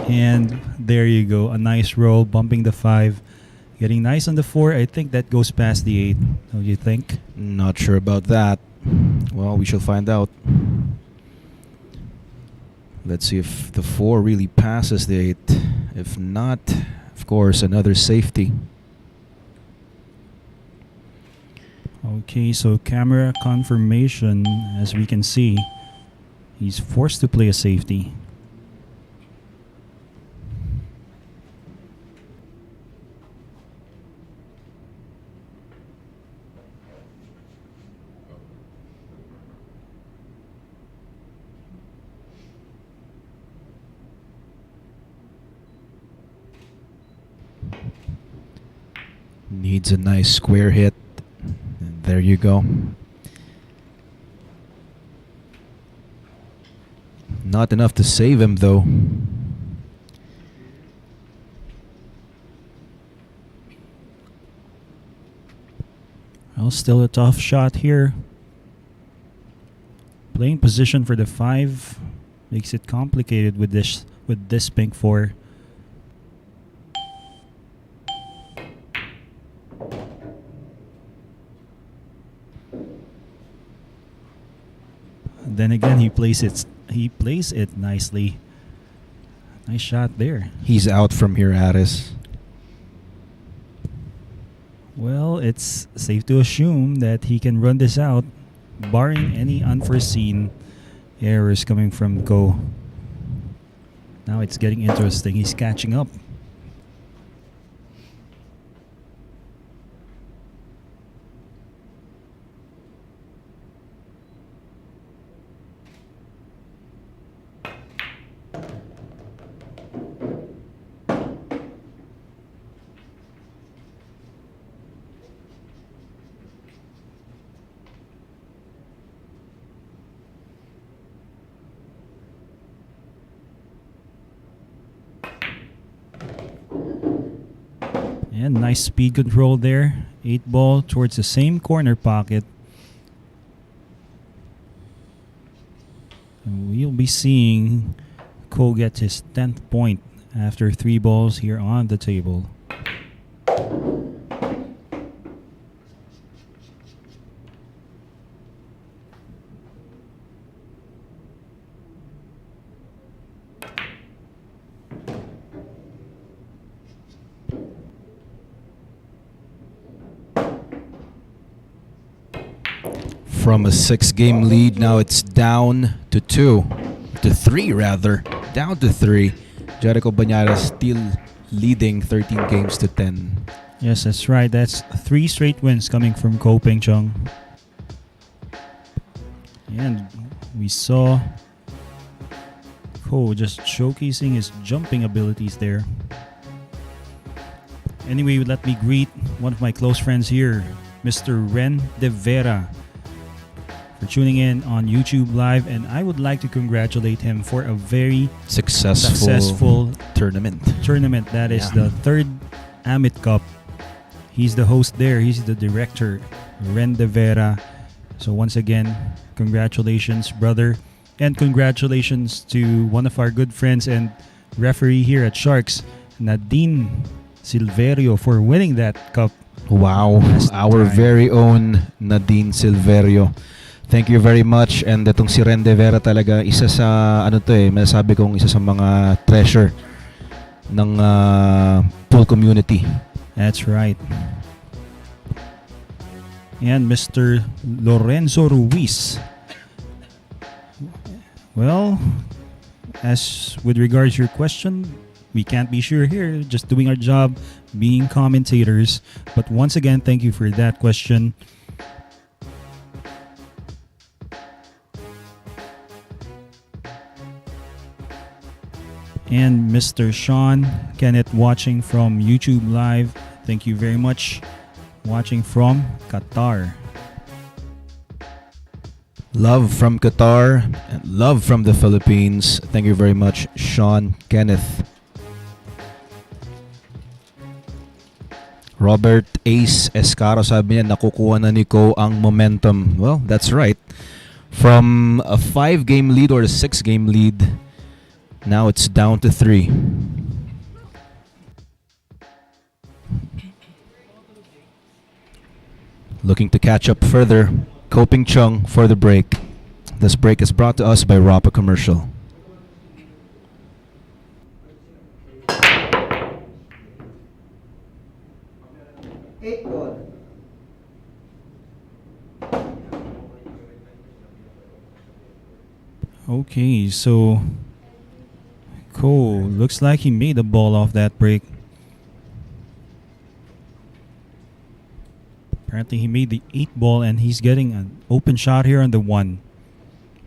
And there you go, a nice roll, bumping the 5, getting nice on the 4. I think that goes past the 8. Don't you think? Not sure about that. Well, we shall find out. Let's see if the 4 really passes the 8. If not, of course, another safety. Okay, so camera confirmation, as we can see, he's forced to play a safety. Needs a nice square hit. And there you go. Not enough to save him, though. Well, still a tough shot here. Playing position for the 5 makes it complicated with this pink 4. Then again, he plays it nicely. Nice shot there. He's out from here, Aris. Well, it's safe to assume that he can run this out, barring any unforeseen errors coming from Go. Now it's getting interesting. He's catching up. And nice speed control there. 8 ball towards the same corner pocket. And we'll be seeing Ko get his 10th point after 3 balls here on the table. From a 6-game lead, now it's down to 3 rather. Down to 3. JERICO Bañares still leading 13 games to 10. Yes, that's right. That's 3 straight wins coming from Ko Peng Chung. And we saw Ko just showcasing his jumping abilities there. Anyway, let me greet one of my close friends here, Mr. Ren De Vera, for tuning in on YouTube Live, and I would like to congratulate him for a very successful tournament. That is the 3rd Amit Cup. He's the host there. He's the director, Ren De Vera. So once again, congratulations, brother. And congratulations to one of our good friends and referee here at Sharks, Nadine Silverio, for winning that cup. Wow, our time. very own Nadine Silverio. Thank you very much. And itong si Ren De Vera talaga, isa sa, masasabi kong isa sa mga treasure ng pool community. That's right. And Mr. Lorenzo Ruiz. Well, as with regards to your question, we can't be sure here, just doing our job, being commentators. But once again, thank you for that question. And Mr. Sean Kenneth watching from YouTube Live, thank you very much. watching from Qatar. Love from Qatar and love from the Philippines. Thank you very much, Sean Kenneth. Robert Ace Escaro sabi niya, nakukuha na ni Ko ang momentum. Well, that's right. From a 5-game lead or a 6-game lead, now it's down to 3. Looking to catch up further, Koping Chung for the break. This break is brought to us by Rapa Commercial. Eight ball. Okay, so Ko looks like he made a ball off that break. Apparently he made the 8 ball and he's getting an open shot here on the 1.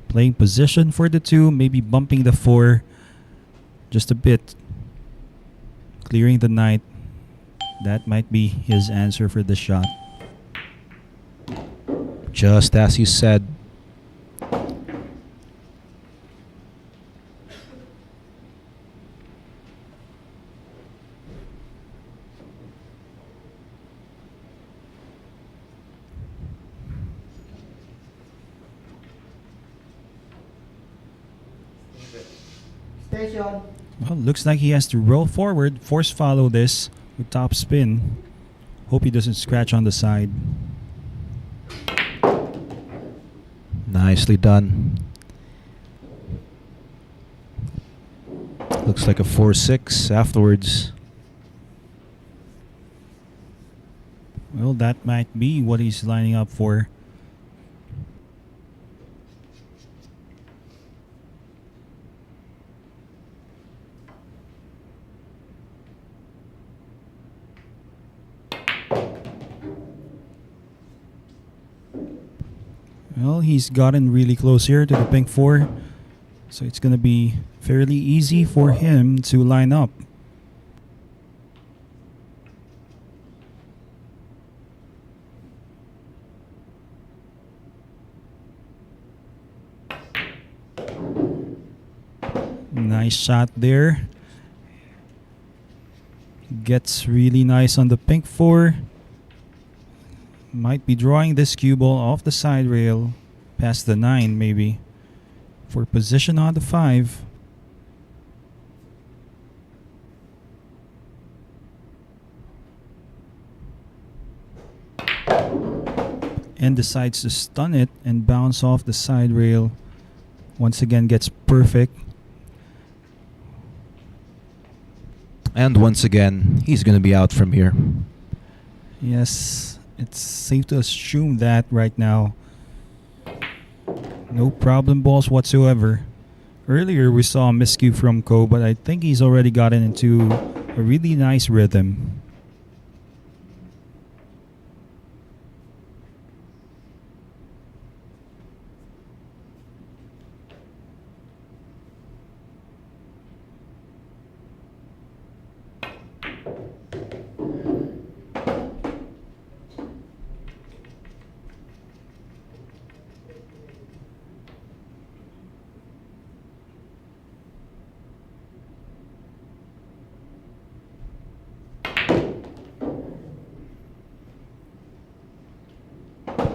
Playing position for the 2, maybe bumping the 4 just a bit. Clearing the knight. That might be his answer for the shot. Just as you said. Station. Well, looks like he has to roll forward, force follow this with top spin. Hope he doesn't scratch on the side. Nicely done. Looks like a 4-6 afterwards. Well, that might be what he's lining up for. Well, he's gotten really close here to the pink 4. So it's going to be fairly easy for him to line up. Nice shot there. Gets really nice on the pink 4. Might be drawing this cue ball off the side rail past the 9 maybe for position on the 5. And decides to stun it and bounce off the side rail. Once again gets perfect. And once again, he's going to be out from here. Yes, it's safe to assume that right now. No problem balls whatsoever. Earlier we saw a miscue from Ko, but I think he's already gotten into a really nice rhythm.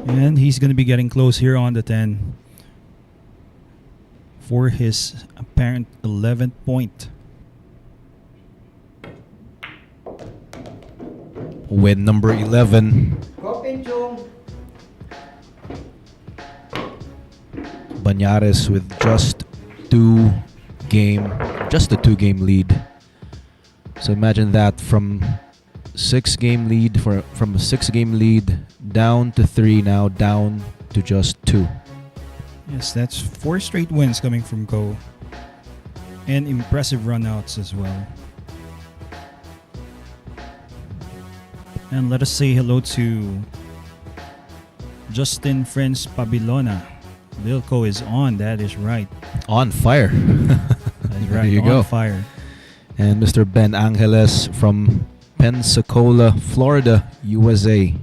And he's going to be getting close here on the 10 for his apparent 11th point. Win number 11. Koping Chung. Bañares with just a 2-game lead. So imagine that from a 6-game lead down to 3, now down to just 2. Yes, that's 4 straight wins coming from Ko. And impressive runouts as well. And let us say hello to Justin Friends Pabilona. Lil Ko is on, that is right. On fire. That's right, There you on go. fire. And Mr. Ben Angeles from Pensacola, Florida, USA.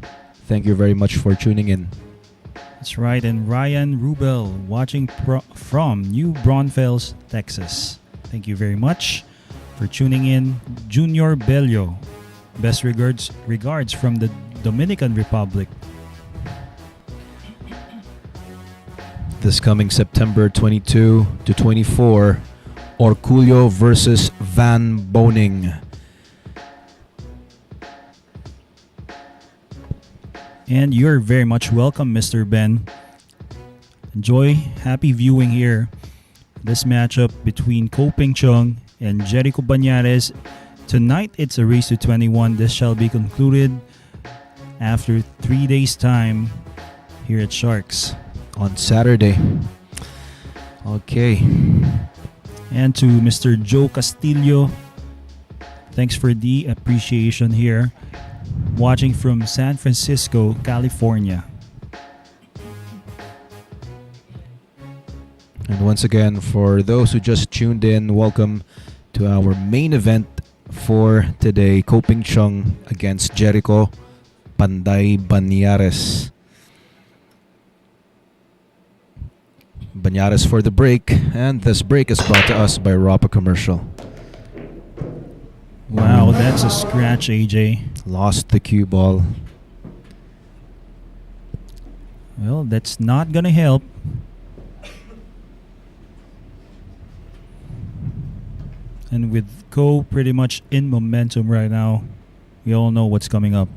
Thank you very much for tuning in. That's right. And Ryan Rubel watching from New Braunfels, Texas. Thank you very much for tuning in. Junior Bello, best regards from the Dominican Republic. This coming September 22 to 24, Orculio versus Van Boning. And you're very much welcome, Mr. Ben. Enjoy, happy viewing here. This matchup between CHUNG and JERICO Bañares. Tonight, it's a race to 21. This shall be concluded after 3 days' time here at Sharks. On Saturday. Okay. And to Mr. Joe Castillo, thanks for the appreciation here. Watching from San Francisco, California. And once again, for those who just tuned in, welcome to our main event for today. CHUNG against JERICO Panday Bañares. Bañares for the break, and this break is brought to us by Rapa Commercial. Wow, that's a scratch, AJ. Lost the cue ball. Well, that's not gonna help. And with Co pretty much in momentum right now, we all know what's coming up.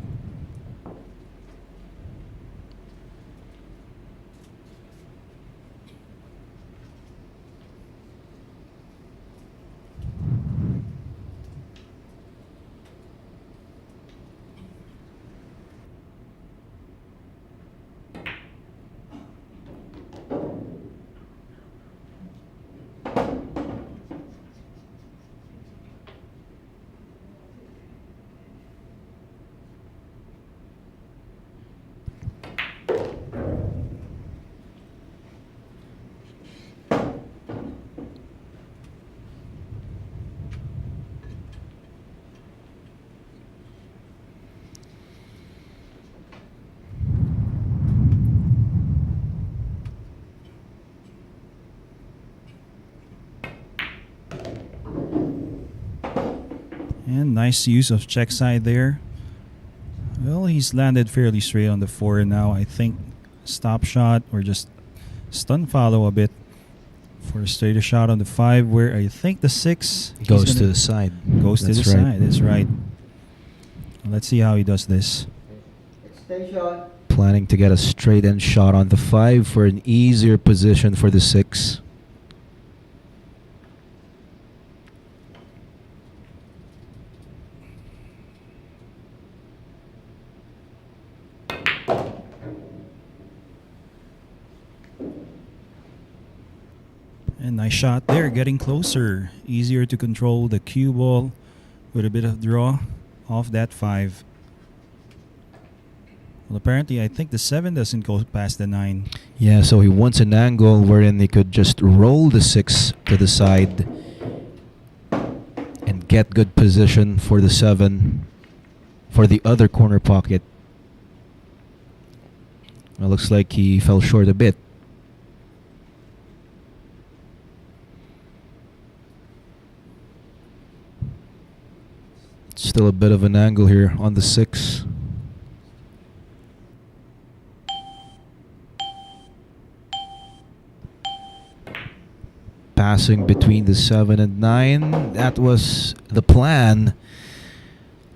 And nice use of check side there. Well, he's landed fairly straight on the 4 now. I think stop shot or just stun follow a bit for a straighter shot on the 5, where I think the 6 Goes to the side. Goes to the side. That's right. Let's see how he does this. Extension. Planning to get a straight end shot on the 5 for an easier position for the 6. And nice shot there, getting closer. Easier to control the cue ball with a bit of draw off that 5. Well, apparently, I think the 7 doesn't go past the 9. Yeah, so he wants an angle wherein he could just roll the 6 to the side and get good position for the 7 for the other corner pocket. It looks like he fell short a bit. Still a bit of an angle here on the 6. Passing between the 7 and 9. That was the plan.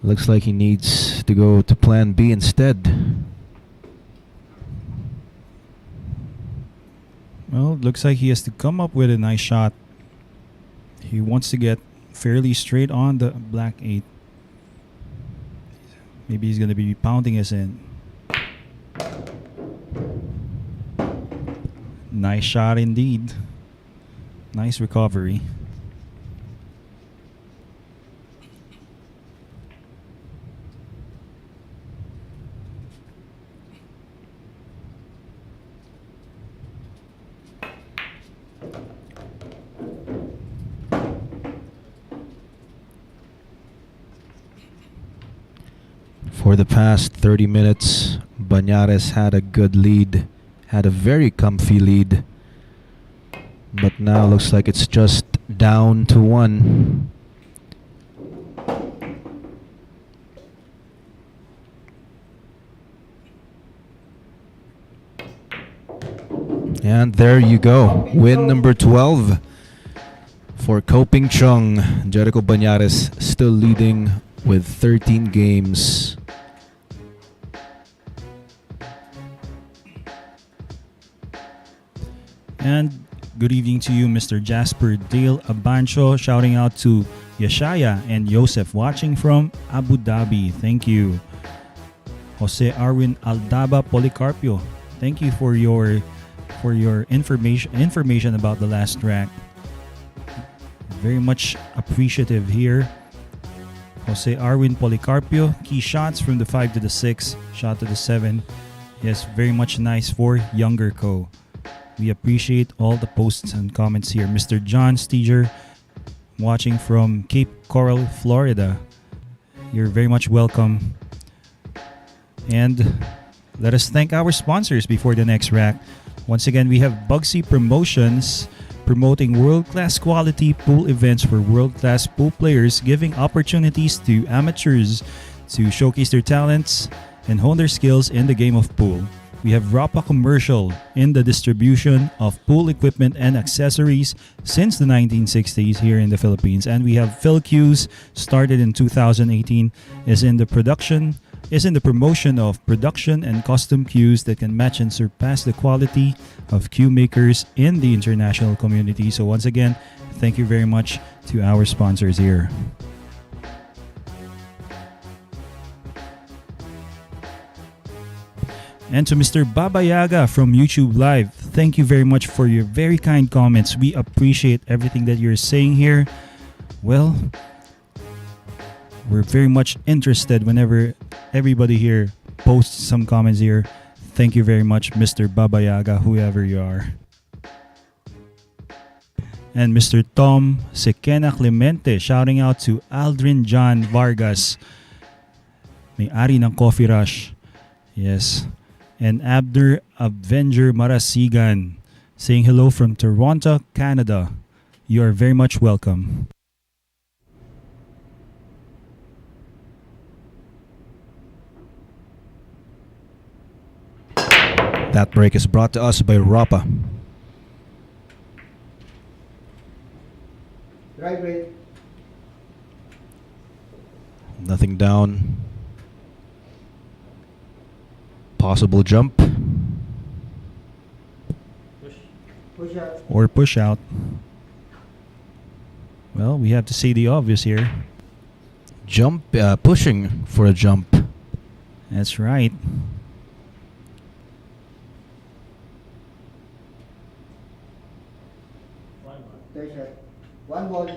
Looks like he needs to go to plan B instead. Well, it looks like he has to come up with a nice shot. He wants to get fairly straight on the black 8. Maybe he's going to be pounding us in. Nice shot indeed. Nice recovery. For the past 30 minutes, Bañares had a good lead, had a very comfy lead. But now looks like it's just down to 1. And there you go. Win number 12 for Coping Chung. JERICO Bañares still leading with 13 games. And good evening to you, Mr. Jasper Dale Abancho. Shouting out to Yeshaya and Joseph watching from Abu Dhabi. Thank you. Jose Arwin Aldaba Policarpio. Thank you for your information about the last track. Very much appreciative here. Jose Arwin Policarpio. Key shots from the 5 to the 6. Shot to the 7. Yes, very much nice for Younger Co. We appreciate all the posts and comments here. Mr. John Steger watching from Cape Coral, Florida. You're very much welcome. And let us thank our sponsors before the next rack. Once again, we have Bugsy Promotions promoting world-class quality pool events for world-class pool players, giving opportunities to amateurs to showcase their talents and hone their skills in the game of pool. We have Rapa Commercial in the distribution of pool equipment and accessories since the 1960s here in the Philippines. And we have PhilQs, started in 2018, is in the promotion of production and custom cues that can match and surpass the quality of cue makers in the international community. So once again, thank you very much to our sponsors here. And to Mr. Baba Yaga from YouTube Live, thank you very much for your very kind comments. We appreciate everything that you're saying here. Well, we're very much interested whenever everybody here posts some comments here. Thank you very much, Mr. Baba Yaga, whoever you are. And Mr. Tom Sekena Clemente, shouting out to Aldrin John Vargas, may-ari ng Coffee Rush. Yes. And Abner Avenger Marasigan, saying hello from Toronto, Canada. You are very much welcome. That break is brought to us by Rapa. Drive rate. Nothing down. Possible jump Push out. Or push out. Well, we have to say the obvious here. Jump, pushing for a jump. That's right. Third shot. One ball.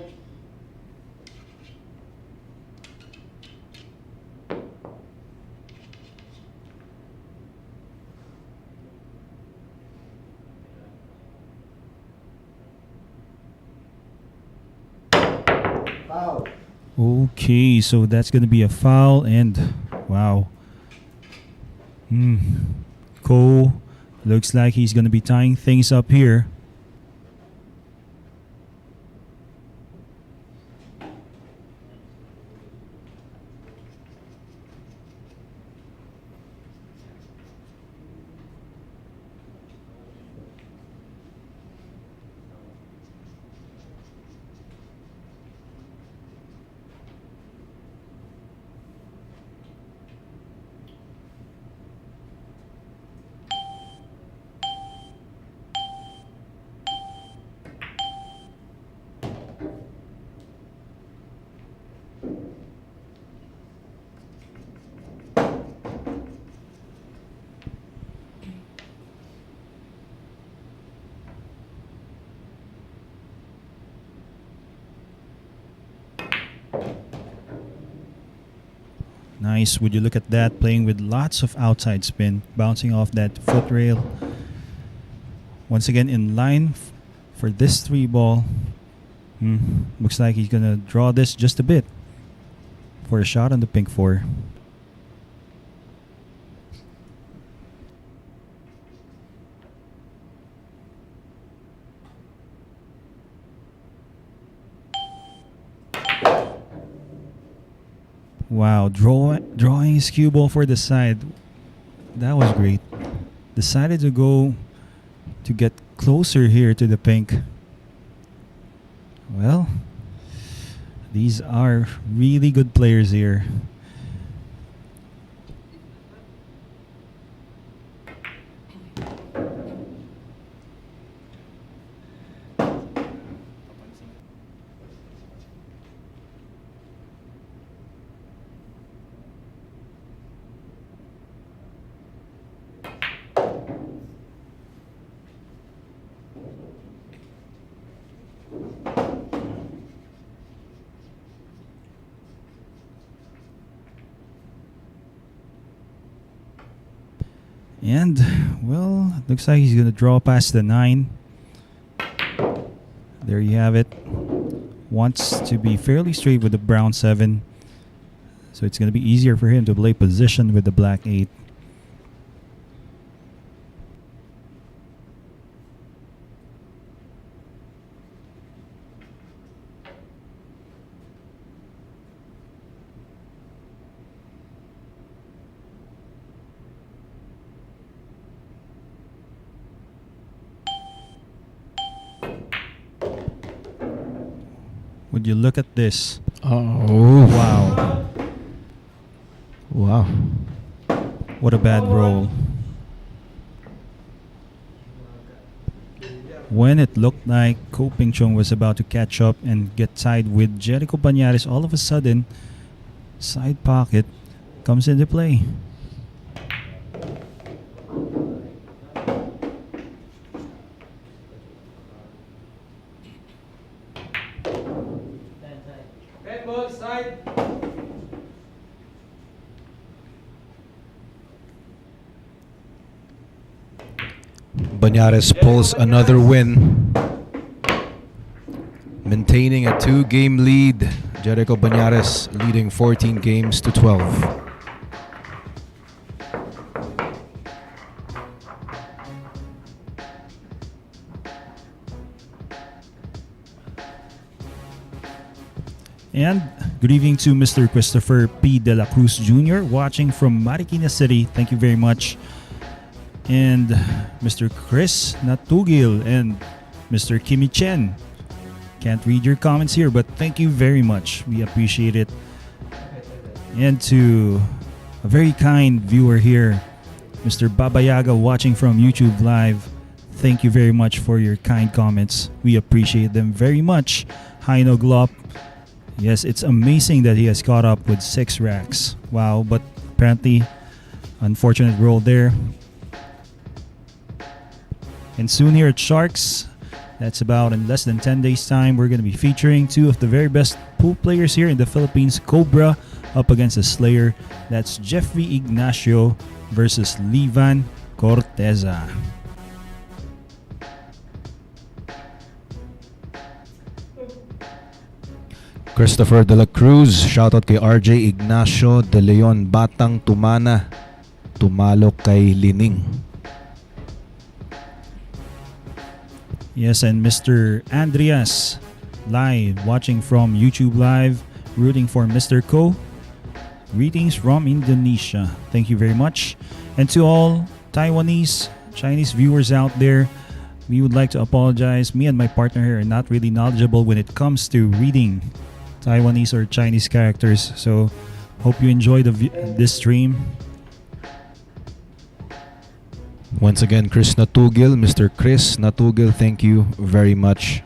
Foul. Okay, so that's going to be a foul, and wow. Cole looks like he's going to be tying things up here. Nice. Would you look at that? Playing with lots of outside spin, bouncing off that foot rail. Once again, in line for this 3-ball. Looks like he's going to draw this just a bit for a shot on the pink 4. Wow, drawing his cue ball for the side. That was great. Decided to go to get closer here to the pink. Well, these are really good players here. And, well, looks like he's going to draw past the 9. There you have it. Wants to be fairly straight with the brown 7. So it's going to be easier for him to play position with the black 8. Would you look at this? Oh. Wow. Wow. What a bad roll. When it looked like CHUNG was about to catch up and get tied with JERICO Bañares, all of a sudden, side pocket comes into play. Red ball, side. Bañares pulls another win, maintaining a 2-game lead. JERICO Bañares leading 14 games to 12. And good evening to Mr. Christopher P. De La Cruz Jr. watching from Marikina City. Thank you very much. And Mr. Chris Natugil and Mr. Kimi Chen. Can't read your comments here, but thank you very much. We appreciate it. And to a very kind viewer here, Mr. Babayaga watching from YouTube Live. Thank you very much for your kind comments. We appreciate them very much. Heino Glop. Yes, it's amazing that he has caught up with 6 racks. Wow, but apparently, unfortunate roll there. And soon here at Sharks, that's about in less than 10 days' time, we're going to be featuring 2 of the very best pool players here in the Philippines. Cobra up against a Slayer. That's Jeffrey Ignacio versus Livan Corteza. Christopher De La Cruz, shoutout kay RJ Ignacio De Leon, Batang Tumana, tumalo kay Lining. Yes, and Mr. Andreas live, watching from YouTube Live, rooting for Mr. Ko. Greetings from Indonesia. Thank you very much. And to all Taiwanese, Chinese viewers out there, we would like to apologize. Me and my partner here are not really knowledgeable when it comes to reading Taiwanese or Chinese characters. So, hope you enjoy this stream. Once again, Chris Natugil, Mr. Chris Natugil, thank you very much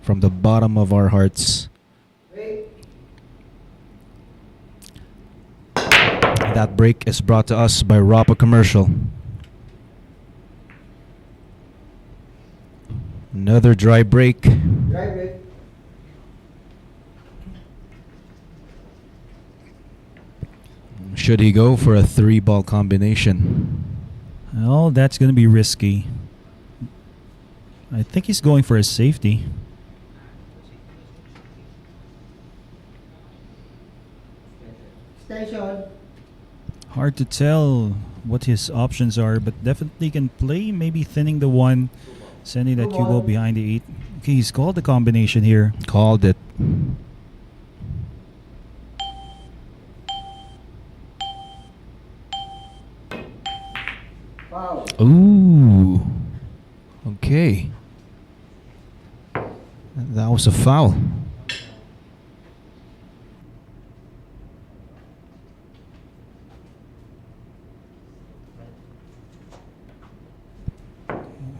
from the bottom of our hearts. That break is brought to us by Rapa Commercial. Another dry break. Dry break. Should he go for a 3-ball combination? Well, that's going to be risky. I think he's going for a safety. Station. Hard to tell what his options are, but definitely can play, maybe thinning the 1, sending that cue ball behind the 8. Okay, he's called the combination here. Called it. Foul. Ooh. Okay. That was a foul.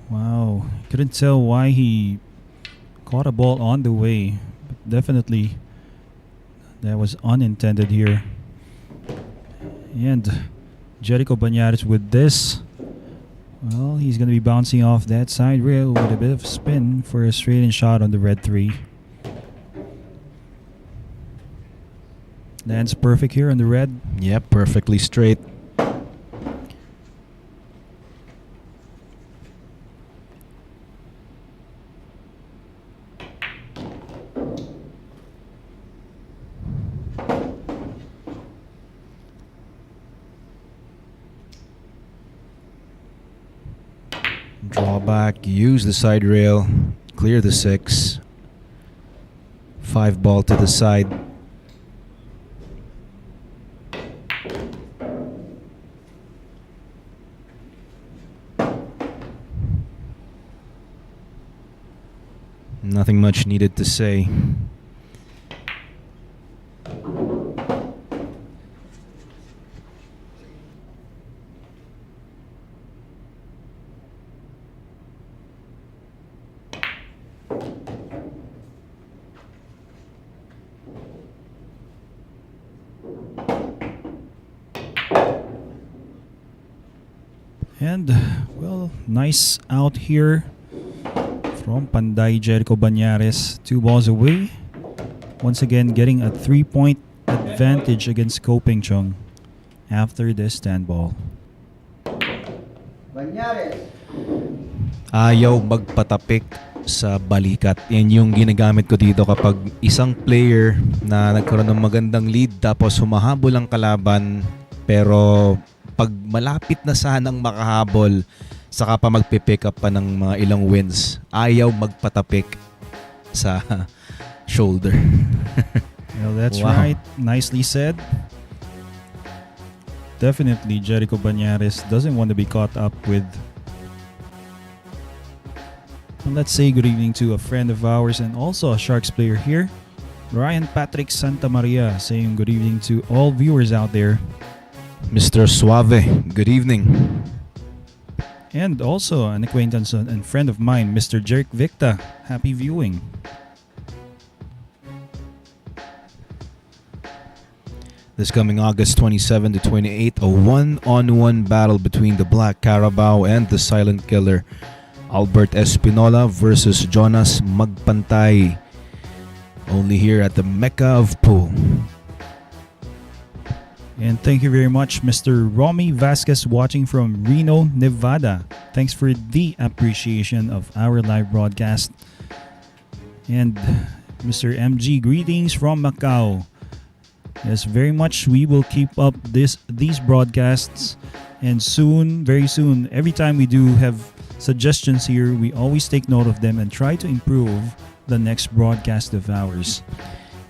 Wow. Couldn't tell why he caught a ball on the way. But definitely that was unintended here. And Jerico Bañares with this. Well, he's going to be bouncing off that side rail with a bit of spin for a straight-in shot on the red 3. Lands perfect here on the red. Yep, perfectly straight. Draw back, use the side rail, clear the 6. 5 ball to the side. Nothing much needed to say. And, well, nice out here from Panday Jerico Bañares. 2 balls away. Once again, getting a 3-point advantage against CHUNG after this stand ball. Bañares. Ayaw magpatapik sa balikat. Yan yung ginagamit ko dito kapag isang player na nagkaroon ng magandang lead tapos humahabol ang kalaban, pero pag malapit na sanang makahabol, saka pa magpipick up pa ng mga ilang wins, ayaw magpatapik sa shoulder. Well, that's Wow. right. Nicely said. Definitely, Jerico Bañares doesn't want to be caught up with. And let's say good evening to a friend of ours and also a Sharks player here, Ryan Patrick Santa Maria, saying good evening to all viewers out there. Mr. Suave, good evening. And also an acquaintance and friend of mine, Mr. Jeric Victa. Happy viewing. This coming August 27 to 28, a one-on-one battle between the Black Carabao and the Silent Killer, Albert Espinola versus Jonas Magpantay. Only here at the Mecca of Pool. And thank you very much, Mr. Romy Vasquez, watching from Reno, Nevada. Thanks for the appreciation of our live broadcast. And Mr. MG, greetings from Macau. Yes, very much. We will keep up these broadcasts, and soon, very soon, every time we do have suggestions here, we always take note of them and try to improve the next broadcast of ours.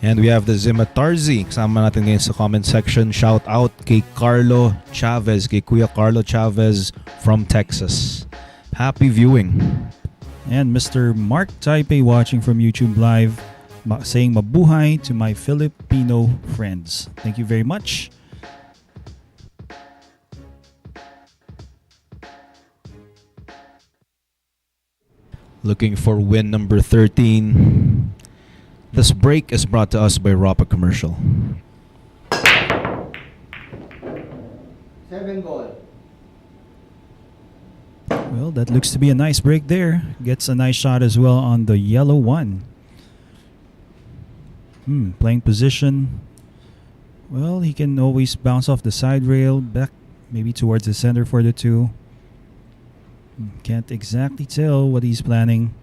And we have the Zimatarzi. Kasama natin ngayon sa comment section. Shout out kay Carlo Chavez, kay Kuya Carlo Chavez from Texas. Happy viewing. And Mr. Mark Taipei watching from YouTube Live, saying mabuhay to my Filipino friends. Thank you very much. Looking for win number 13. This break is brought to us by Rapa Commercial. 7 ball. Well, that looks to be a nice break there. Gets a nice shot as well on the yellow one. Playing position. Well, he can always bounce off the side rail, back maybe towards the center for the 2. Can't exactly tell what he's planning.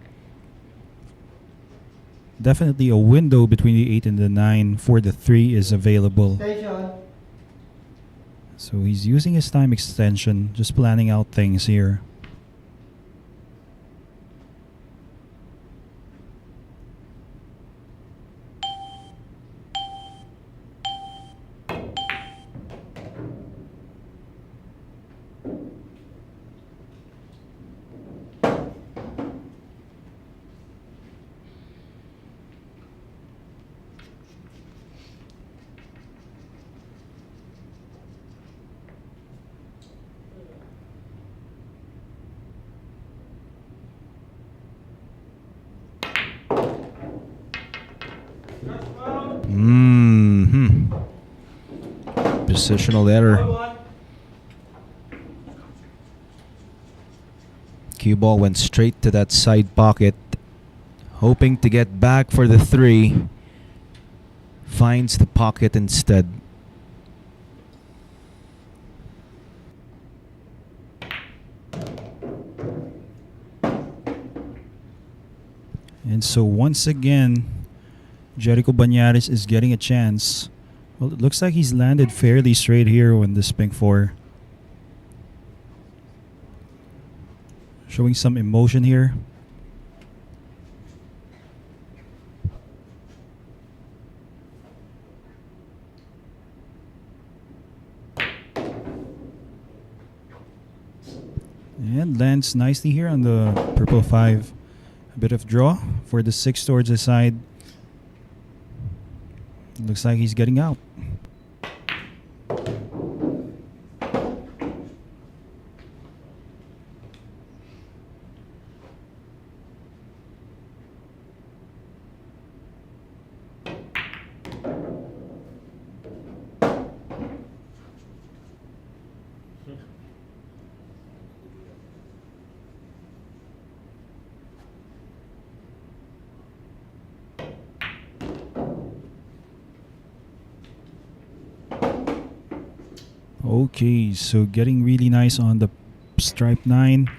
Definitely a window between the 8 and the 9 for the 3 is available. Station. So he's using his time extension, just planning out things here. Positional error. Cue ball went straight to that side pocket, hoping to get back for the 3. Finds the pocket instead. And so once again, JERICO Bañares is getting a chance. Well, it looks like he's landed fairly straight here on this pink 4. Showing some emotion here. And lands nicely here on the purple 5. A bit of draw for the 6 towards the side. Looks like he's getting out. Okay, so getting really nice on the stripe 9.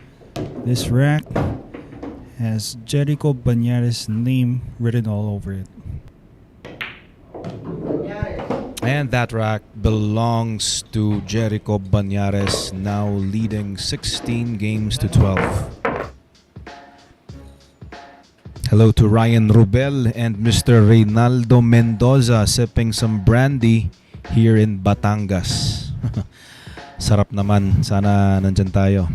This rack has JERICO Bañares' name written all over it. And that rack belongs to JERICO Bañares, now leading 16 games to 12. Hello to Ryan Rubel and Mr. Reynaldo Mendoza sipping some brandy here in Batangas. Sarap naman. Sana nandyan tayo.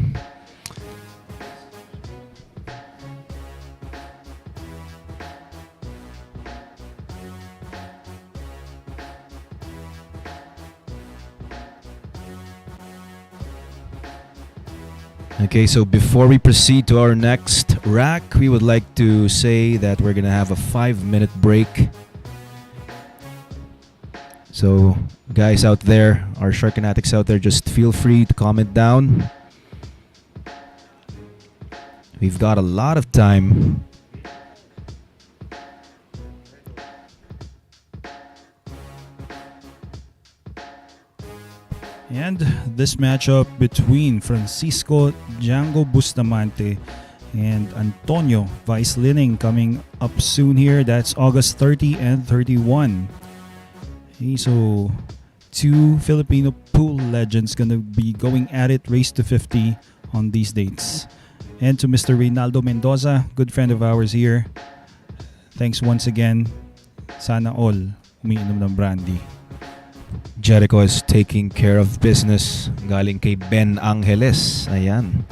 Okay, so before we proceed to our next rack, we would like to say that we're gonna have a 5-minute break. So, guys out there, our Shark fanatics out there, just feel free to comment down. We've got a lot of time. And this matchup between Francisco Django Bustamante and Antonio Vice-Lining coming up soon here. That's August 30 and 31. Okay, so 2 Filipino pool legends gonna be going at it, race to 50 on these dates. And to Mr. Reynaldo Mendoza, good friend of ours here. Thanks once again. Sana all umiinom ng brandy. JERICO is taking care of business. Galing kay Ben Angeles. Ayan.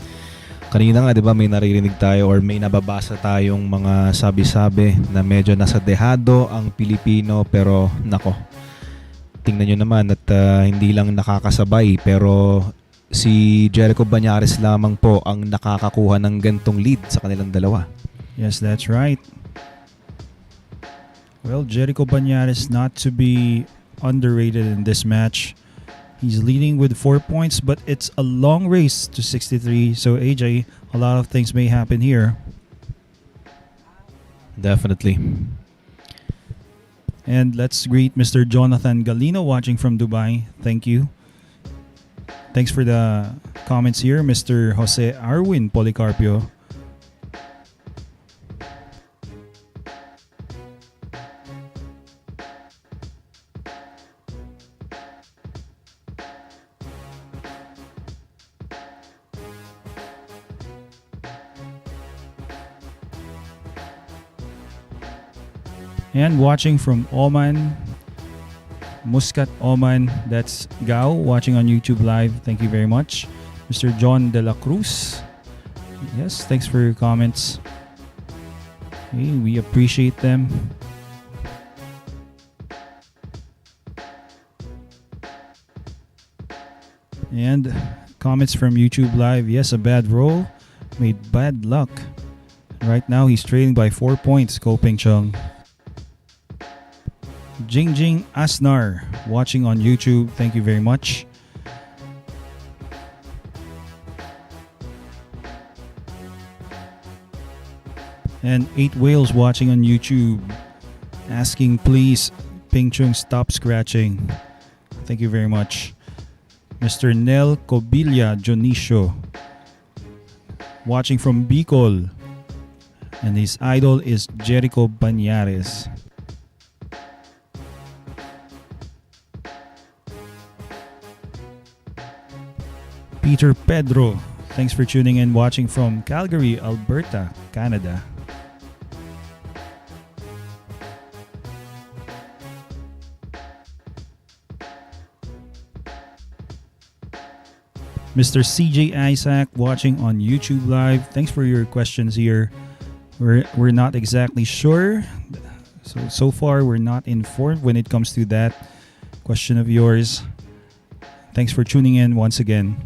Kanina nga, di ba, may naririnig tayo or may nababasa tayong mga sabi-sabi na medyo nasa dehado ang Pilipino, pero nako, tingnan nyo naman at hindi lang nakakasabay, pero si JERICO Bañares lamang po ang nakakakuha ng gantong lead sa kanilang dalawa. Yes, that's right. Well, JERICO Bañares not to be underrated in this match. He's leading with 4 points, but it's a long race to 63. So AJ, a lot of things may happen here. Definitely. And let's greet Mr. Jonathan Galino watching from Dubai. Thank you. Thanks for the comments here, Mr. Jose Arwin Policarpio. And watching from Oman, Muscat, Oman, that's Gao watching on YouTube Live. Thank you very much. Mr. John De La Cruz. Yes, thanks for your comments. Hey, we appreciate them. And comments from YouTube Live. Yes, a bad roll made bad luck. Right now, he's trailing by 4 points, Ko Peng Chung. Jingjing Asnar watching on YouTube. Thank you very much. And 8 Whales watching on YouTube asking please Ping Chung stop scratching. Thank you very much. Mr. Nel Cobilla Jonicio watching from Bicol. And his idol is JERICO Bañares. Peter Pedro, thanks for tuning in, watching from Calgary, Alberta, Canada. Mr. CJ Isaac watching on YouTube Live. Thanks for your questions here. We're not exactly sure. So far we're not informed when it comes to that question of yours. Thanks for tuning in once again.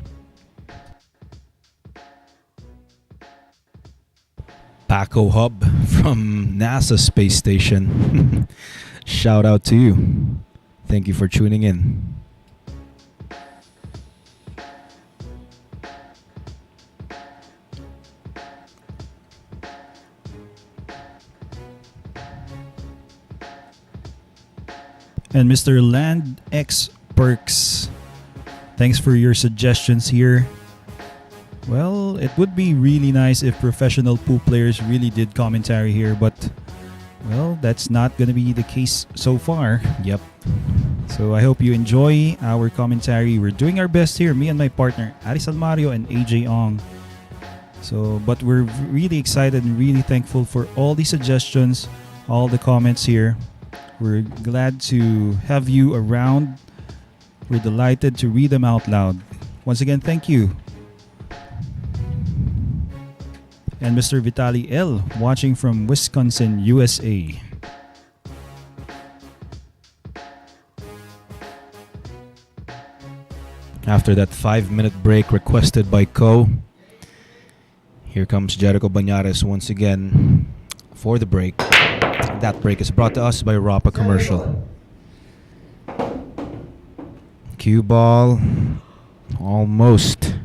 Paco Hub from NASA Space Station. Shout out to you. Thank you for tuning in. And Mr. Land X Perks, thanks for your suggestions here. Well, it would be really nice if professional pool players really did commentary here, but well, that's not going to be the case so far. Yep. So I hope you enjoy our commentary. We're doing our best here, me and my partner, Arisal Mario and AJ Ong. But we're really excited and really thankful for all the suggestions, all the comments here. We're glad to have you around. We're delighted to read them out loud. Once again, thank you. And Mr. Vitali L watching from Wisconsin, USA. After that 5-minute break requested by Ko, here comes JERICO Bañares once again for the break. That break is brought to us by Rapa Commercial. Cue ball, almost.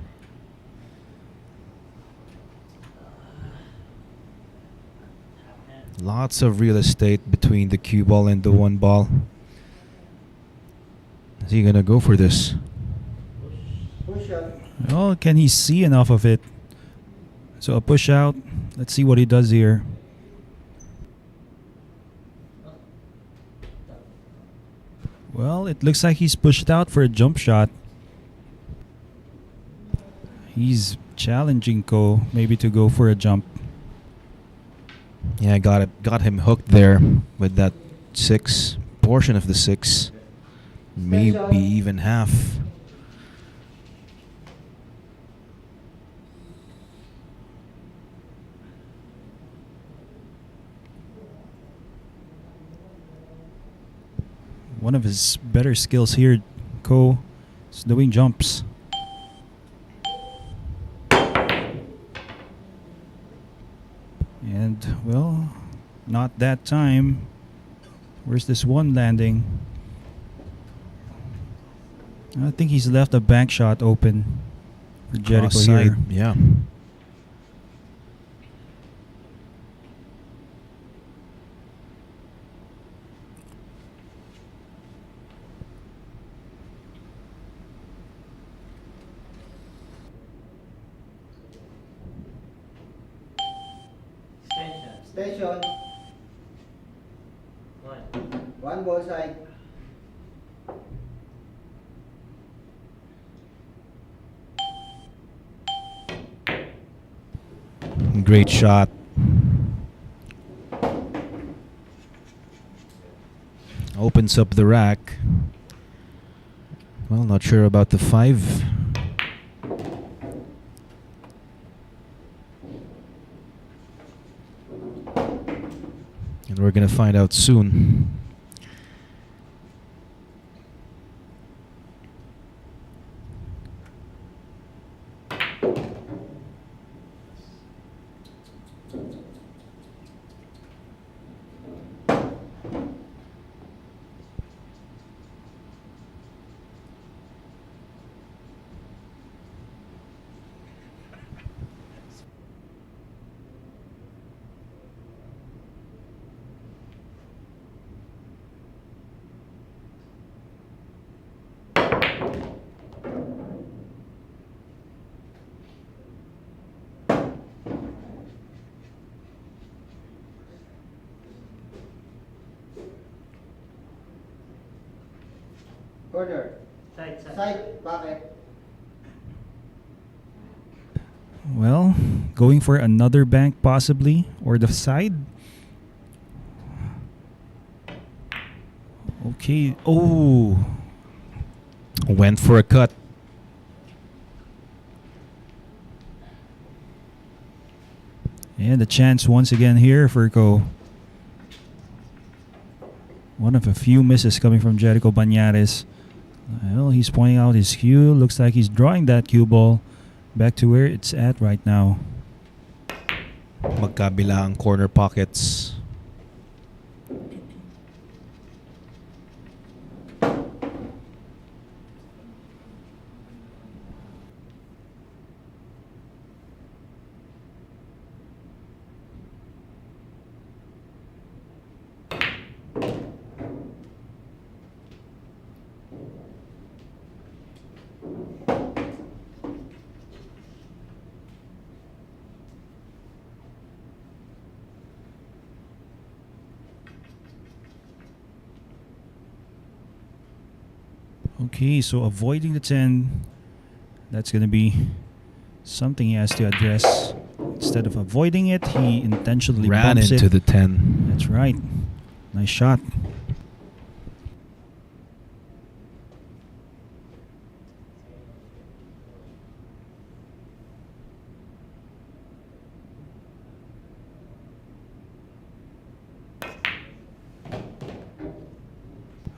Lots of real estate between the cue ball and the 1 ball. Is he gonna go for this? Push shot. Oh, can he see enough of it? So a push out. Let's see what he does here. Well, it looks like he's pushed out for a jump shot. He's challenging Ko maybe to go for a jump. Yeah, got him hooked there with that 6 portion of the 6, maybe even half. One of his better skills here, Ko, is doing jumps. And, well, not that time. Where's this one landing? I think he's left a bank shot open for JERICO Cross-side, here. yeah. Station. 1 ball side. Great shot. Opens up the rack. Well, not sure about the 5. And we're gonna find out soon. Corner. Side, side. Side. Bakit? Well, going for another bank possibly, or the side. Okay. Oh, Went for a cut. and the chance once again here for Ko. One of a few misses coming from JERICO Bañares. Well, he's pointing out his cue. Looks like he's drawing that cue ball back to where it's at right now. Magkabila ang corner pockets. Okay, so avoiding the 10, that's going to be something he has to address. Instead of avoiding it, he intentionally Ran bumps into it. the 10. That's right. Nice shot.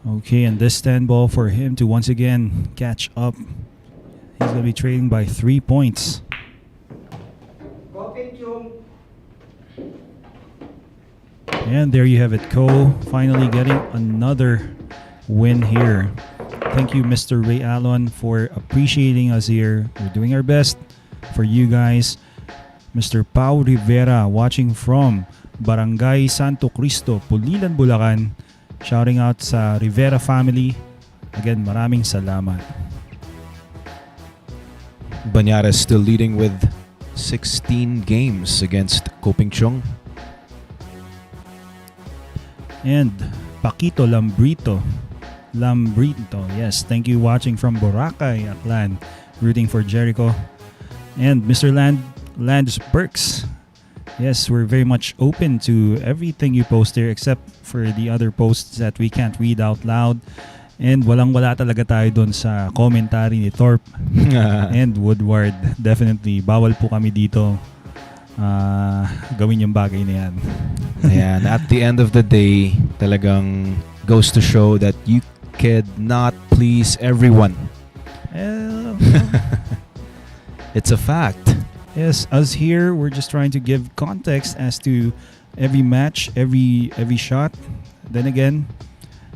Okay, and this stand ball for him to once again catch up. He's going to be trailing by 3 points. Coping CHUNG. And there you have it, Ko finally getting another win here. Thank you, Mr. Ray Alon, for appreciating us here. We're doing our best for you guys. Mr. Pau Rivera watching from Barangay Santo Cristo, Pulilan, Bulacan. Shouting out sa Rivera family. Again, maraming salamat. Bañares still leading with 16 games against CHUNG. And Paquito Lambrito. Yes, thank you watching from Boracay, Aklan. Rooting for JERICO. And Mr. Landis Perks. Yes, we're very much open to everything you post here except for the other posts that we can't read out loud. And walang-wala talaga tayo dun sa commentary ni Thorpe and Woodward. Definitely, bawal po kami dito gawin yung bagay na yan. And at the end of the day, talagang goes to show that you cannot please everyone. It's a fact. Yes, us here, we're just trying to give context as to every match, every shot. Then again,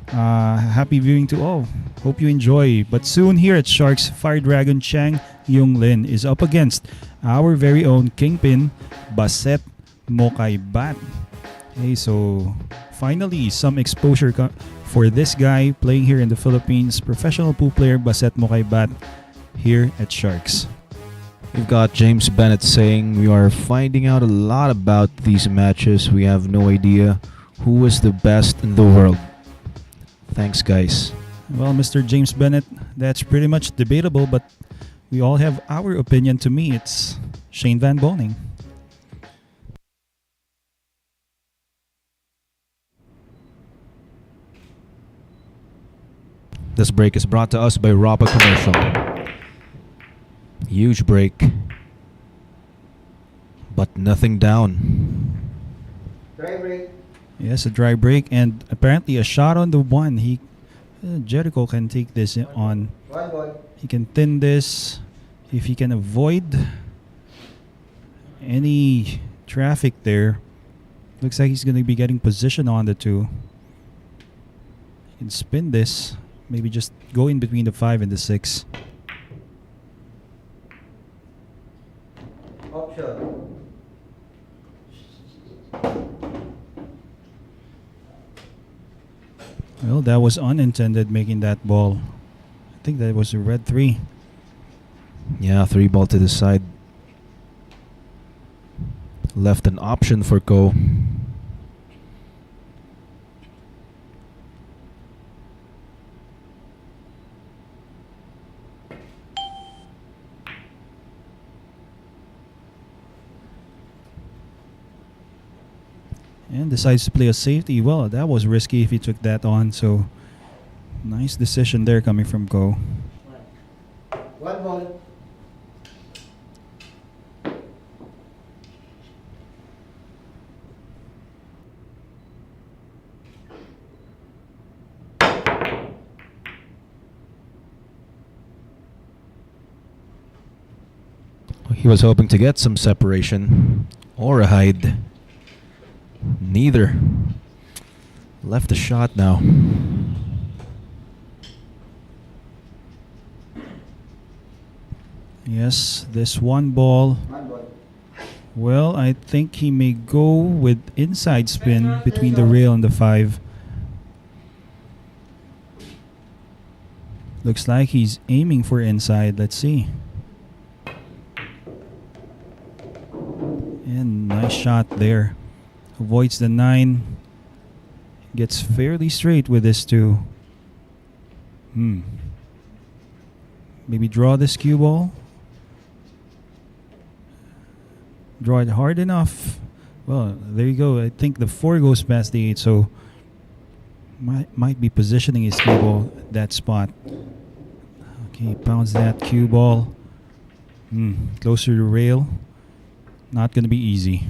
happy viewing to all. Hope you enjoy. But soon here at Sharks, Fire Dragon Chang Yong-Lin is up against our very own Kingpin, Baset Mokaybat. Okay, so finally, some exposure for this guy playing here in the Philippines. Professional pool player Baset Mokaybat here at Sharks. We've got James Bennett saying we are finding out a lot about these matches. We have no idea who is the best in the world. Thanks, guys. Well, Mr. James Bennett, that's pretty much debatable, but we all have our opinion. To me, it's Shane Van Boning. This break is brought to us by Rapa Commercial. Huge break, but nothing down. Dry break. Yes, a dry break, and apparently a shot on the one. JERICO can take this on. One ball. He can thin this if he can avoid any traffic there. Looks like he's going to be getting position on the 2. He can spin this, maybe just go in between the 5 and the 6. Option. Well, that was unintended, making that ball. I think that was a red 3. Yeah, 3 ball to the side. Left an option for Ko. and decides to play a safety. Well, that was risky if he took that on. So nice decision there coming from Ko. One ball. He was hoping to get some separation or a hide. Neither. Left the shot now. Yes, this one ball. One ball. Well, I think he may go with inside spin between the rail and the 5. Looks like he's aiming for inside. Let's see. And nice shot there. Avoids the 9. Gets fairly straight with this 2. Maybe draw this cue ball. Draw it hard enough. Well, there you go. I think the 4 goes past the 8, so might be positioning his cue ball at that spot. Okay, pounds that cue ball. Closer to rail. Not going to be easy.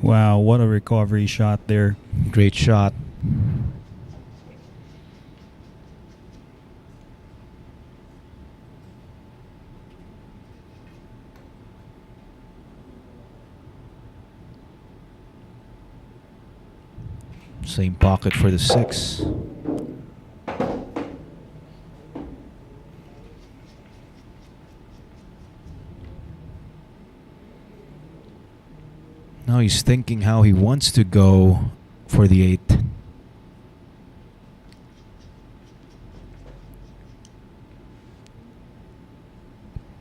Wow, what a recovery shot there. Great shot. Same pocket for the 6. Now he's thinking how he wants to go for the 8.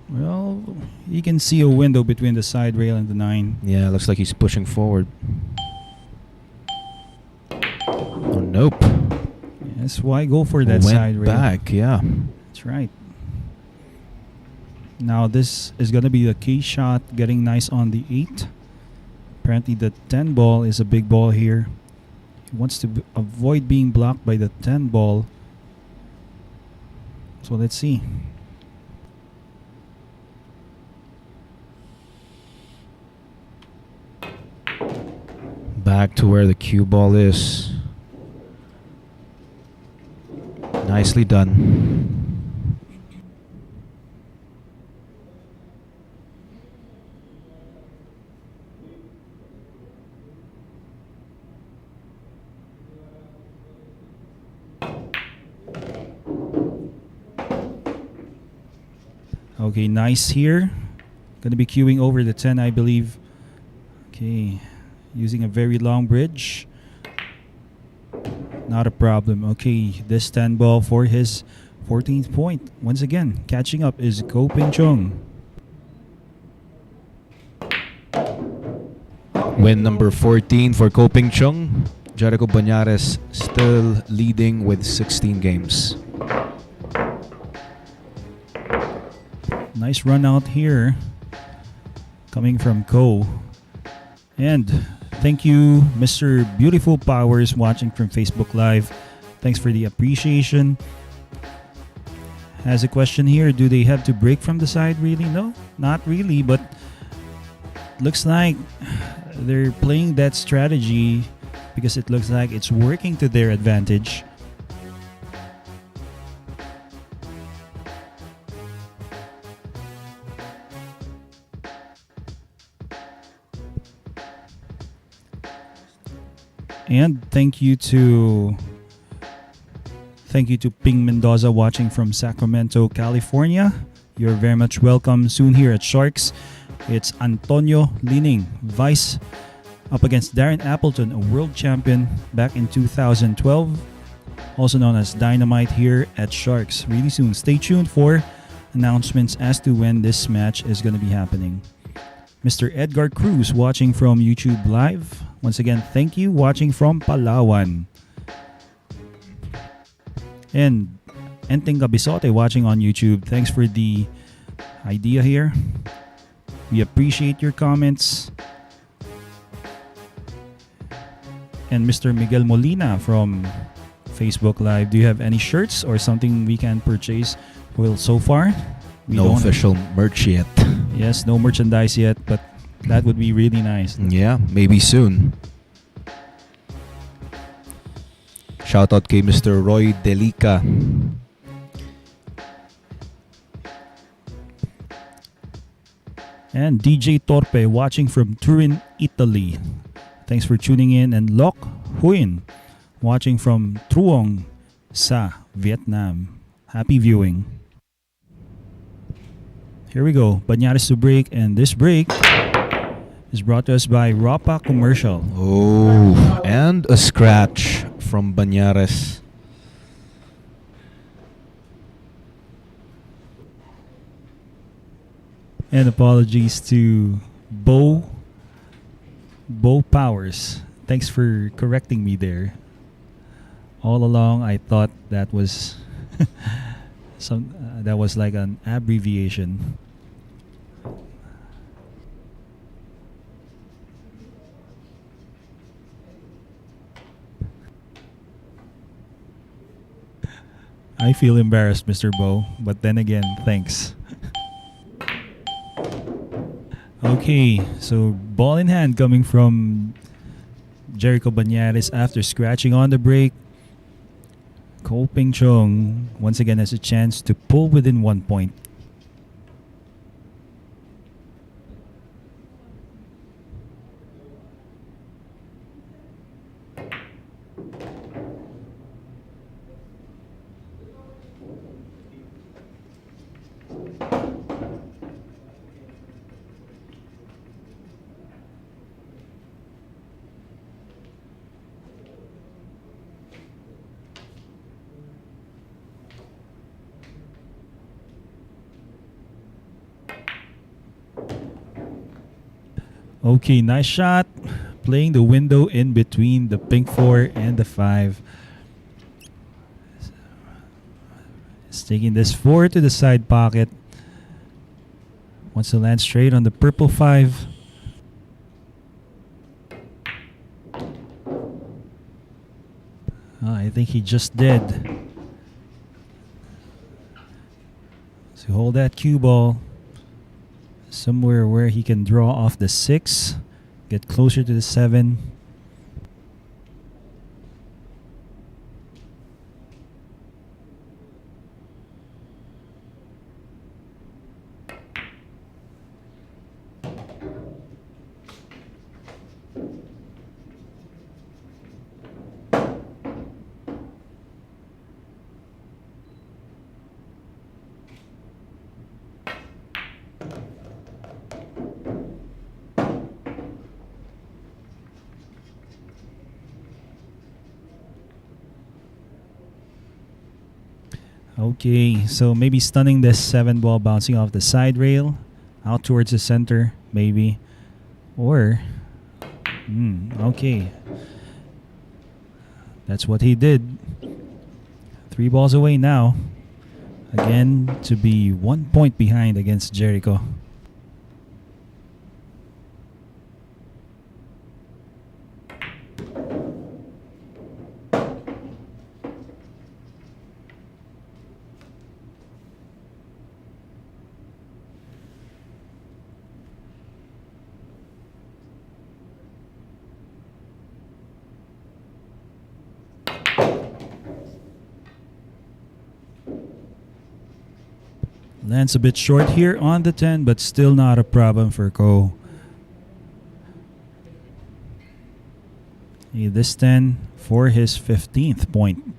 Well, you can see a window between the side rail and the 9. Yeah, looks like he's pushing forward. Oh, nope. Yes, why go for that Went side rail? back, yeah. That's right. Now this is going to be the key shot, getting nice on the 8. Apparently the 10 ball is a big ball here. He wants to avoid being blocked by the 10 ball. So let's see. Back to where the cue ball is. Nicely done. Okay, nice here. Going to be queuing over the 10, I believe. Okay, using a very long bridge. Not a problem. Okay, this 10 ball for his 14th point. Once again, catching up is Ko Chung. Win number 14 for Ko Chung. JERICO Bañares still leading with 16 games. Nice run out here coming from Ko. And thank you, Mr. Beautiful Powers, watching from Facebook Live. Thanks for the appreciation. Has a question here. Do they have to break from the side really? No, not really, but looks like they're playing that strategy because it looks like it's working to their advantage. And thank you to Ping Mendoza watching from Sacramento, California. You're very much welcome soon here at Sharks. It's Antonio Lining, Vice, up against Darren Appleton, a world champion back in 2012, also known as Dynamite here at Sharks. Really soon. Stay tuned for announcements as to when this match is going to be happening. Mr. Edgar Cruz watching from YouTube Live. Once again, thank you watching from Palawan. And Enteng Gabisote watching on YouTube. Thanks for the idea here. We appreciate your comments. And Mr. Miguel Molina from Facebook Live. Do you have any shirts or something we can purchase? Well, so far, we No don't. official merch yet. Yes, no merchandise yet, but that would be really nice. Yeah, maybe soon. Shoutout kay Mr. Roy Delica. And DJ Torpe watching from Turin, Italy. Thanks for tuning in. And Lok Huyen watching from Truong sa Vietnam. Happy viewing. Here we go. Bañares to break, and this break is brought to us by Rapa Commercial. Oh, and a scratch from Bañares. And apologies to Bo Powers. Thanks for correcting me there. All along, I thought that was that was like an abbreviation. I feel embarrassed, Mr. Bo, but then again, thanks. Okay, so ball in hand coming from Jericho Bañares after scratching on the break. Ko Ping Chung once again has a chance to pull within 1 point. Okay, nice shot. Playing the window in between the pink 4 and the 5. It's taking this 4 to the side pocket. Wants to land straight on the purple 5. I think he just did. So hold that cue ball somewhere where he can draw off the 6, get closer to the 7. Okay, so maybe stunning this 7 ball bouncing off the side rail out towards the center, maybe. Or, okay. That's what he did. 3 balls away now. Again, to be 1 point behind against Jericho. Lands a bit short here on the 10, but still not a problem for Ko. This 10 for his 15th point.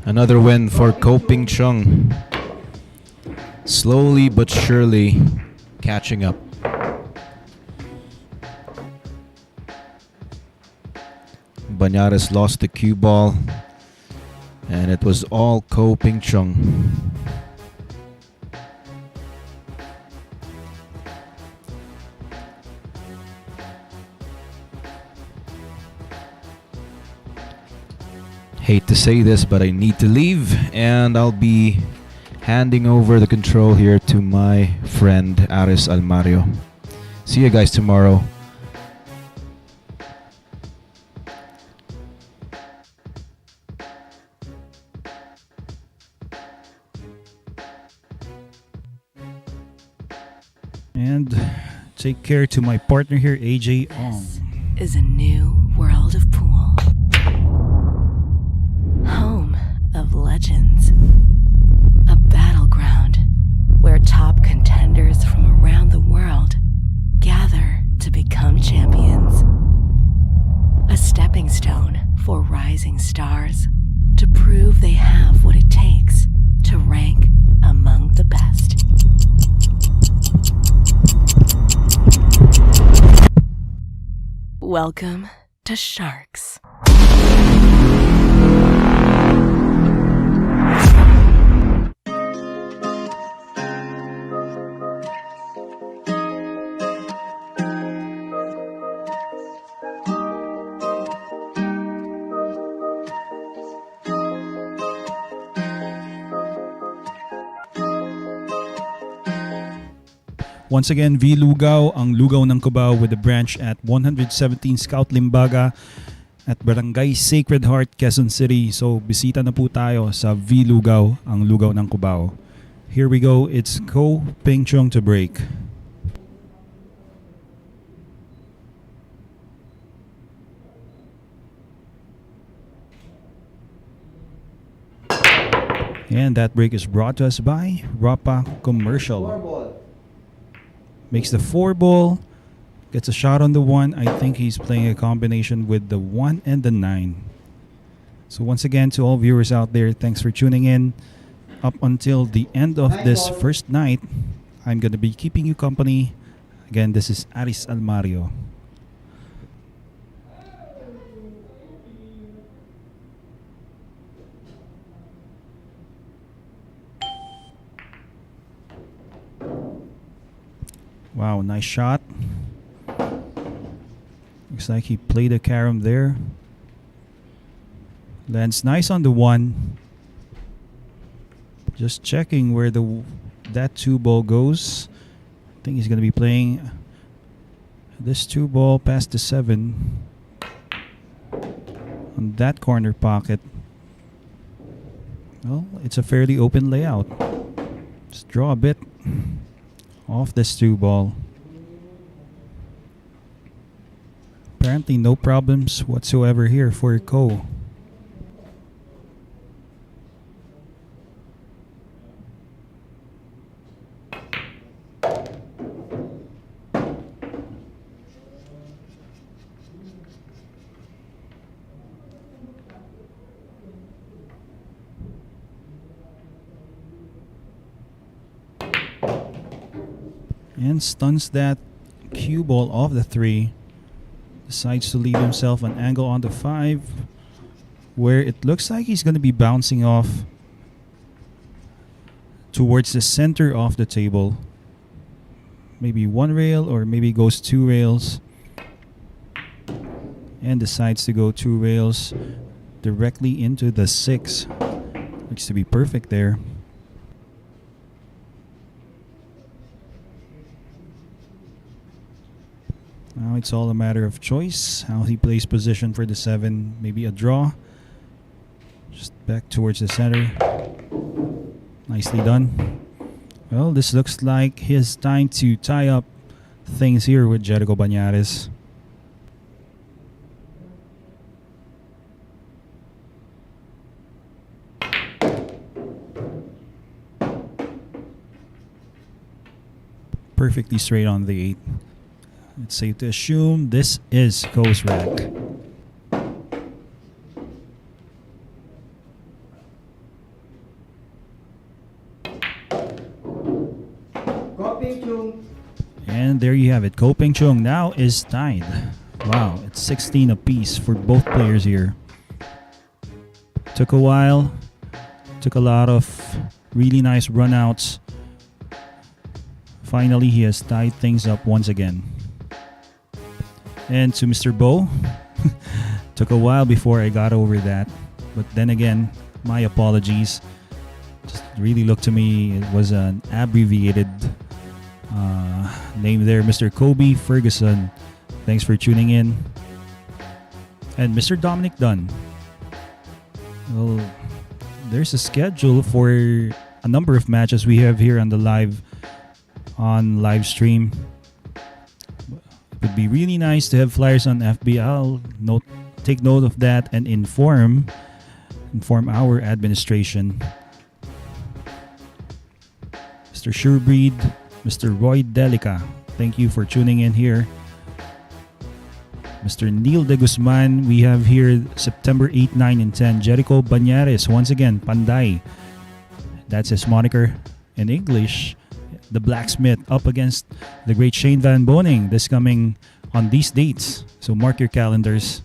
Another win for Ko Ping Chung. Slowly but surely catching up. Bañares lost the cue ball And it was all Ko Ping Chung. Hate to say this, but I need to leave, and I'll be handing over the control here to my friend Aris Almario. See you guys tomorrow. And take care to my partner here, AJ Ong. This is a new world of pool. Home of legends. A battleground where top contenders from around the world gather to become champions. A stepping stone for rising stars to prove they have what it takes to rank among the best. Welcome to Sharks. Once again, V Lugaw, ang lugaw ng Cubao with a branch at 117 Scout Limbaga at Barangay Sacred Heart, Quezon City. So, bisita na po tayo sa V Lugaw, ang lugaw ng Cubao. Here we go. It's Ko Ping Chung to break. And that break is brought to us by Rapa Commercial. 4 ball. Makes the 4 ball, gets a shot on the 1. I think he's playing a combination with the 1 and the 9. So once again, to all viewers out there, thanks for tuning in. Up until the end of this first night, I'm going to be keeping you company. Again, this is Aris Almario. Wow, nice shot. Looks like he played a carom there. Lands nice on the 1. Just checking where that 2 ball goes. I think he's going to be playing this 2 ball past the 7 on that corner pocket. Well, it's a fairly open layout. Just draw a bit off this 2 ball. Apparently no problems whatsoever here for Ko. And stuns that cue ball off the 3. Decides to leave himself an angle on the 5, where it looks like he's going to be bouncing off towards the center of the table. Maybe 1 rail, or maybe goes 2 rails. And decides to go 2 rails directly into the 6. Looks to be perfect there. Now it's all a matter of choice, how he plays position for the 7. Maybe a draw. Just back towards the center. Nicely done. Well, this looks like his time to tie up things here with JERICO Bañares. Perfectly straight on the 8. It's safe to assume this is Ko's rack. Ko Ping Chung. And there you have it. Ko Ping Chung now is tied. Wow, it's 16 apiece for both players here. Took a while. Took a lot of really nice runouts. Finally, he has tied things up once again. And to Mr. Bo, took a while before I got over that. But then again, my apologies. Just really looked to me, it was an abbreviated name there. Mr. Kobe Ferguson, thanks for tuning in. And Mr. Dominic Dunn. Well, there's a schedule for a number of matches we have here on the live stream. It would be really nice to have flyers on FB. I'll take note of that and inform our administration. Mr. Surebreed, Mr. Roy Delica, thank you for tuning in here. Mr. Neil De Guzman, we have here September 8, 9, and 10. Jerico Bañares, once again, Panday. That's his moniker in English. The Blacksmith up against the great Shane Van Boning. This coming on these dates. So mark your calendars.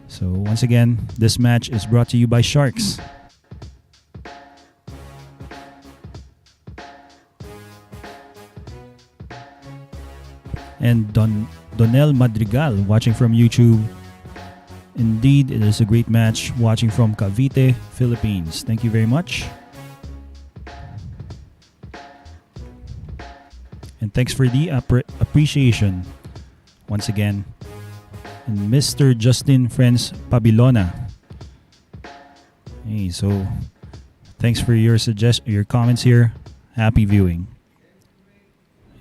So once again, this match is brought to you by Sharks. And Donel Madrigal watching from YouTube. Indeed, it is a great match watching from Cavite, Philippines. Thank you very much. And thanks for the appreciation once again. And Mr. Justin Friends Pabilona. Hey, so thanks for your comments here. Happy viewing.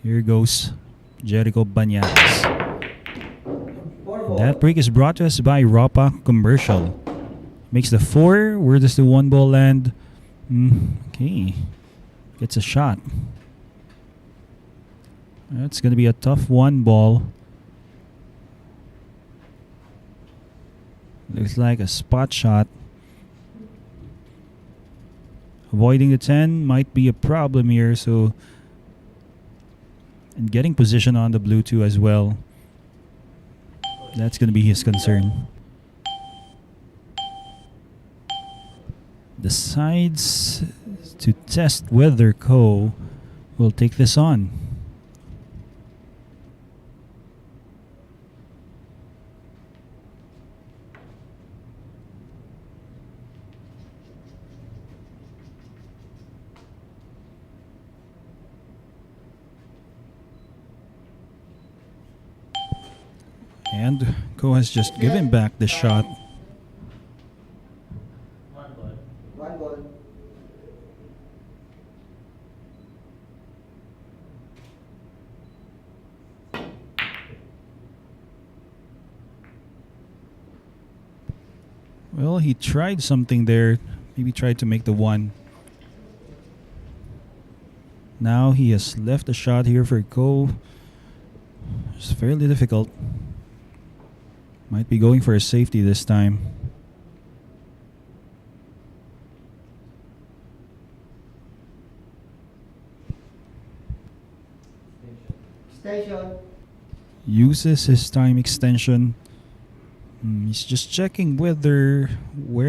Here goes Jerico Bañares. That break is brought to us by Rapa Commercial. Makes the 4. Where does the 1 ball land? Okay. Gets a shot. That's going to be a tough 1 ball. Looks like a spot shot. Avoiding the 10 might be a problem here. So, and getting position on the blue 2 as well. That's going to be his concern. Decides to test whether Ko will take this on. And Ko has just given back the shot. One ball. 1 ball. Well, he tried something there. Maybe tried to make the 1. Now he has left a shot here for Ko. It's fairly difficult. Might be going for a safety this time. Station. Uses his time extension. He's just checking where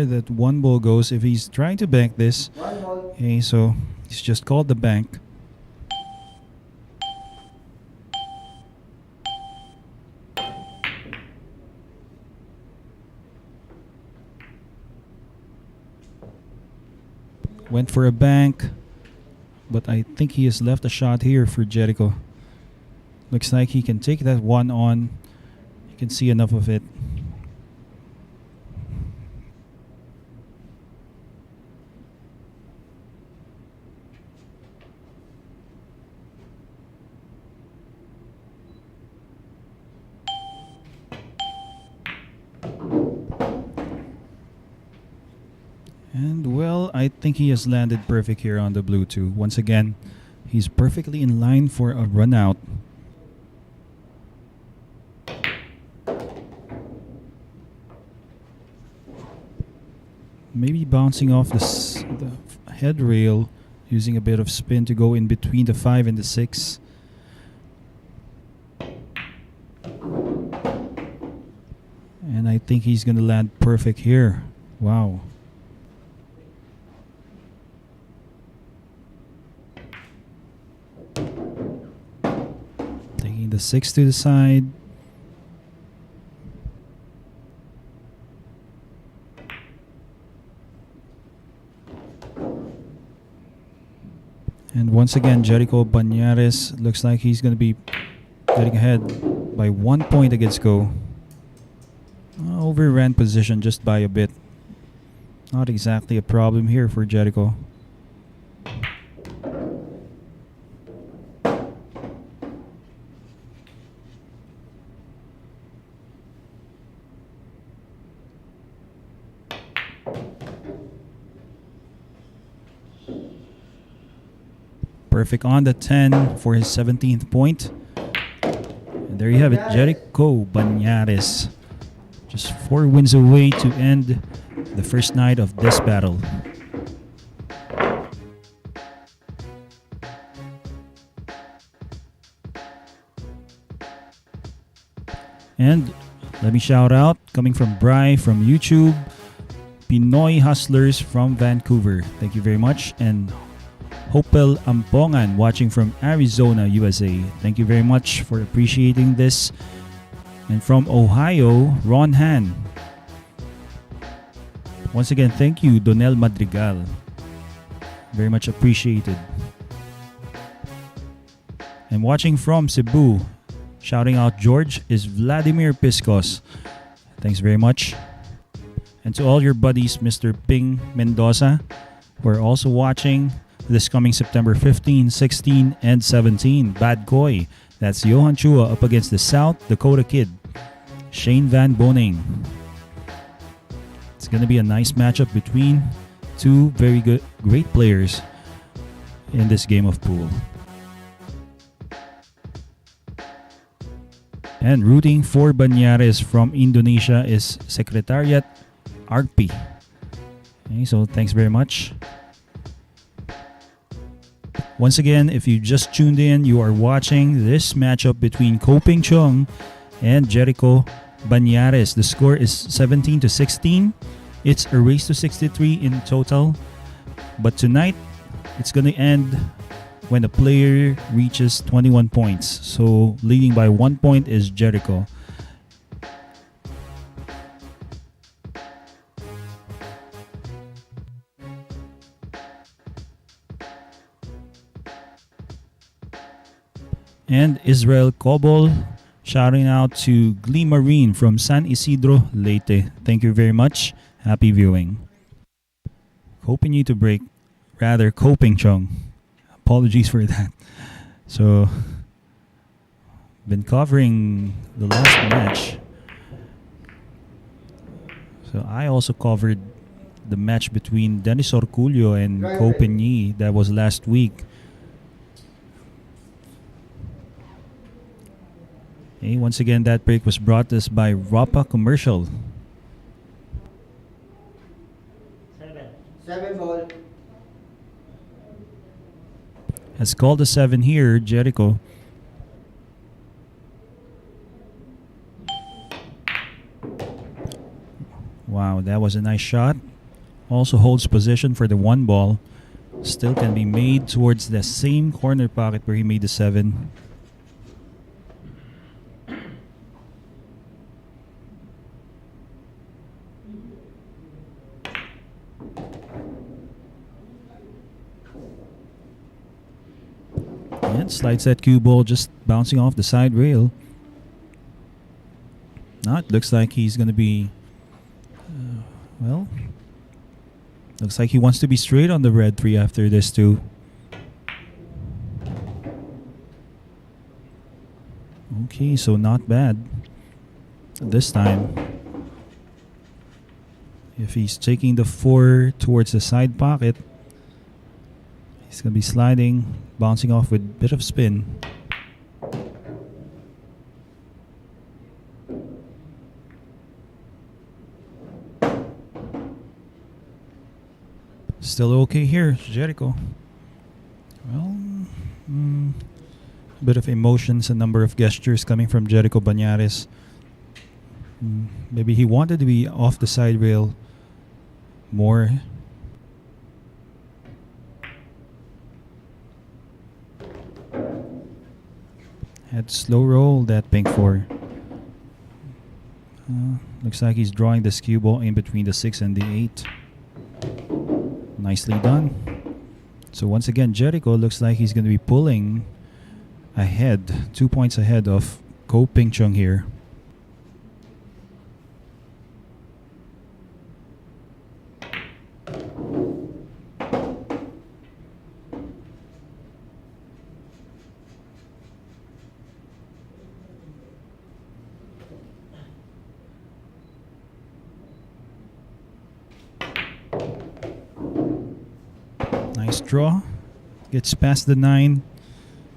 that 1 ball goes. If he's trying to bank this. 1 ball. Okay, so he's just called the bank. Went for a bank, but I think he has left a shot here for Jerico. Looks like he can take that 1 on. You can see enough of it. And well, I think he has landed perfect here on the blue 2. Once again, he's perfectly in line for a run out. Maybe bouncing off the head rail, using a bit of spin to go in between the 5 and the 6. And I think he's going to land perfect here. Wow. The 6 to the side. And once again, Jerico Bañares looks like he's going to be getting ahead by 1 point against Go. Overran position just by a bit. Not exactly a problem here for Jericho. Perfect on the 10 for his 17th point. And there you have it, Jerico Bañares. Just 4 wins away to end the first night of this battle. And let me shout out, coming from Bry from YouTube, Pinoy Hustlers from Vancouver. Thank you very much. And Hopel Ampongan watching from Arizona, USA. Thank you very much for appreciating this. And from Ohio, Ron Han. Once again, thank you, Donel Madrigal. Very much appreciated. And watching from Cebu, shouting out George, is Vladimir Piscos. Thanks very much. And to all your buddies, Mr. Ping Mendoza, who are also watching this coming September 15, 16, and 17. Bad Koi. That's Johan Chua up against the South Dakota Kid, Shane Van Boning. It's going to be a nice matchup between two great players in this game of pool. And rooting for Bañares from Indonesia is Secretariat Arpi. Okay, so thanks very much. Once again, if you just tuned in, you are watching this matchup between CHUNG and Jerico Bañares. The score is 17 to 16. It's a race to 63 in total. But tonight, it's going to end when the player reaches 21 points. So leading by 1 point is Jerico. And Israel Kobol, shouting out to Glee Marine from San Isidro, Leyte. Thank you very much. Happy viewing. Hoping you to break, rather Coping Chung. Apologies for that. So, been covering the last match. So I also covered the match between Dennis Orculio and Copenyi that was last week. Okay, once again, that break was brought to us by Rapa Commercial. 7 ball. Has called a 7 here, Jerico. Wow, that was a nice shot. Also holds position for the 1 ball. Still can be made towards the same corner pocket where he made the 7. And slides that cue ball just bouncing off the side rail. Now it looks like he's going to be, looks like he wants to be straight on the red 3 after this too. Okay, so not bad this time. If he's taking the 4 towards the side pocket, he's going to be sliding, bouncing off with a bit of spin. Still okay here, Jerico. Well, a bit of emotions, a number of gestures coming from Jerico Bañares. Maybe he wanted to be off the side rail more. Had slow roll that pink 4. Looks like he's drawing the skew ball in between the 6 and the 8. Nicely done. So once again, JERICO looks like he's going to be pulling ahead, 2 points ahead of Ko Ping Chung here. Nice draw. Gets past the 9.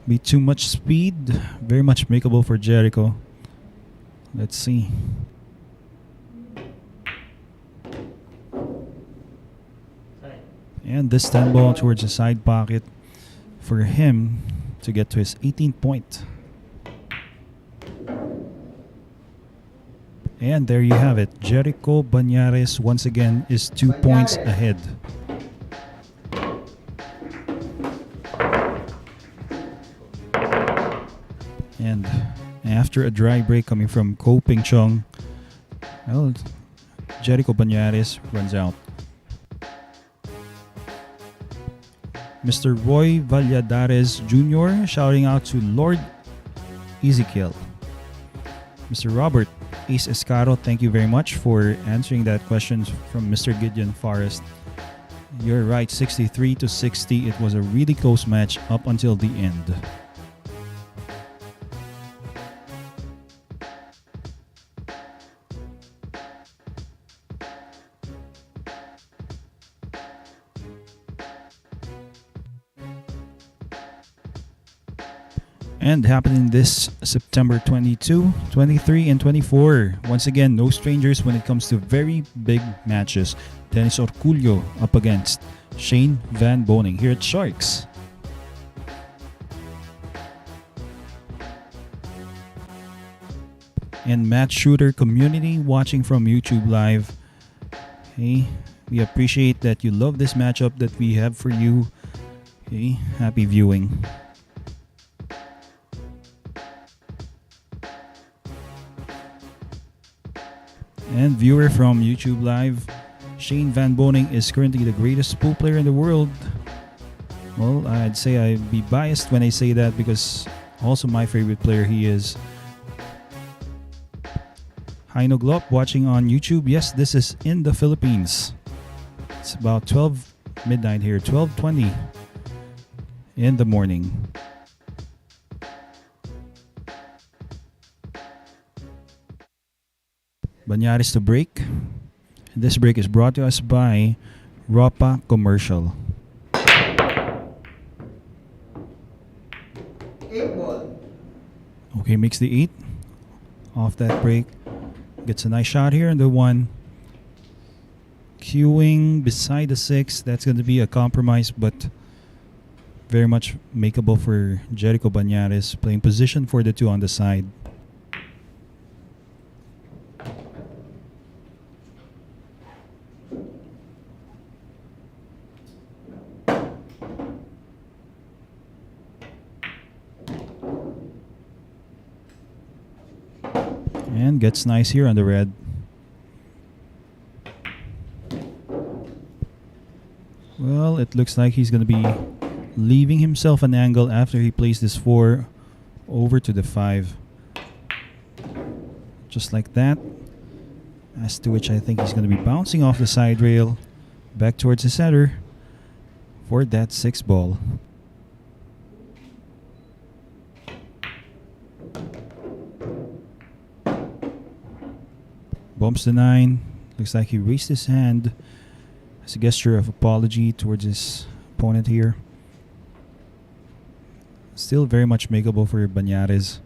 Be too much speed. Very much makeable for JERICO. Let's see. And this 10 ball towards the side pocket for him to get to his 18th point. And there you have it. JERICO Bañares once again is 2 points ahead. And after a dry break coming from Ko Ping Chung, well, JERICO Bañares runs out. Mr. Roy Valladares Jr. shouting out to Lord Ezekiel. Mr. Robert Ace Escaro, thank you very much for answering that question from Mr. Gideon Forrest. You're right, 63-60. It was a really close match up until the end. And happening this September 22, 23, and 24. Once again, no strangers when it comes to very big matches. Dennis Orculio up against Shane Van Boning here at Sharks. And match shooter community watching from YouTube Live. Hey, we appreciate that you love this matchup that we have for you. Hey, happy viewing. And viewer from YouTube Live, Shane Van Boning is currently the greatest pool player in the world. Well, I'd say I'd be biased when I say that because also my favorite player he is. Heino Glop watching on YouTube. Yes, this is in the Philippines. It's about 12 midnight here, 12:20 in the morning. Bañares to break. This break is brought to us by Ropa Commercial. 8 ball. Okay, makes the 8 off that break. Gets a nice shot here in the 1. Queuing beside the 6. That's going to be a compromise, but very much makeable for JERICO Bañares. Playing position for the 2 on the side. And gets nice here on the red. Well, it looks like he's going to be leaving himself an angle after he plays this 4 over to the 5. Just like that. As to which I think he's going to be bouncing off the side rail back towards the center for that 6 ball. Bumps the 9. Looks like he raised his hand as a gesture of apology towards his opponent here. Still very much makeable for Bañares.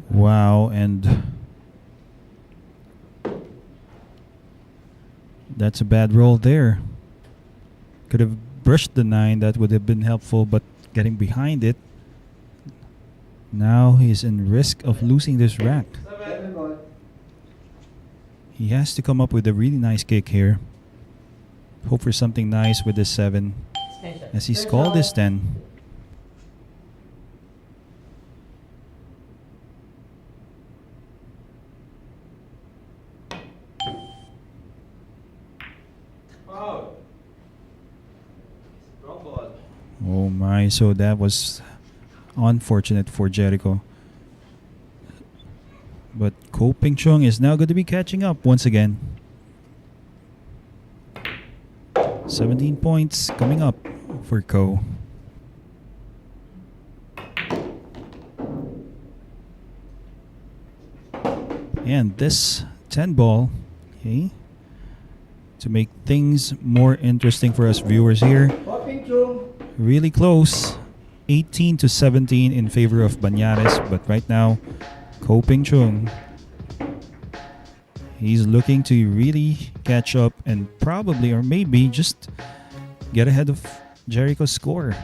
Wow, and that's a bad roll there. Could have brushed the 9, that would have been helpful, but getting behind it, now he's in risk of losing this rack. 7 ball. He has to come up with a really nice kick here. Hope for something nice with this 7. As he's called this 10. Oh my, so that was unfortunate for Jericho. But Ko Ping Chung is now going to be catching up once again. 17 points coming up for Ko. And this 10 ball, okay, to make things more interesting for us viewers here. Really close, 18 to 17 in favor of Bañares, but right now, Ko Ping Chung, he's looking to really catch up and probably or maybe just get ahead of Jericho's score.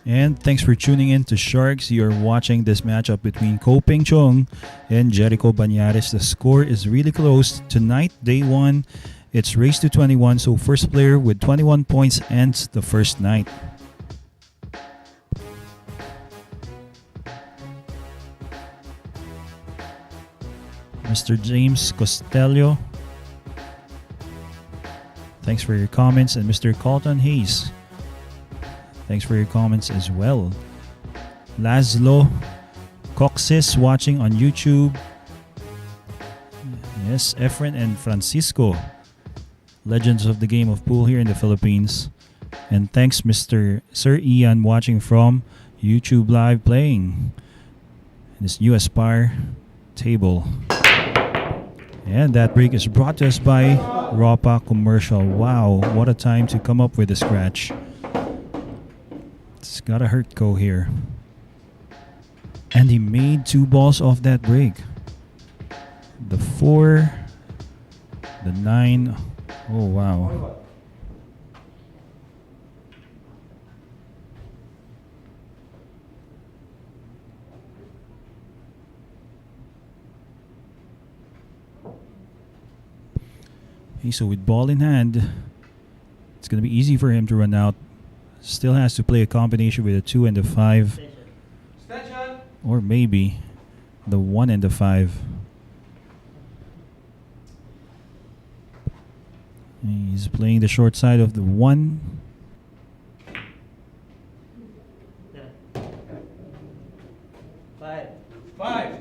And thanks for tuning in to Sharks. You're watching this matchup between Ko Ping Chung and Jerico Bañares. The score is really close. Tonight, day 1, it's race to 21. So first player with 21 points ends the first night. Mr. James Costello, thanks for your comments. And Mr. Colton Hayes, thanks for your comments as well. Laszlo Coxis watching on YouTube. Yes, Efren and Francisco, legends of the game of pool here in the Philippines. And thanks Mr. Sir Ian watching from YouTube Live playing this new Aspire table. And that break is brought to us by Ropa Commercial. Wow, what a time to come up with a scratch. It's gotta hurt Ko here. And he made 2 balls off that break. The 4, the 9. Oh wow. Okay, so with ball in hand, it's gonna be easy for him to run out. Still has to play a combination with a 2 and a 5. Or maybe the 1 and the 5. He's playing the short side of the 1. Five.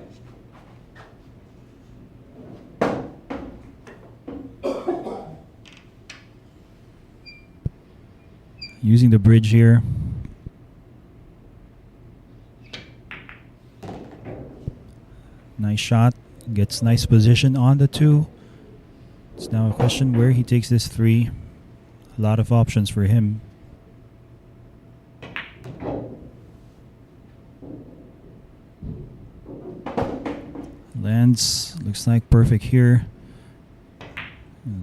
Using the bridge here. Nice shot. Gets nice position on the 2. It's now a question where he takes this 3. A lot of options for him. Lands. Looks like perfect here.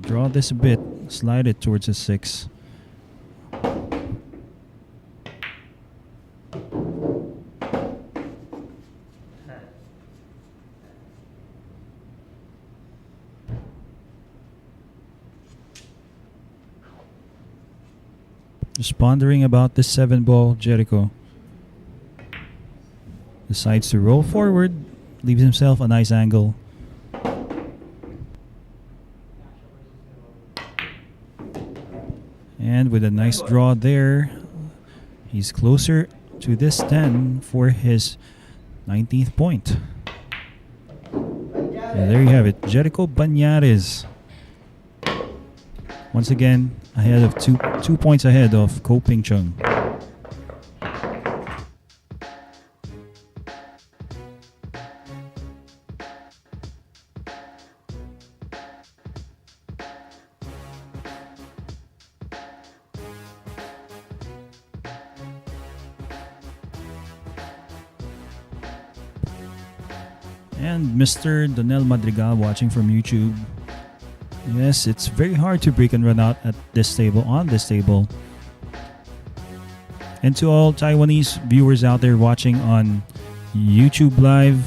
Draw this a bit. Slide it towards a 6. Just pondering about this 7 ball, Jericho decides to roll forward, leaves himself a nice angle And with a nice draw there, he's closer to this 10 for his 19th point. And there you have it, Jerico Bañares. Once again, ahead of 2 points ahead of Ko Ping Chung. And Mr. Donel Madrigal watching from YouTube. Yes, it's very hard to break and run out at this table, on this table. And to all Taiwanese viewers out there watching on YouTube Live,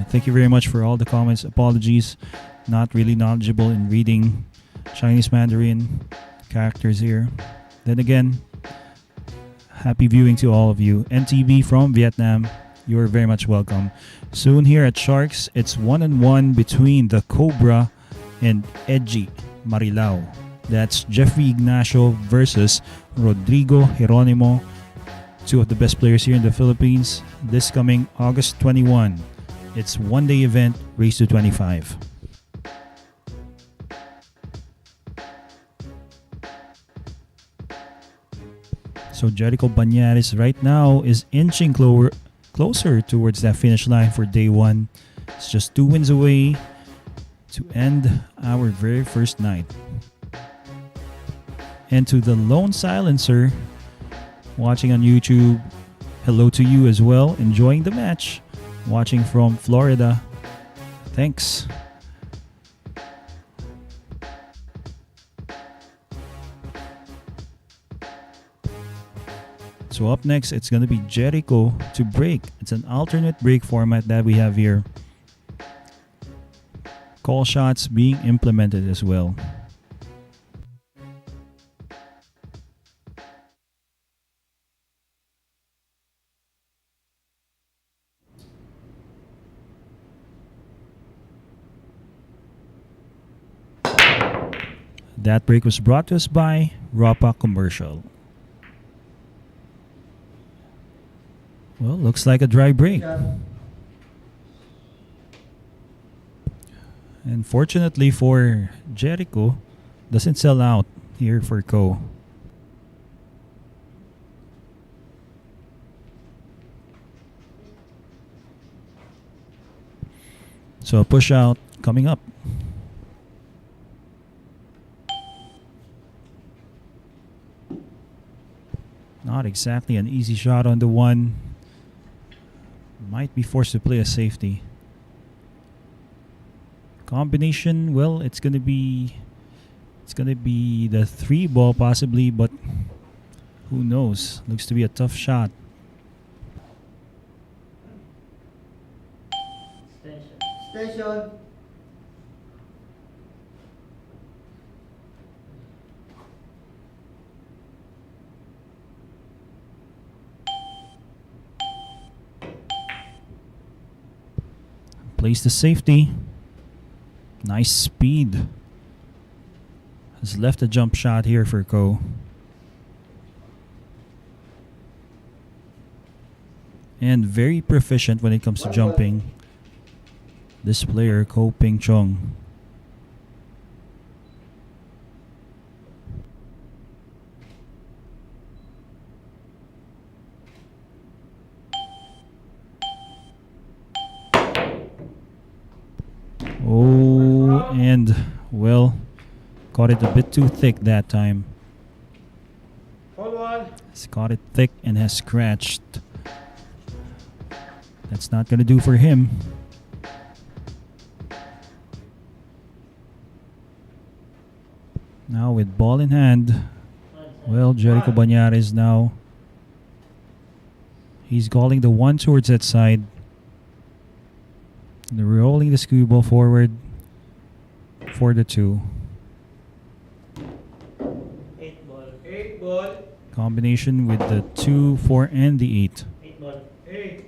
thank you very much for all the comments. Apologies, not really knowledgeable in reading Chinese Mandarin characters here. Then again, happy viewing to all of you. NTV from Vietnam, you are very much welcome. Soon here at Sharks, it's 1-on-1 between the Cobra and Edgy Marilao. That's Jeffrey Ignacio versus Rodrigo Geronimo, two of the best players here in the Philippines. This coming August 21. It's one-day event, race to 25. So Jerico Bañares right now is inching closer towards that finish line for day one. It's just 2 wins away to end our very first night. And to the Lone Silencer watching on YouTube, hello to you as well, enjoying the match, watching from Florida. Thanks. So up next, it's going to be Jerico to break. It's an alternate break format that we have here. Call shots being implemented as well. That break was brought to us by Rapa Commercial. Well, looks like a dry break. And fortunately for Jerico, doesn't sell out here for Ko. So a push out coming up. Not exactly an easy shot on the one. Might be forced to play a safety. Combination, well, it's gonna be the 3 ball possibly, but who knows? Looks to be a tough shot. Station. Plays the safety. Nice speed. Has left a jump shot here for Ko. And very proficient when it comes to jumping. This player, Ko Ping Chung. Oh, and well, caught it a bit too thick that time. It's caught it thick and has scratched. That's not gonna do for him. Now with ball in hand, well, Jerico Bañares now. He's calling the 1 towards that side. And rolling the skewball ball forward for the 2. 8 ball. 8 ball. Combination with the 2, 4, and the 8. 8 ball. 8.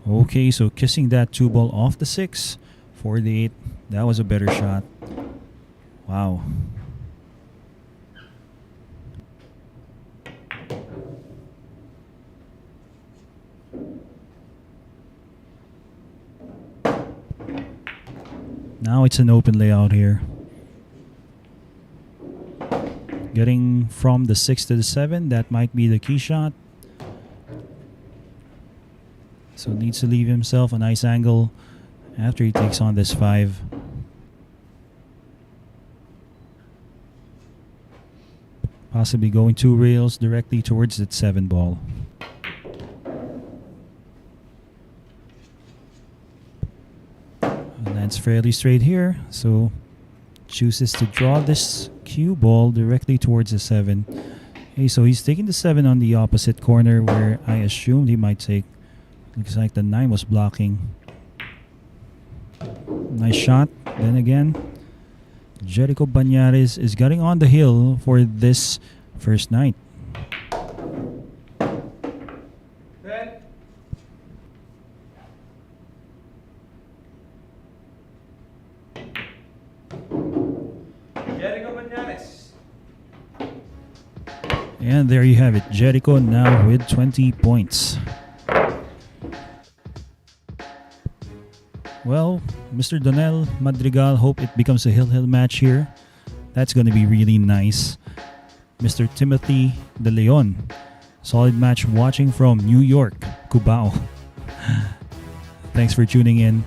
Okay, so kissing that 2 ball off the 6. 48. That was a better shot. Wow. Now it's an open layout here. Getting from the 6 to the 7, that might be the key shot. So needs to leave himself a nice angle after he takes on this 5. Possibly going 2 rails directly towards that 7 ball. And that's fairly straight here, so chooses to draw this cue ball directly towards the 7. Okay, so he's taking the 7 on the opposite corner where I assumed he might take. Looks like the 9 was blocking. Nice shot. Then again, JERICO Bañares is getting on the hill for this first night. Red. JERICO Bañares. And there you have it. JERICO now with 20 points. Well, Mr. Donel Madrigal, hope it becomes a hill match here. That's going to be really nice. Mr. Timothy De Leon, solid match watching from New York, Cubao. Thanks for tuning in.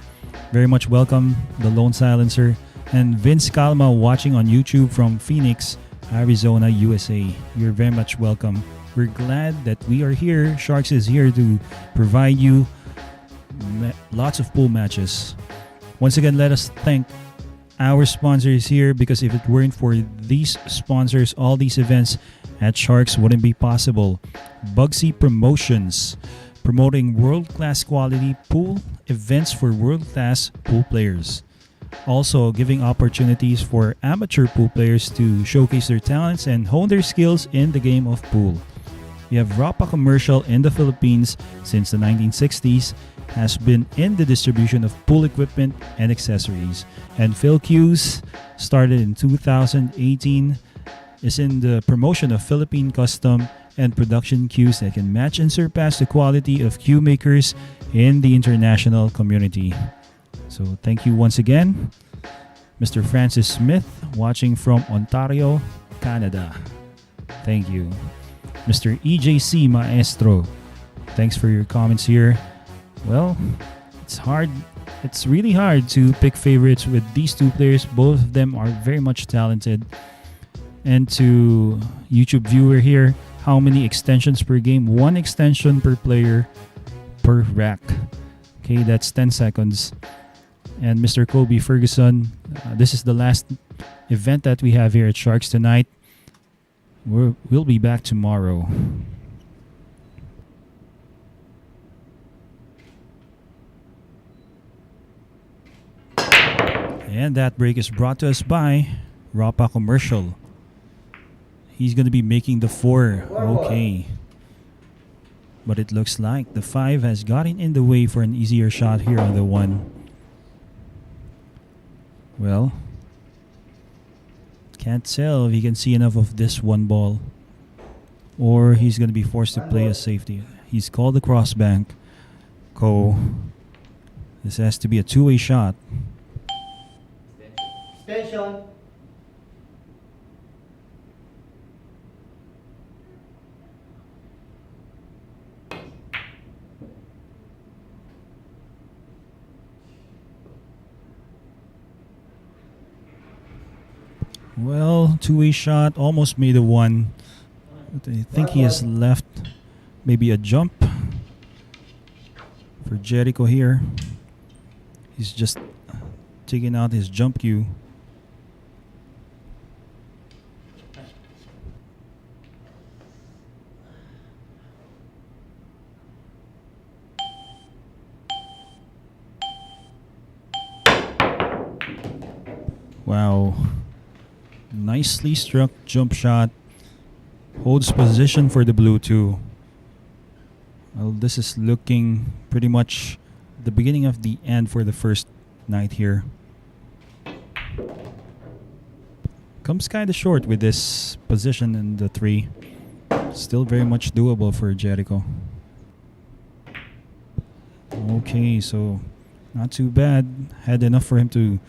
Very much welcome, The Lone Silencer. And Vince Calma watching on YouTube from Phoenix, Arizona, USA. You're very much welcome. We're glad that we are here. Sharks is here to provide you lots of pool matches. Once again, let us thank our sponsors here, because if it weren't for these sponsors, all these events at Sharks wouldn't be possible. Bugsy Promotions, promoting world-class quality pool events for world-class pool players. Also giving opportunities for amateur pool players to showcase their talents and hone their skills in the game of pool. We have Rapa Commercial in the Philippines since the 1960s, has been in the distribution of pool equipment and accessories. And Phil Q's, started in 2018, is in the promotion of Philippine custom and production cues that can match and surpass the quality of cue makers in the international community. So thank you once again. Mr. Francis Smith, watching from Ontario, Canada. Thank you. Mr. EJC Maestro, thanks for your comments here. Well, it's really hard to pick favorites with these two players. Both of them are very much talented. And to YouTube viewer here, how many extensions per game? 1 extension per player per rack. Okay, that's 10 seconds. And Mr. Kobe Ferguson, this is the last event that we have here at Sharks tonight. We'll be back tomorrow. And that break is brought to us by Rapa Commercial. He's going to be making the 4. Okay. But it looks like the 5 has gotten in the way for an easier shot here on the 1. Well, can't tell if he can see enough of this 1 ball. Or he's going to be forced to play a safety. He's called the crossbank. This has to be a 2-way shot. Extension. Well, 2-way shot, almost made a 1. But I think he has left maybe a jump for JERICO here. He's just taking out his jump cue. Wow. Nicely struck jump shot. Holds position for the blue too. Well, this is looking pretty much the beginning of the end for the first night here. Comes kind of short with this position in the 3. Still very much doable for Jericho. Okay, so not too bad. Had enough for him to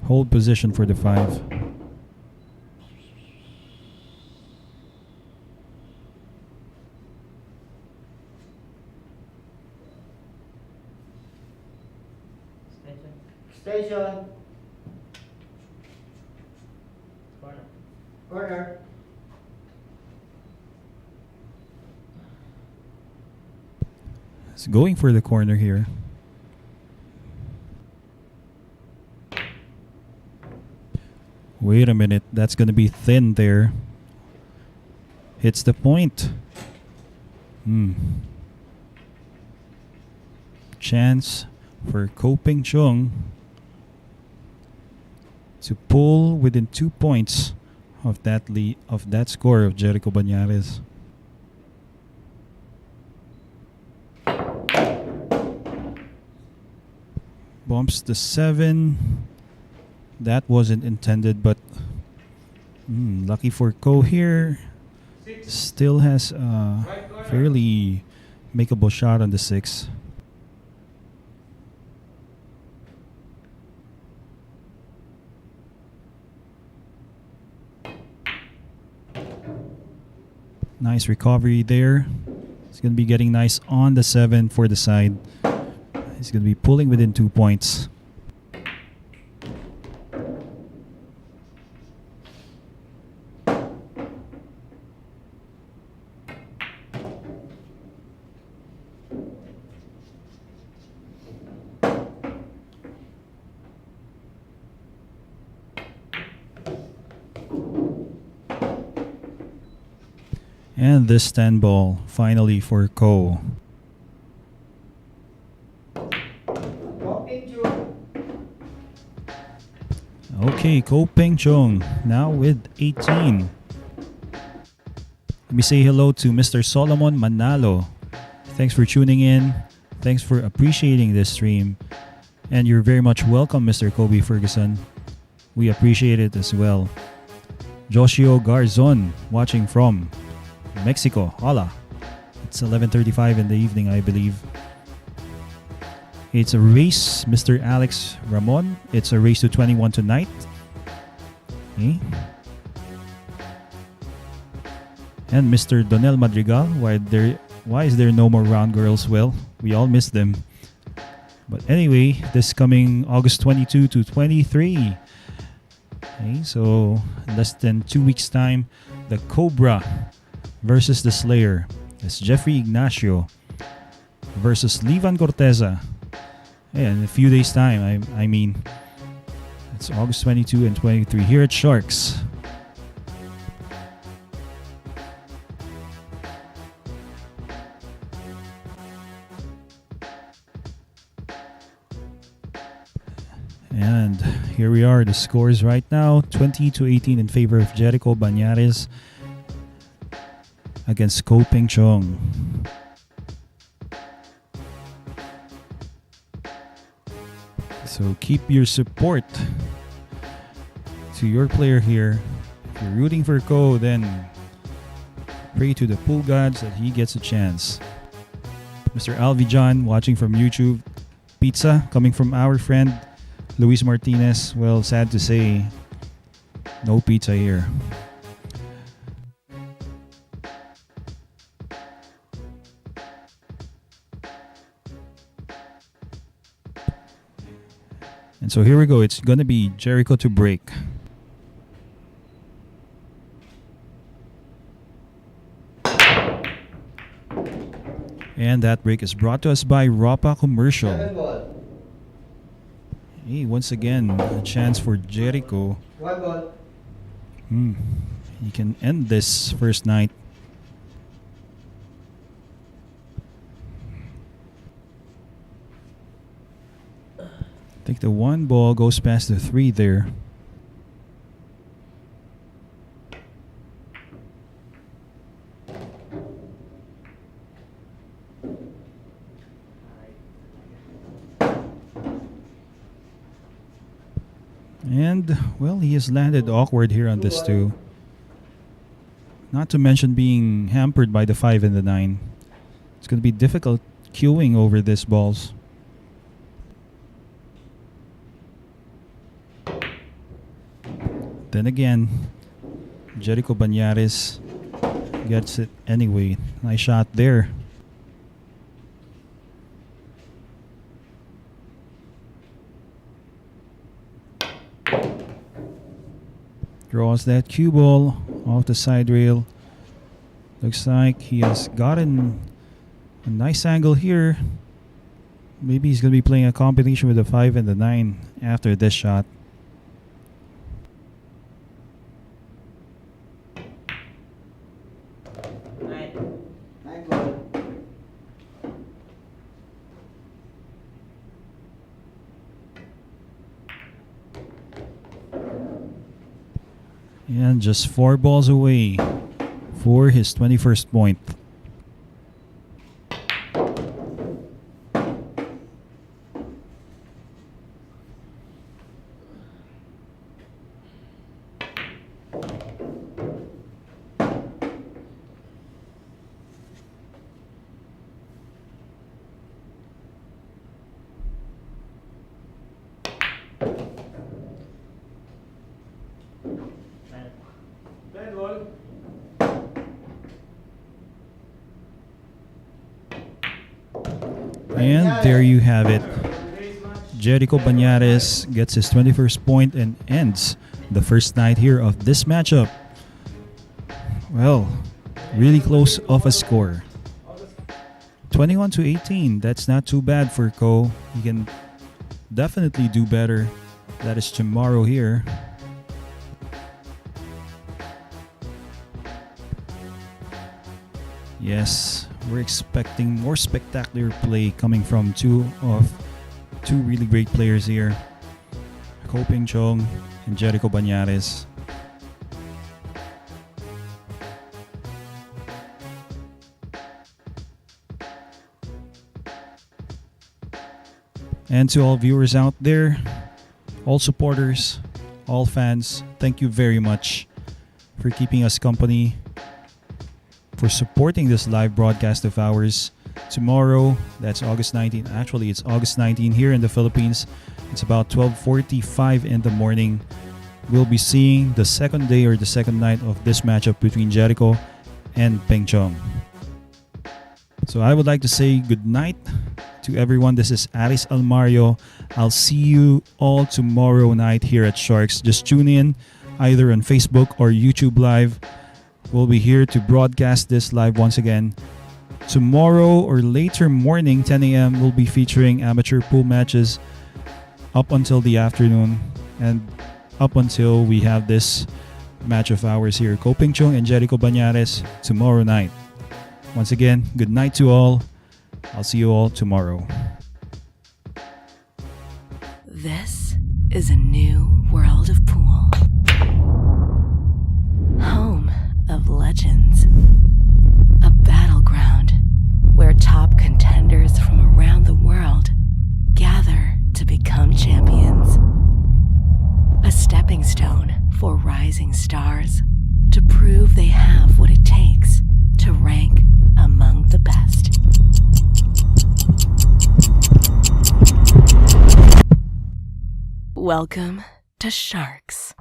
hold position for the 5. Station. Corner. Corner. It's going for the corner here. Wait a minute, that's going to be thin there. Hits the point. Chance for CHUNG to pull within 2 points of that score of JERICO Bañares. Bumps the 7. That wasn't intended, but lucky for Ko here. Still has a fairly makeable shot on the 6. Nice recovery there. He's going to be getting nice on the 7 for the side. He's going to be pulling within 2 points. And this 10 ball finally for Ko. Okay, CHUNG now with 18. Let me say hello to Mr. Solomon Manalo. Thanks for tuning in. Thanks for appreciating this stream. And you're very much welcome, Mr. Kobe Ferguson. We appreciate it as well. Joshio Garzon watching from Mexico. Hola. It's 11:35 in the evening, I believe. It's a race, Mr. Alex Ramon. It's a race to 21 tonight. Okay. And Mr. Donel Madrigal. Why is there no more round girls? Well, we all miss them. But anyway, this coming August 22 to 23. Okay, so less than 2 weeks time, the Cobra versus the Slayer. It's Jeffrey Ignacio versus Livan Corteza. Yeah, in a few days time, I mean, it's August 22 and 23 here at Sharks. And here we are, the scores right now, 20-18 in favor of JERICO Bañares against CHUNG. So keep your support to your player here. If you're rooting for Ko, then pray to the pool gods that he gets a chance. Mr. Alvi John watching from YouTube. Pizza coming from our friend Luis Martinez. Well, sad to say, no pizza here. And so here we go. It's going to be JERICO to break. And that break is brought to us by Ropa Commercial. 7 ball. Hey, once again, a chance for JERICO. 1 ball. He can end this first night. I think the 1 ball goes past the 3 there. And, well, he has landed awkward here on this too. Not to mention being hampered by the 5 and the 9. It's going to be difficult queuing over these balls. Then again, JERICO Bañares gets it anyway. Nice shot there. Draws that cue ball off the side rail. Looks like he has gotten a nice angle here. Maybe he's going to be playing a combination with the 5 and the 9 after this shot. Nine ball. And just 4 balls away for his 21st point. Nine ball. And there you have it. JERICO Bañares gets his 21st point and ends the first night here of this matchup. Well, really close of a score. 21-18. That's not too bad for Ko. He can definitely do better. That is tomorrow here. Yes, we're expecting more spectacular play coming from two really great players here. CHUNG and JERICO Bañares. And to all viewers out there, all supporters, all fans, thank you very much for keeping us company, for supporting this live broadcast of ours. Tomorrow, that's August 19. Actually, it's August 19 here in the Philippines. It's about 12:45 in the morning. We'll be seeing the second day or the second night of this matchup between JERICO and Pengchong. So I would like to say good night to everyone. This is Aris Almario. I'll see you all tomorrow night here at Sharks. Just tune in either on Facebook or YouTube Live. We'll be here to broadcast this live once again. Tomorrow or later morning, 10 a.m., we'll be featuring amateur pool matches up until the afternoon and up until we have this match of ours here. Pengchong and JERICO Bañares tomorrow night. Once again, good night to all. I'll see you all tomorrow. This is a new world of pool. Home of legends. A battleground where top contenders from around the world gather to become champions. A stepping stone for rising stars to prove they have what it takes to rank among the best. Welcome to Sharks.